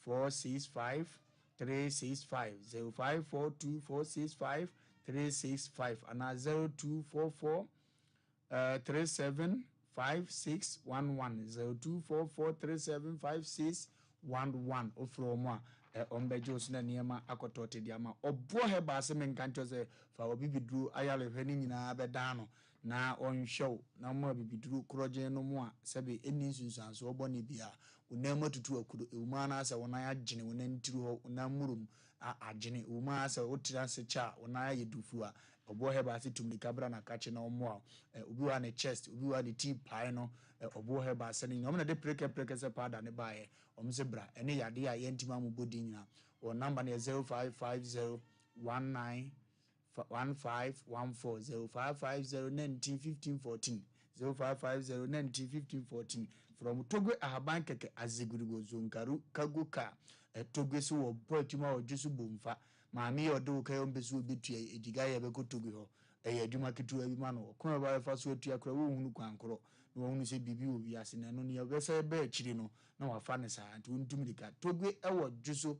465 365 0542 465 365 and 0244 375611 0244375611 ofro mo ombejo so na niema akotote diama obo he ba se menkanto se fa obi biduru ayale hwani nyina beda no na onhwew na mo bibiduru kroje no mo a sebe eni sunsanso obo ne bia unama tutu akudo ewuma na se wona agene wona ntiru ho unamurum agene ewuma se otira se cha wona yedufu a obo he ba se tumlika bra na kache na omo a obi wa ne chest obi wa ne tea pie no obo he ba se ni omna de preke se pada ne bae omse bra ene yade a yentima mu bodi nyina o number ne 0550 19 1514 0550 191514 0550 191514 from Togo ahaban keke azigurigo zonkaru kagoka Togo so wo boatuma ojusu bomfa maami odo kayo mbesu obetua ediga ye be ko Togo ho adwuma ketu abi ma no ko ba fa so atua kra wo hunu kwankoro na wo hunu se bibi wo wiase na no ne yebese be akiri no na wafa ne sa antu ntumlika Togo ewo juso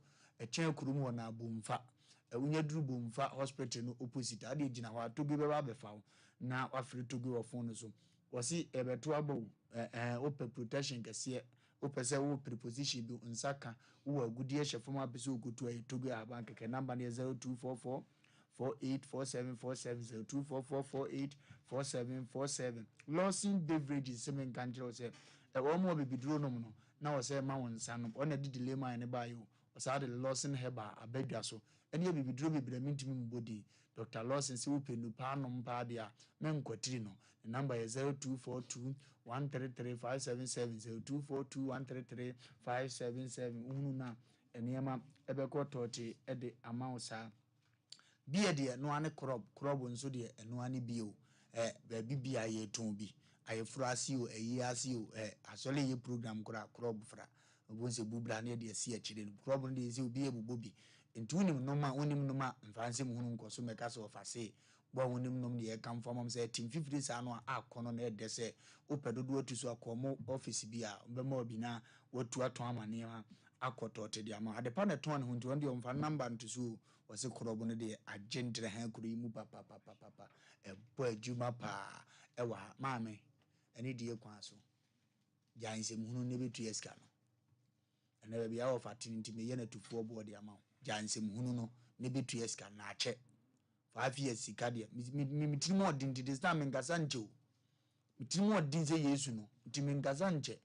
chen kurum wo na bomfa unya duru bomfa hospital no opposite ade gina ho Togo be ba be fa na wafiri Togo wo fon no so wasi ebeto abo open protection kese opese wo preposition bi nsaka wo agudie hyefom apese okotu ay Togo abank ke number ne 0244 484747 0244484747 Lawson Beverage semen kanjiro se wo mo bibiduro no no na wo se ma won nsa no ona di delay man ne bayo o sa de Lawson heba abadwa so ene bibidro bibire mentimi mbodi Dr. Lawson se upenu pa no mpa dia men kwatiri no the number is 0242133577 0242133577 unu na enema ebekọ tote ede amausa bia de no ane crop nso de eno ane bio ba bibia ye ton bi ayefura asi o eyi asi o asole ye program kora crop fra obonse bubla ne de asi akire crop no de ezi obi ebubo bi nti wonim noma mfanse mu hunu nkoso meka so ofase bo wonim nom de kam fam say team 50 sa no akono na ede se opedodo atu so akomo office bi a bema obi na watu aton amane ha akotote de ama ade pa na ton ho nti wonde omfa number nto so wose krobo no de agendre ha kuro yi mu papa bo adwuma pa ewa maame ene die kwa so janse mu hunu ne betu eska no ene bia wo fatini nti me ye na tufuo bo de ama janse mu hunu no ne betu eska na ache 5 years sikadia mitini mo din this time ngasa nche mitini mo din se Yesu no ntimi ngasa nche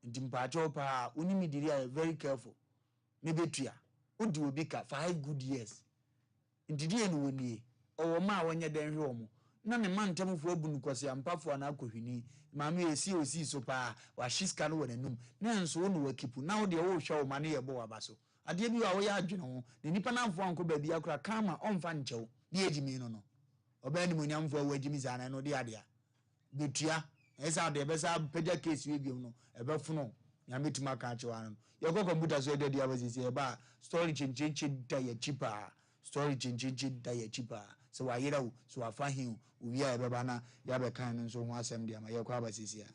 ntimpa chopa uni midiri are very careful ne betu ya odi obi ka 5 good years ntidi enu woni owo ma wonye den hwe omo na ne mantemfo abunu kwase ampafo na akohwini maame esi osi so pa wa shiska no wonanum na enso wonu wakipu na wo de wo hwe o ma ne yebo wabaso ade bi wa wo ya adwene ho ne nipa na mfo anko ba bi akura kama onfa nchew bi ejimi no oba ni munyamfo wa ejimi zana no de ade a betua esa de be sa peja case we biom no ebe funo nya metuma ka chewa no ye ko computer so de dia basisi e ba story chinchi da ya chipa story chinchi da ya chipa so wa yira so wa fahin uwi a beba na ya be kan no so ho asem dia ma ye ko abasisi a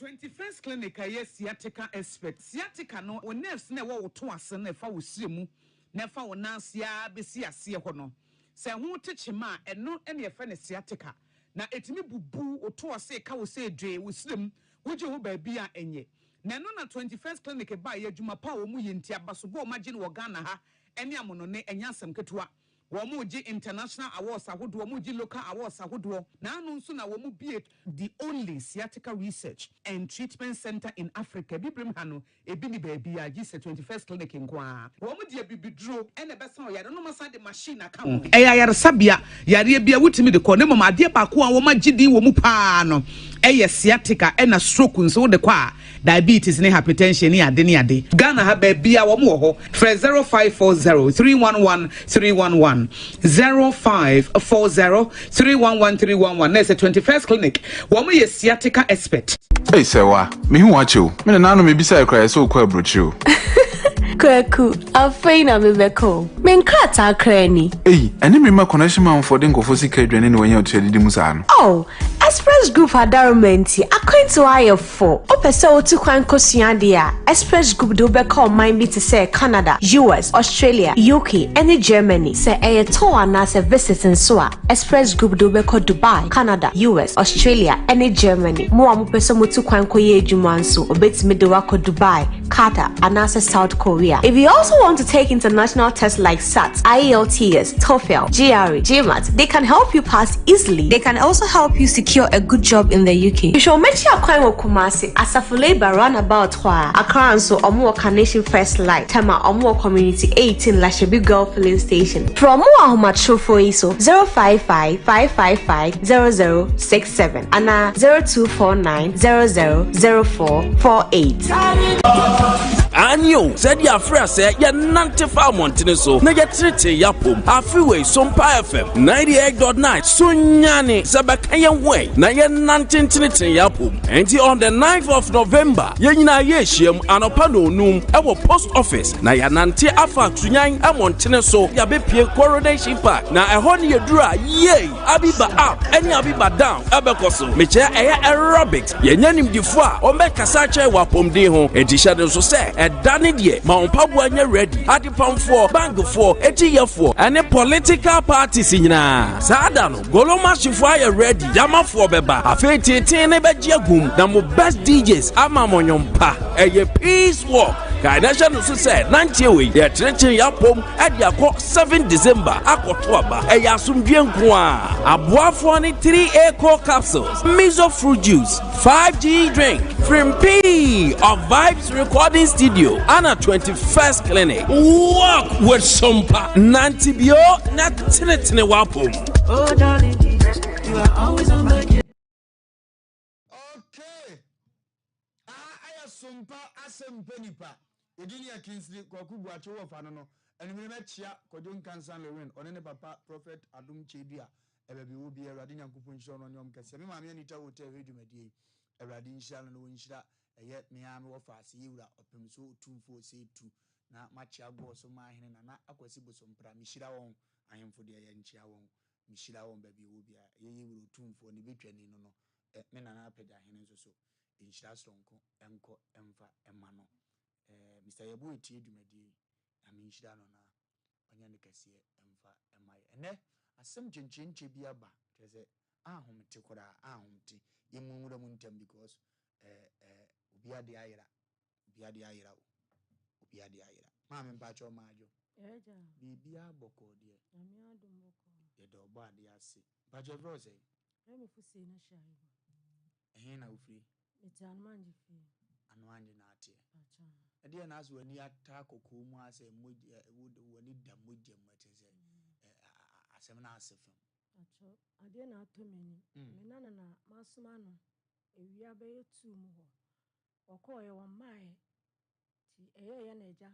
21st clinic aye sciatica expert sciatica no o nerves na wo to ase na fa wo siremu na fa wo nansia be si ase ho no se ho techema eno ene fa ne sciatica na etimi bubu o to ase ka wo se dwe wo sirem wo je ho ba bia enye na no na 21st clinic ba ye adwuma pa wo mu yenti abaso bo ma gine wo Ghana ha ene amono ne enya asem ketua wo ji international awards ahodo wo ji local awards ahodo na anu nso na wo mu bie the only sciatica research and treatment center in Africa bibrim hano ebi ni ba bia ji 21st clinic nkwa wo mu die bibidro ene besa o yare no masa de machine aka mo yare sabia yare bia wutimi de ko ne mama ade ba ko a wo ma gidi wo mu pa no sciatica ena stroke nso de kwa diabetes ne hypertension ne ade Ghana ha ba bia wo mu ho 0540311311 0540311311 na 21st clinic wo mu ye sciatica expert. Hey sewa me hu acho me na no me bisa e kra so kwa abrochiro Kwaku, afeina mebeko. Menkrata krani. Hey, eni me ma connection man for den kofo sika adwane ne wanya otu adidi musa no. Oh, Express Group adarumenti akwanto ayefo. Opese otu kwan kosua de a Express Group do be call mind me to say Canada, US, Australia, UK, and Germany. Say e to ana se visit nso a Express Group do be call Dubai, Canada, US, Australia, and Germany. Mo am pese motu kwan koye adwuma nso obetimi de wako Dubai, Qatar, and South Korea. If you also want to take international tests like SAT, IELTS, TOEFL, GRE, GMAT, they can help you pass easily. They can also help you secure a good job in the UK. You should make sure you Kumasi Asafule Roundabout Accra so Omo Carnation First Light, Tema Omo Community 18 Lashebi Girl Filling Station. From Moahuma Trofo Iso 055-555-0067 and 0249-000448. Anyo said ya fresh ya nante fa montene so na ya trete ya pom afiwe Sompa FM 98.9 sunyane sabaka ya we na ya nante trete ya pom enti on the 9th of November ya nyina ya hiem anopa no num ewo post office na ya nante afa sunyan amontene so ya bepie coronation park na eho ne yedura ye abiba up eni abiba down abekoso meche eya aerobics ya nyanim difo a o me kasa che wa pomde ho edisha de so se edane de ma onpabo anya ready ade pamfo bangfo etiyefo ane political parties nyina saada no goloma shifo aye ready jamafo beba afeti tin ne beje agum na mo best DJs ama monyompa eye peace walk Kainasha no so say 90 we ye treche yapom ade akọ 7 December akoto aba e yasomdwe nko a aboafo ne 3A core capsules, miso fruit juice, 5G drink, Frimp of Vibes Recording Studio, and a 21st clinic. Walk with Sompa. Nantibio, not tinetine wapum. Oh, darling, you are always on my case. Okay. I Sompa Asem Mpe Nipa. Eginia Kingsley Kwaku Buacho Wofa no. And we met Chia Kodon Kansan Lewin, on papa Prophet Adum Chedia. Ebebi will be a Radina Kupun Shon on Yom Kasemi, Mamma Nita will tell you, Medi, a Radin Shall and Winshda, a yet Miami Wofa, Siura, or Pemso 2 4 say 2. Na Machia Boss of my hand and Aquasibo Sompra, Mishira on. I am for the Yanchia on. Mishira on baby will be a ye will tune for the between no. Men and Apeda Hennes so. In Shastonko, Enco, Emfa, Emano. Mr. Yabu T. Dumedi, I mean Shadona, Onyanicassia, Emfa, Emma, and there. Asem chinchin biaba tese ahom te kora ahom te yemumura muntem because obia de ayira maame mpacho maajo eja bibia boko de ami adum boko ye do ba de ase mpacho bro say remi fusi na shayi na ufri metan manji fi anu anje na ate acha ade na aso ani ata kokomu ase woni da mojem matese asem na asefem acho ade na atomeni me nana na masuma no ewia be yetu mu ho okoye wo mai ti eye na eja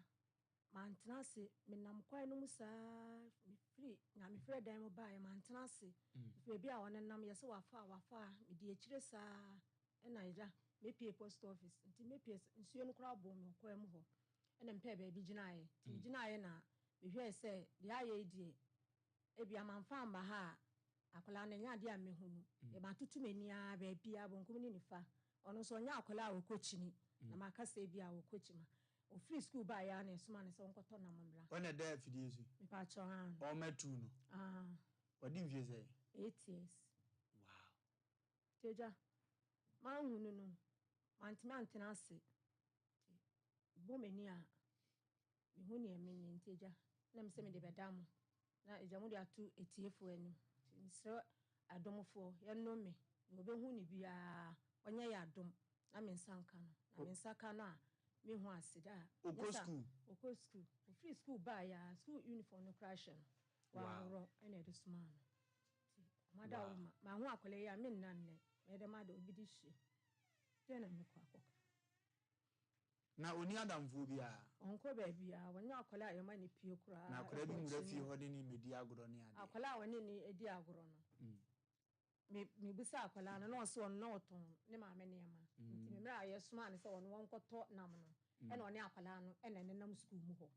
mantena se menam kwai no musa mi free na mi free dan mo bae mantena se fe bia wonenam yese wafa mi di ekire sa na eja me pie post office nti me pie nsuo no kura bom no kwai mu ho ena mpe ba bi ginae ti ginae na me hwe se dia ye die ebia manfa mba ha akola na nya de amehunu e ba tutu mani a ba bia bonkum ni nifa ono so nya akola a wokochini na makasa bia wokochima o free school ba ya na esuma ne se onkoto na mamra when da afidi su me pa cho han o metu no wadi mfie say 8 years wow teja ma hunu no mantima antena ase bo mani a me hunu e me teja na me se me de bedam na ejamu de atu etiefo ani nse adomfo ye no me no be hu ni bia onye ya adom na me nsanka no na me nsaka no a me hu asida oko school o free school ba ya school uniform no crash no wa ro ene de suma no mada wo ma hu akole ya me nanne me de mada obidi hye tena me kwa akọ na oni adamfo bia onko ba bia wonya akole a yema ni pie kura na akole bi mura fi ho de ni medi agoro ne ade akole a woni ni edi agoro no me bisa akole no no so no oton ne ma me ne ma nti me mra yesuma ne se wono wonkoto nam no e na oni akole no e na nenam school mu ho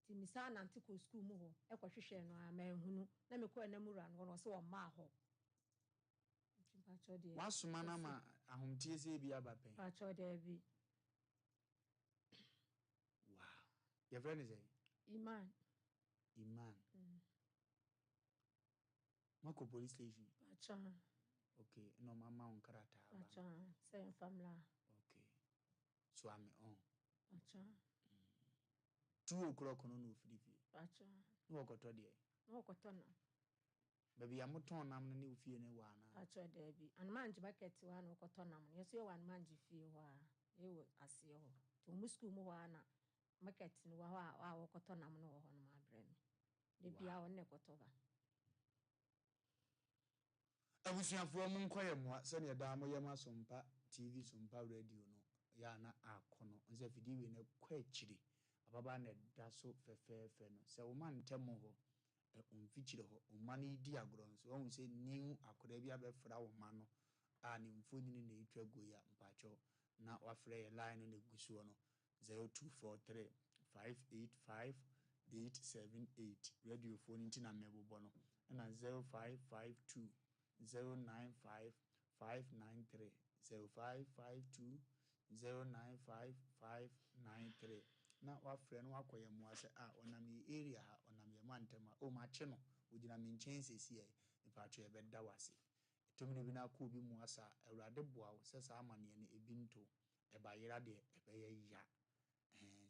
ti misa na antiko school mu ho e ko hwehwe no a ma ehunu na me ko enamura no no se wo ma ho nti pa cho de wasuma na ma ahomtie se bi abapen pa cho de bi your friend is Iman. Mako police station. Acha. Okay, no mama on karata. Acha, say family. Okay. So I'm on. Acha. 2 o'clock no free. Acha. No okoto de. No okoto na. Baby am ton nam na ufie ne wa na. Acha de bi. An manji bucket wa no okoto nam. Yes you wan manji fie wa. E wo ase ho. To mu school mu wa na. Market ni wa wokoto nam no ho no ma brem de bia won ne koto ba abusuafo mu nkoye mo se ne da mo yema Sompa TV Sompa radio no ya na akono nze fidi we ne kwa chiri ababa na da so fefefe no se wo man temo ho onfichire ho o mani di agoro no so won se new akora bia be fra wo ma no a ne mfoni ne etwa goya mpacho na wafre ye line ne gusuo no 0243 585 878 radio phone intina mebobo no na 0552 095 593 0552 095 593 na wafre no akoye mu ase onam area ha onam ye mantema o ma che no ogina me nchen sesi e ipacho e beda wase tomine bi na ko bi mu asa awurade boa wo se sa amane ne ebinto e ba yira de e be ye ya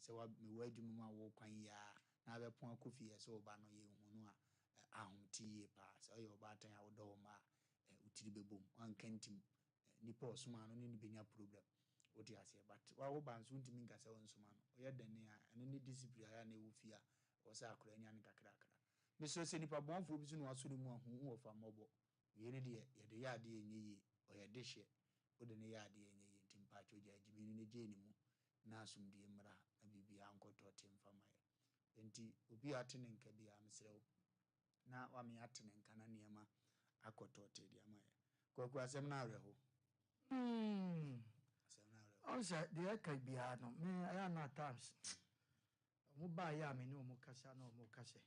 sɛ wa me wa adwuma ma wo kwan ya na be pon akofie sɛ oba no ye hu no a ahomtie pa sɛ ɔyɛ ɔbaatan a wodɔ ma utiri bebom ankantim nipa osuma no ne benya problem wodi ase but wa wo ban so ntimi nka sɛ onsuma no ɔyɛ dane a ɛno ne discipline ya na ewu fia wo sɛ akora nya ne kakrakra me so sɛ nipa bonfo bi so no aso ne mu ahu wo fa mɔbɔ ye ne de ye de ya de enye yi ɔyɛ de hye wode ne ya de enye yi ntimpa choja ajibi ne je ne mu na asumdie mra na bibia ankoto temfa maye enti obi atene nka bia mesrew na wa me atene nka na niema akoto te dia maye kwaku asem na areho asem na areho onse de ka bia no me aya na times mo ba ya me no mo kasa no mo kase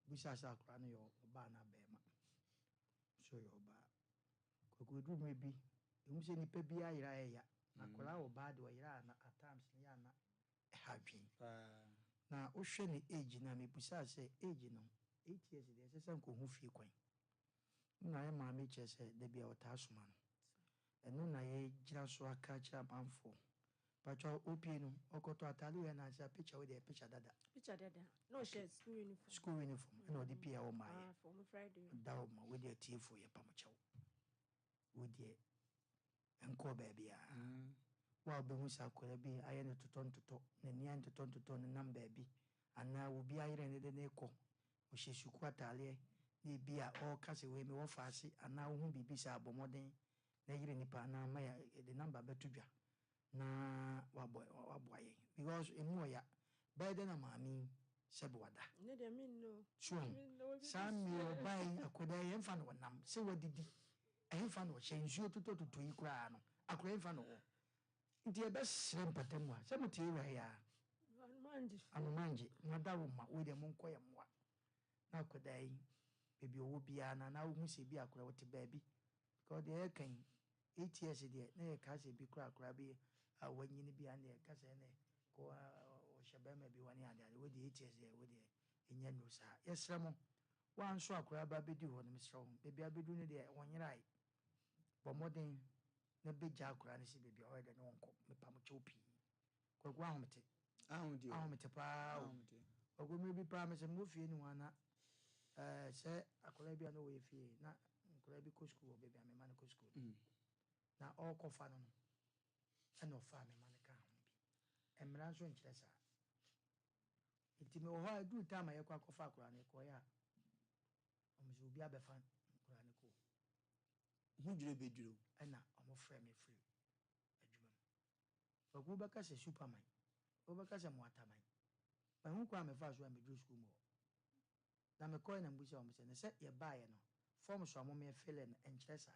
busa sa akra no yo ba na be ma so yo ba kwaku du me bi emu se nipa bi ayira ya akola wo ba de oyira na at times ne ya na hadwen na o hwe ne age na me busa se age no 8 years de se nko hu fie kwan na ya ma me che se de bia o ta soma no eno na ye gira so aka cha banfo pacho opie no okoto atale ya na sa picture we de picture dada no share school uniform no de pia o ma for Friday da o ma we de tiefo ye pamocho we de enko baby a wa be hu sa kwara bi aye ne totontoto ne nian totontoto ne nam baby ana wo bi ayere ne de ne ko o hye suku atale ne bi a o kase we me wo faase ana wo hu bibi sa abomoden na yire nipa na ma ya de number betudwa na wa aye because emu ya bede na maami sebe wada ne de me no sam mi obai akoda ye mfa no nam se wadidi ehfa no hye nsuo tototo yi kura no akora mfa no nti e be sere mpatam a se mutie wa ya anumanje madawo ma we de mon koye mwa na akoda yi bebi owo bia na wo hu se bi akora wote baabi because de kan 8 years de na ye ka se bi kura bi awanyi ni bi ande ka se ne ko o shebema bi wani ade we de 8 years de we de enya no sa yesremo wan so akora ba bedi ho no mesro bebi abedu ne de wonyerai bo modern na beja akora ne se bebi o de no nko me pam chopi ko gwa ahomte pa ogo me bi pa me se mo fie ni wana se akora bi no we fie na akora bi ko school bebi ame man ko school na all kofa no and of family man ka ho bi emra so nkyere sa itime o ha du time ya kwa kofa akora ne ko ya omuso obi abefa akora ne ko hu jure beduro ana omo frame me free adwuma ogu baka se superman o baka se moataman ba hu kwa me fa so am dru school mo na me ko na mbusi o me se ne se ye baaye no form so amo me feel en nkyere sa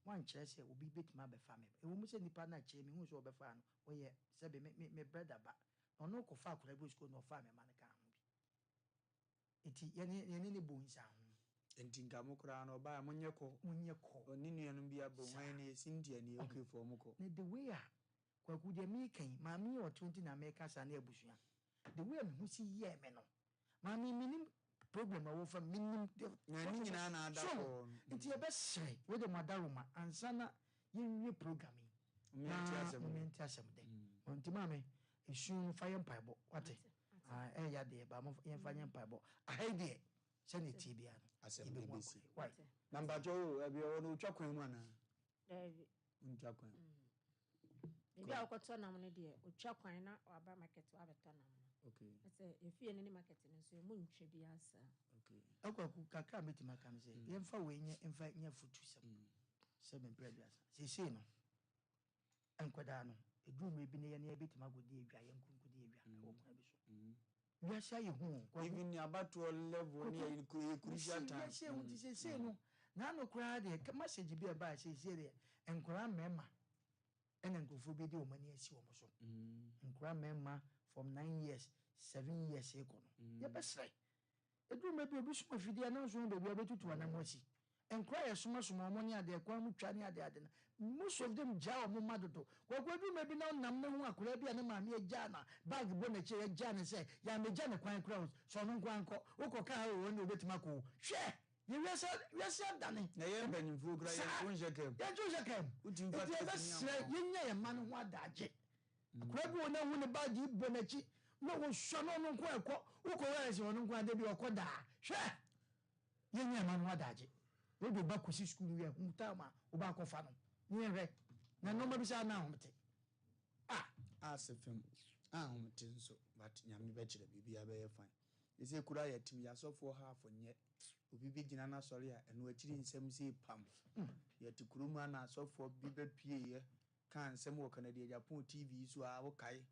wan kyerɛ sɛ obi betima bɛfa me ɛwɔ mu sɛ nipa na kyerɛ me hu sɛ ɔbɛfa no ɔyɛ sɛ be me brother ba na ɔno kɔfa akora bi school na ɔfa me ma ne ka ho bi eti yɛne ne bo nsa ho enti nka mo kora no ba monye kɔ oni nuanom bi abo wan ne sindia ne okay for mo kɔ na the way a kwaku de me kan ma me o 20 na me ka sa na abusua the way me hu si ye me no ma me minim problem awo fa minim na ni nyina na ada ko nti e be sere we de madaroma ansana yenwie programming menti asem de nti ma me esu fire pipe wate ya de ba mo yen fire pipe ahide se ne ti bia no asem de besi why number jo e bi o no twa kwan mu ana David ntwa kwan ebi a okoto nam ne de o twa kwan na aba market wa beto nam okay ese efie ne market ne so mu ntwe bi asa okay akwaku kaka metima kan se yemfa we nye emfa nya futu sem mpre asa se no enkwada no edum ebi ne ye ne betima godi edwa ye nkunkudi edwa wo kwa bi so wi asa ye hu even ni abato level ne ye crucial time se unti se no na no kura de message bi e ba se de enkura mema ene nkofo bi de o mani asi wo so enkura mema from 9 years 7 years ekono ye besre edum ebi obi suma fidie na so bebi obetutu na mosi enkura ye suma omoni ade kwa mu twa ne ade na most of them jaw mo madodo kwa edum ebi na nam ne hu akura bi ane ma me ja na bag bo na che ja ne se ya me ja ne kwan crowd so no nkwanko ukoka o ne obetima ko hwe ye wesa dane na ye mpanimfo kura ye konje kem ye konje kem uti mfa ye nya ye man ho adaje akura bi wona hu ne baagi bonachi no wo hwa no nko ekọ wo ko wa se ono nko ade bi okoda hwe yenya ma no adaje we do ba kosi school we hu tama wo ba ko fa no ni hwe na no ma bi sa na homte asefem ahomte nso but nyame be kire bibia be ye fine ese kura ya tim ya sofo half nye obi bi gina na sori a eno akiri nsem se pam ya tikuruma na sofo bi be pie ye kan nsem wo Canada Japan TV so a wo kai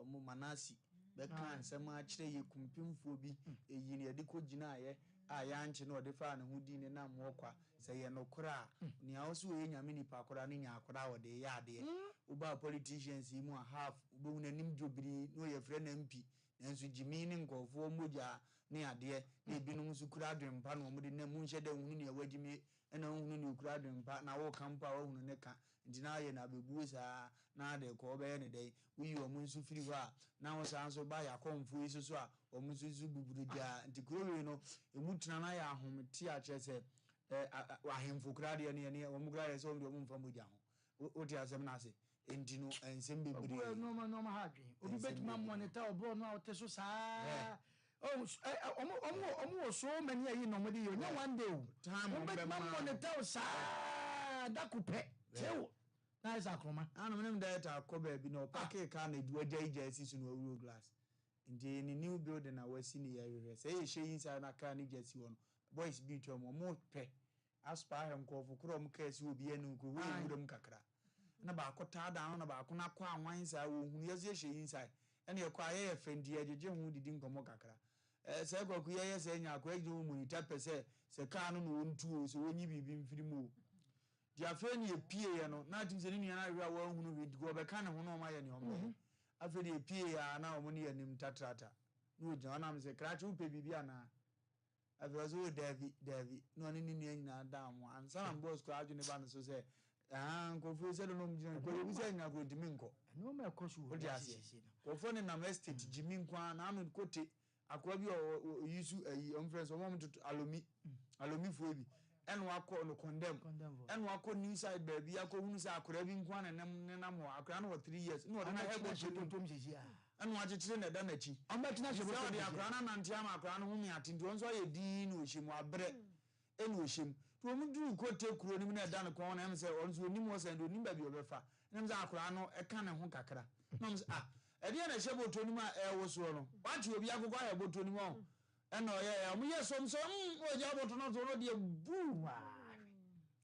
omo manasi be kan nsem a kire ye kumpimfo bi eyi ne de ko gina ye a ya nche no de fa na hudi ne na mwokwa se ye no kura ni awso ye nyame nipa kura ne nya akura wo de ya de uba politicians yi mu a half ubo unanim jobiri no ye frɛ na MP nanso jimi ne nkɔfo moja ne ade na ebinom nso kura adwempa no mo de na mu nhyɛ da hunu ne awagimi na hunu ne kura adwempa na wo kampa wo hunu ne ka ntina ye na bebuo saa na de ko be ne dai wi wo mu nso firi hɔ a na wo saa nso ba ya konfo yi so a wo mu nso buburuja ntikuro no emu tena na ya ahomte a kyerɛ sɛ ahemfo kura de ne wo mu kura de so wo mu mfa moja ho wo ti asɛm na ase entino ensem bebre no ma ha dwen obi betima monitor obo no oteso saa omo so many ayi no modi yo nya one day o time be monitor saa da kupe tewo na isa kroma ana menem data akoba bi no pake ka na du agya si no awuro glass ndi ni new building na wasi ni yare say ye she inside na ka ni jasi won boys bi to mo pe aspa hem ko fukuro mo ka si obi anu ko wo wuram kakra na ba ko ta da na ba ko na kwa anwan sa wo hunu ye she inside ene ye kwa ye fendi ajeje hu didi nkomo kakra se kwa ku ye se nya kwa eje mu ni tapese se ka no no ntu so wonyi bibi mfiri mu dia fe ni epie ye no na tim se ni na wi a wo hunu wi go be ka ne ho no ma ye ni omo afi ni epie ya na omo ni ye nim tatrata no gya na me se kra chu pe bibi ana afi so David no ni nyina da mo ansa na boss kra aju ne ba no so se nkofo se no mjina ko yebi se nya ko dimi nko no me kosu wo ya se kofo ne na estate jimi nkwa na anu kote akwa bi o yisu conference o mom to alomi fo bi enu akọ no condemn enu akọ new side baby akọ hunu se akora bi nkwa na na mo akora no 3 years no na hebo tom sisi a enu achichire na da na chi amatina shebo so de akora na nantia ma akora no hu mi ati nto nso ye di no hyimu abre enu hyimu to mu du ko te kuro ni mu na da no ko na em se onso onim wo se ndo nim ba bi obefa nem za akora no e ka ne ho kakra nom se ede na hyebo to nim a e wo so no wachi obi akokwa ya bo to nim o eno ye mu ye som so o ja bo to no de bu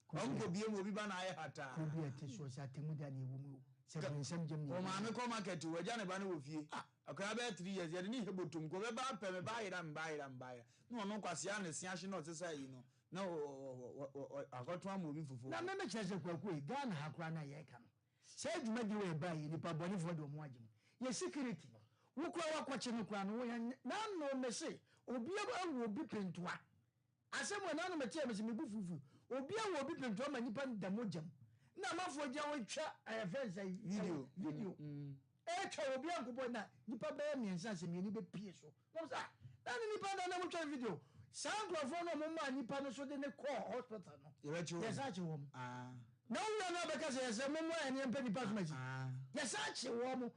ko bie mo bi ba na aye hata ko bi ete so sa temu da na ewu mu se bensam jem ni o ma me ko market wo ja ne ba na wo fie akora be 3 years ye ni hebo to ko be ba pe me ba ira no no kwase a ne sia hye no se sai no na akoto amobi fufu na me chese kwaku Ghana hakura na ye ka no se adwuma di we ba yi nipa boni fo de omo agim ye security wo kwa wakwache no kwa no wo na no me se obi awu obi pentoa asem na no me tie me se me bu fufu obi awu obi pentoa ma nipa ndamojam na mafo gya wo twa fence video twa obi ankopo na nipa ba miensa se me ni be pie so no sa na nipa na mo twa video sankrofo no mo ma nipa no so de ne call hospital no yes a che wo na wo na be ka se yes mo mo ene mpe nipa so maji yes a che wo mo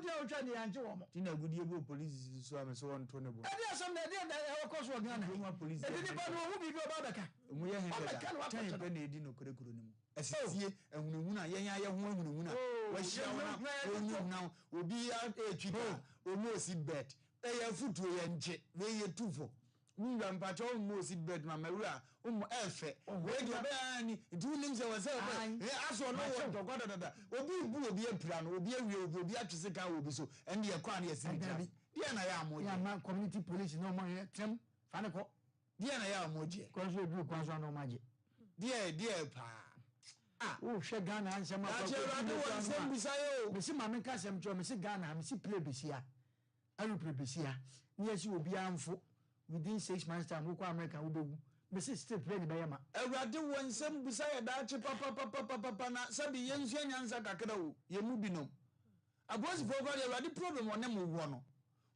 di o twa ne anje wo mo ti na gudie bo police so am so won to ne bo e dey some dey e ko so Ghana mo police e nipa no wo bi bi o ba beka mo ye hen da tan pe na edi no kure ni mo asisie ehunahuna yen ya ye ho ehunahuna wa hia na obi a etwipa o mo si bet e ya futu ye nje we ye tufo ni mpacho o mo si bet ma mawura o mo efe we do be ani du nim se wa se e aso no wo to goda dada obi bu obi apira no obi awie obi atwese ka obi so ende ye kwa na ye simita dia na ya mo ya ma community police no mo trem fa ne ko dia na ya mo je ko so du kwa so no maje dia pa o hwe Ghana ansem akwa achero ade won sem bisayo me si ma me ka sem cho me si Ghana me si play besia alu play besia ni esi obi amfo within 6 months time wo kwa America wo bewu me si still play ni be yama awurade won sem bisayo da che papa na sabi yensu anyansa kakra wo ye mu binom abosi fo kwa awurade problem won mo wo no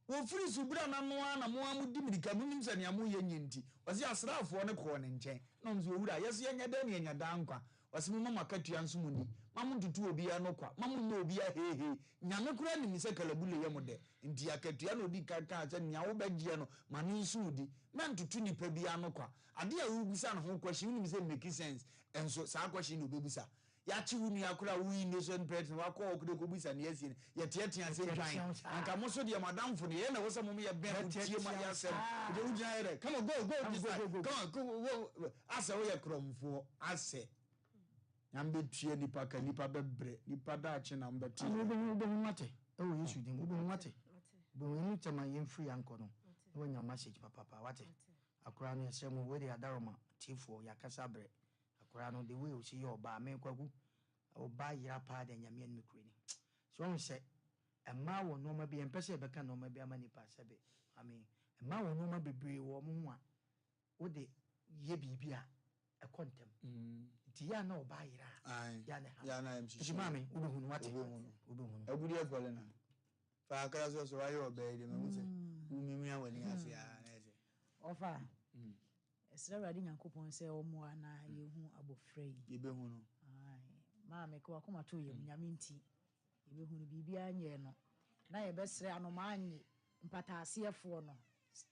wo free subra na no na mo amu dimirika munim sane amu ye nyinti wasi asrafo ne ko ne nchen no mzo wura yeso yenya da ne yenya da nkwa wasemu mama katua nso mu ni mamu tutu obi ya no kwa mamu no obi ya hehe nyame kura ni mise kalabule yemo de nti akatua no di kaka cha nya wo begye no manu nso di man tutu ni pa bi ya no kwa ade a wo bisa no ho question ni mise make sense enso sa question no bebusa ya chi wu ni akura wu innocent person wa ko okude ko bisa ne yesi ye tietia se twan anka mo so de madam fo ne ye na wo se mo ye be tie ma ya se de wu gyan ere come on go this side come on ase wo ye kromfo ase nyambe tue nipa ka nipa bebre nipa da achi na mbeti obo mate e wo yesu din obo mate bo enu tema yen free anko no wo nya message papa wate akura no yese mo we de adaroma tifo yakasa bre akura no the way o si yo ba me kwagu oba yira pa de nyame en mekuri ni so on se ema wo no ma bi en pese be ka no ma bi amani pa sebe ema wo no ma bebre wo mo ho a wo de ye bibia e kontem ti ya na oba yira ya na em shi mami ubuhunu wate ubuhunu ebudi ekole na fa akara so ayo obe de me mute umimi awani ase ya na ese ofa esra radi nyankopon se omo ana yehu abofrei yebehu no mami ko akoma to ye nyame nti yebehu no bibia anye no na yebesre anoma anye mpataase efo no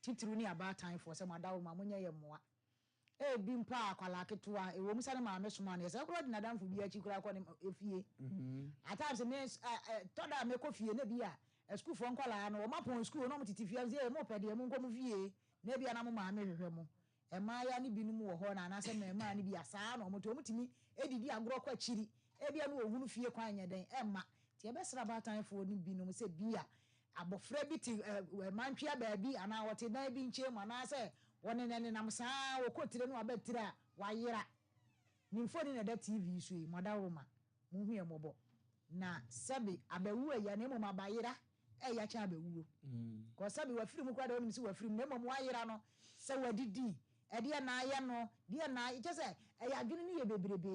titru ni abatan fo se madawo ma munye ye moa bi mpa akwala ketua ewo musa ne maame soma ne se kro di nadamfo bi achi kura kwa ne efie atam se me toda me ko fie ne bia school fo nkwala no ma pon school no mtiti fie ze mo pede mo nko mu fie ne bia na mo maame hwehwe mo ema ya ne binum wo ho na na se ma ne bia saa no mo to mutimi edidi agro kwa chiri bia no ohunu fie kwa anya den ema ti e besra batan fo ne binum se bia abofra bi ti mantwia ba bi ana wote dan bi nche mo na se woni nene nam saa wo kotire no abetira wa yira nimfoni na da TV so yi modaroma muhu ye mobo na sabi abewu ya na emom abayira ya cha abewu ko sabi wa firim kwa da woni si wa firim na emom wa yira no se wadidi de na ya no de na je se ya adwene ni ye bebrebe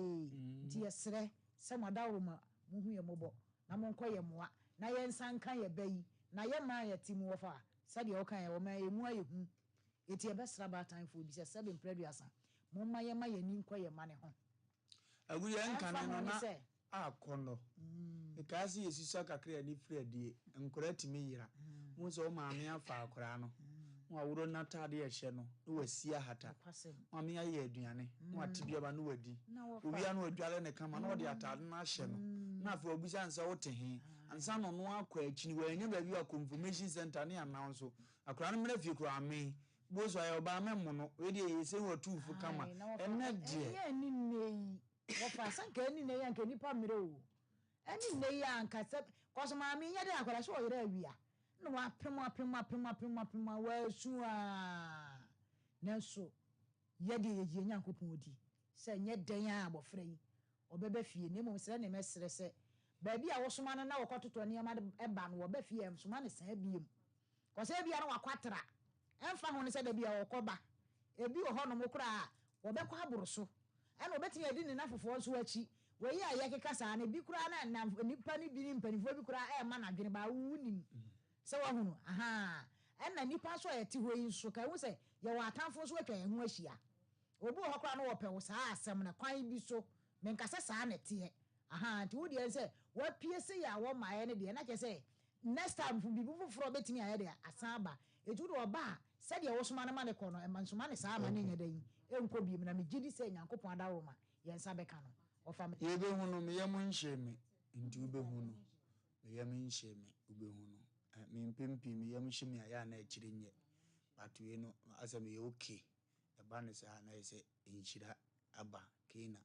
nti yesre se modaroma muhu ye mobo na monko ye moa na ye nsanka ye bayi na ye ma ye timu wofa sadi o kan ye wo ma ye mu ayehu eti ebesra ba time for bi se sebe mpreduasa momma ye ma ye ni nkwa ye ma ne ho agu ye nka no na akono e ka si yesusa kakra ni fredi nkora timi yira mu so maame afa akora no mu awuro na tade ye hye no no wasia hata maame aye aduane mu atibia ba no wadi obi anu adwale ne kama no de atade na hye no na afa obusa ansa wote he ansa no no akwa akini wa nya ba bi a confirmation center ne announce akora no mra fie kro ame bozo ayo ba memo no we dey yese wo tufu kama enne die ye ni nei wo fa san ka ni nei anka nipa mire o ani nei anka se ko so ma mi nya de akwara so yere awia no wa pema wa su a nenso ye de ye nyankopon odi se nye den a abofra yi obebe fie ne mom sere ne mesere se ba bia wo soma na wo kototo ne ma e ba no wo ba fie em soma ne san biem ko se bia na wakwatra emfa ho ne se da bia okoba ebi wo ho no mokura wo be kwa aboroso e no betimi adi ne nafofo nso achi we yi aye keka saa ne bi kura na nipa ni bi ni mpanifo bi kura e ma na dwene ba wunim se wo hunu aha e na nipa so eti ho yi nso ka wo se ye wa atamfo so atwa ye ho ahia obi wo kura no wo pe wo saa asem na kwan bi so menkasa saa na tie aha nti wo de se wa pie se ya wo ma ye ne de na ke se next time fu bi fufuro betimi aye de asaba etu do oba said ya wosoma na mane kono e mansoma ne saa ma ne nya dan enko biem na me gidi se nyankopon adaroma ye nsa beka no ofa me ye be hunu me ye munhye me nti ube hunu me ye munhye me ube hunu me mpempi me ye munhye me aya na akire nye batuye no asem ye okay e ba ne saa na ye enhyira aba kina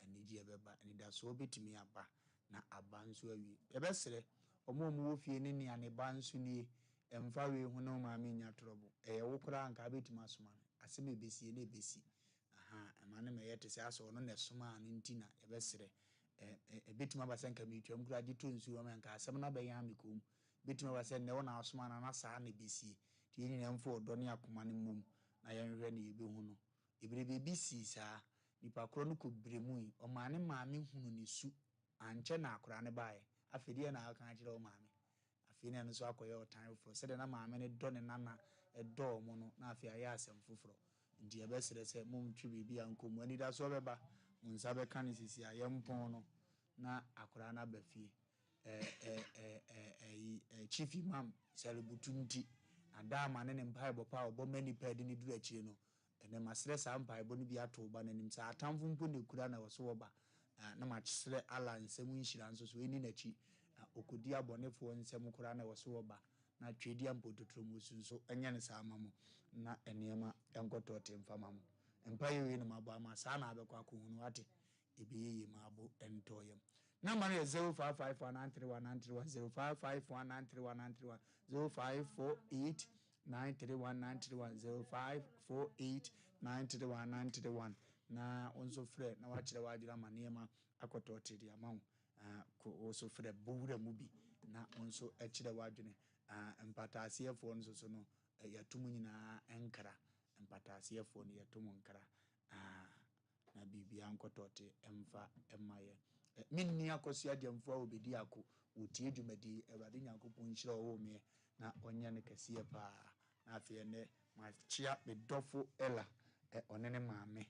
anidi e beba ani da so betimi aba na aba nso awie e besere omo wo fie ne ne ane ba nso nie emfa we hu no maame nya trobo wo kura anka betima soma asem ebesie na ebesi aha amane me yete se aso no ne soma an ntina ebesere betima ba senka me twam kura di tonsu o menka asem na be ya me kom betima ba se ne wona asoma na saa na besie ti ni emfa odo ne akoma ne mum na ye hwehwe ne ebe hu no ebere be si saa nipa kro no ko bremu yi o maane maame hunu ne su anche na akora ne bae afedie na aka akire o maame afina no so akoye otan fo se de na maame ne do ne nana do mo no na afia ya asem foforo ndi e besere se mum twi bibia nkomu ani da so beba unsa be kan sisi a yempon no na akora na bafie chief imam celebutunti adama ne mpaebo pa obo mani pedi ni duru akire no ene masre sa mpaebo no bi ato ba nanim sa atamfo mpo ne kura na woso wo ba na machsre ala nsem nhira nso so eni nachi okodi abonefo nsem kura na woso wo ba na twedi ampototro musu nso enya ne sa amamo na enema enkotote mfama mo empaye we no mabo ama sa na abekwa akonu ate ebiye mabo entoyem number is 0551931931 0551931931 0548931931 na onso frɛ na wakyerɛ wadira manema akɔtɔte dia ma ko onso frɛ bowura mu bi na onso ɛkyerɛ wadwene empatasiefo nso so no yatum nyina enkra empatasiefo no yatum nkra na bibia nkɔtɔte emfa emaye minni akoso ademfo a obedi ako wotie dwumadi awurade nyankopɔn nhyira wo me na onye ne kase pa na afie ne machia bedofo ela onene maame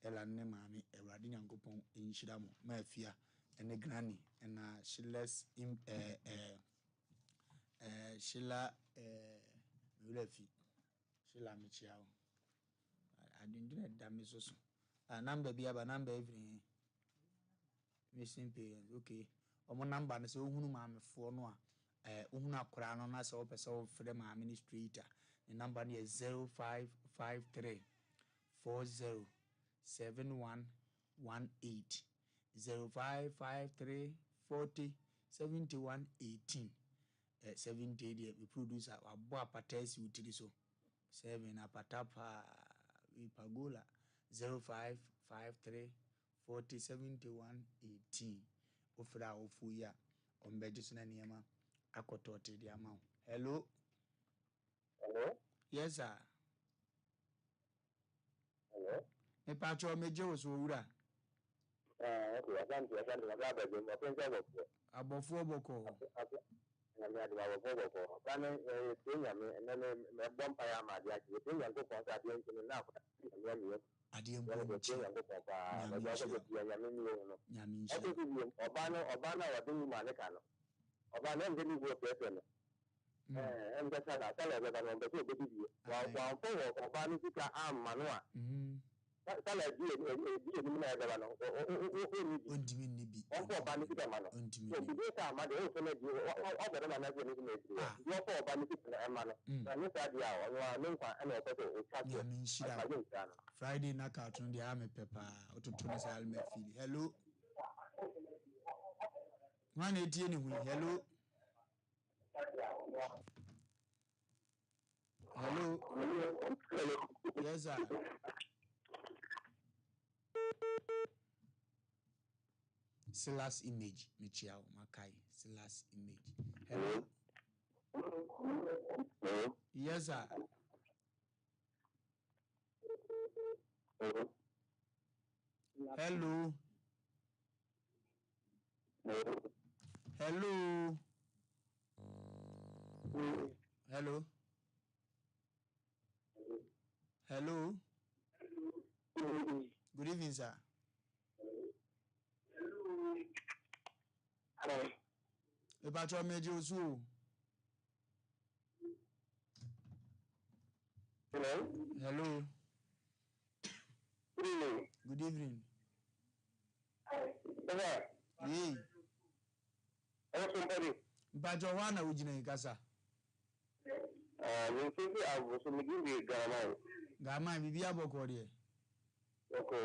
ela ne maame awurade nyankopɔn nhyira mo ma afia ene granny na shilas shila ulafi shila michia wo adindune damisoso number bia ba number every missing parents okay omo number no se ohunu maamefo no a ohunu akora no na se wo pese wo frɛ maame ni straighter the number no is 0553 40 7118 0553 40 7118 70 the producer abo apatasi utiri so 7 apatapa we pagola 0553 407118 ofra ofu ya ombeji suna niema akotote di amount. Hello. Yes sir. Hello. Me pacho meje oso wura. Okay, asante magaba je mo penza boko. Abofo boko. Na me adwa boko. Kana tenya me bompa ya ma dia ki tenya ko ko sa dia nkini na ko ya mi. Adie mbo nchi nyami obana wadini maleka no obana ngeni go pepe no ngata da sala ga no ngati obedi wa fo obana sika amma no a sala die ni na ga no ondimi ni bi obana sika ma no so bi ta ma de o so na di o bere na na je ni me di o fo obana sika na ma no na ni sa dia o wa ni kwa ana o pepe o chacho Friday na cartoon dia me pepa ototo na sal me feel hello wana etie ni hu hello yes sir Silas image mechiao makai Silas image hello yes sir hello hello hello hello good evening sir hello ebacho meje osu hello good evening hey Bajo wana ujina ikasa nfisi abuso migindi gama bibi aboko de oko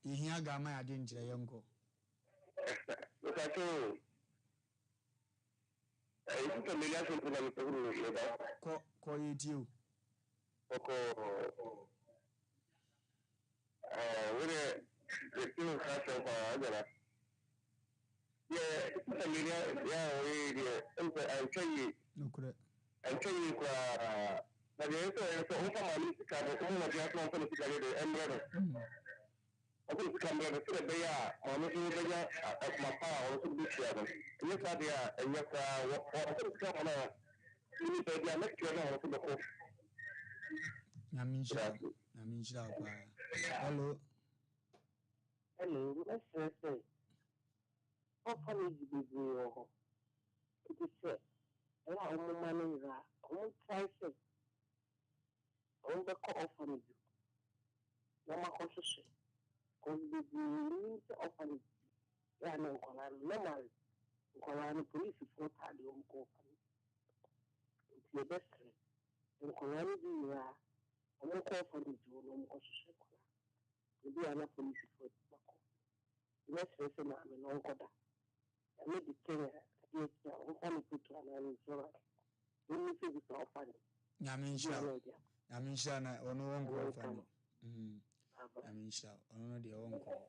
ihia gama ade nkyere yenko okacho isi familia so na mtoro leba ko yitio oko wele destino kasa kwa ajala ya familia ya wewe antai nokure antai kwa na yeso ufa mali sikade kuma na ya kwa sikade de embrado aku sikade sura baya mami ni baya mapa o su bishia ba ni sabe ya kwa sikade na ni baya na kiona o su bako na minshira pa hello Hello, let's say, orphanage baby or it is said, allow money, own prices, own the orphanage. No more concession. Because the means orphanage, they are no normal. Because police is not had the own company. It's the best. And Colorado, you are a more orphanage or no concession. Maybe I'm not police for the let's say, I'm an uncle. I made the Kenya, I'm only put to an insurance. When you say it's not funny, Yaminsha, or no one call funny. Yaminsha, or no, their own call.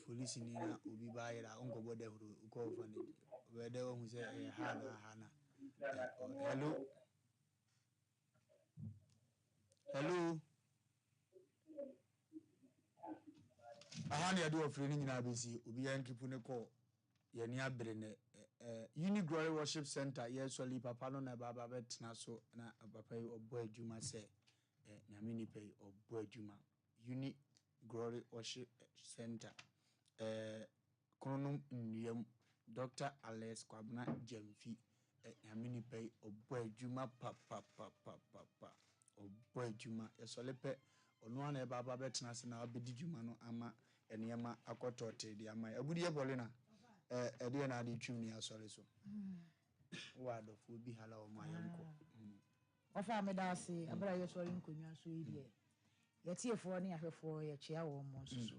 Police in Nina will be by our uncle, what they would call funny. Where they won't say, Hannah. Hello. Hello. I do a friend in ABC, Ubianki Puneko, Yania Brene, Uniglory Worship Center, yes, Soli Papano, Baba Betnaso, and a papa or boy Juma say, Namini pay or boy Juma, Uniglory Worship Center, Conum Indium, Dr. Alex Quabna Jemfi, Namini pay or boy Juma, papa, or boy Juma, a solipe. Ono na baba betena se na obedi dwuma no ama enema akotote di ama agudi ebole na de na de twuni asore so wado fu bi hala o ma yanko ofa me da se abra yesori nkonwa so yi ye tiefo ne ahwefo ye chia wo mo so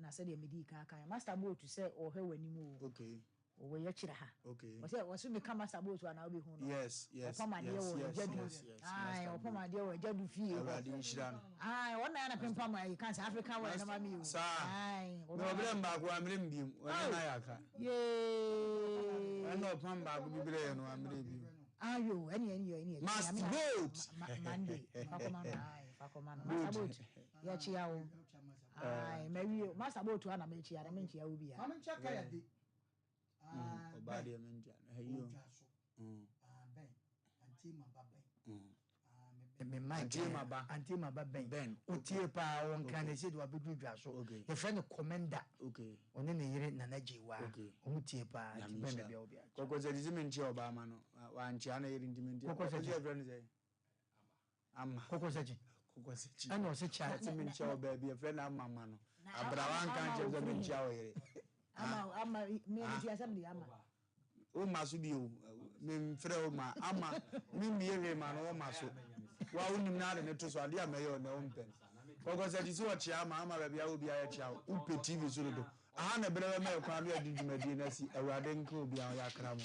na se de medi kan kan master boat se o hwe wanimu o okay o ye chira ha okay o se me ka master boat na obi hu no yes opama de wo jadu ai opama de wo jadu fie awadi nshira no ai wona na pempa ma yi kan African wa na ma mi o ai no bre mba ko amre mbiem wona na yaka ye no pamba ko bibre no amre bi ayo eni master boat Monday fakoma na master boat ya chia wo ai mewi master boat ana me chia wo bia mama chaka ya de obade menja heyo ben antima baben antima ba ben otie pa won kan se do abedu dwa so ye friend commander one ne yire nanaji wa o tie pa ben bia obi koko se dizimenchi oba ma no wa anchi ana yire dizimenchi koko se friend say ama koko se ana o se cha dizimenchi oba bia friend ama ma no abrawan kan je dizimenchi o yire ama me di asem di ama o maso bi o me mfre o ma ama mi miye ma no o maso wa unim na de to so ade amayo na o mpen koko se disi o chia ama ba bia obi a chia o pe tv so do aha na bere me kwa no adi dwumadi na si awurade nka obi a ya kra mo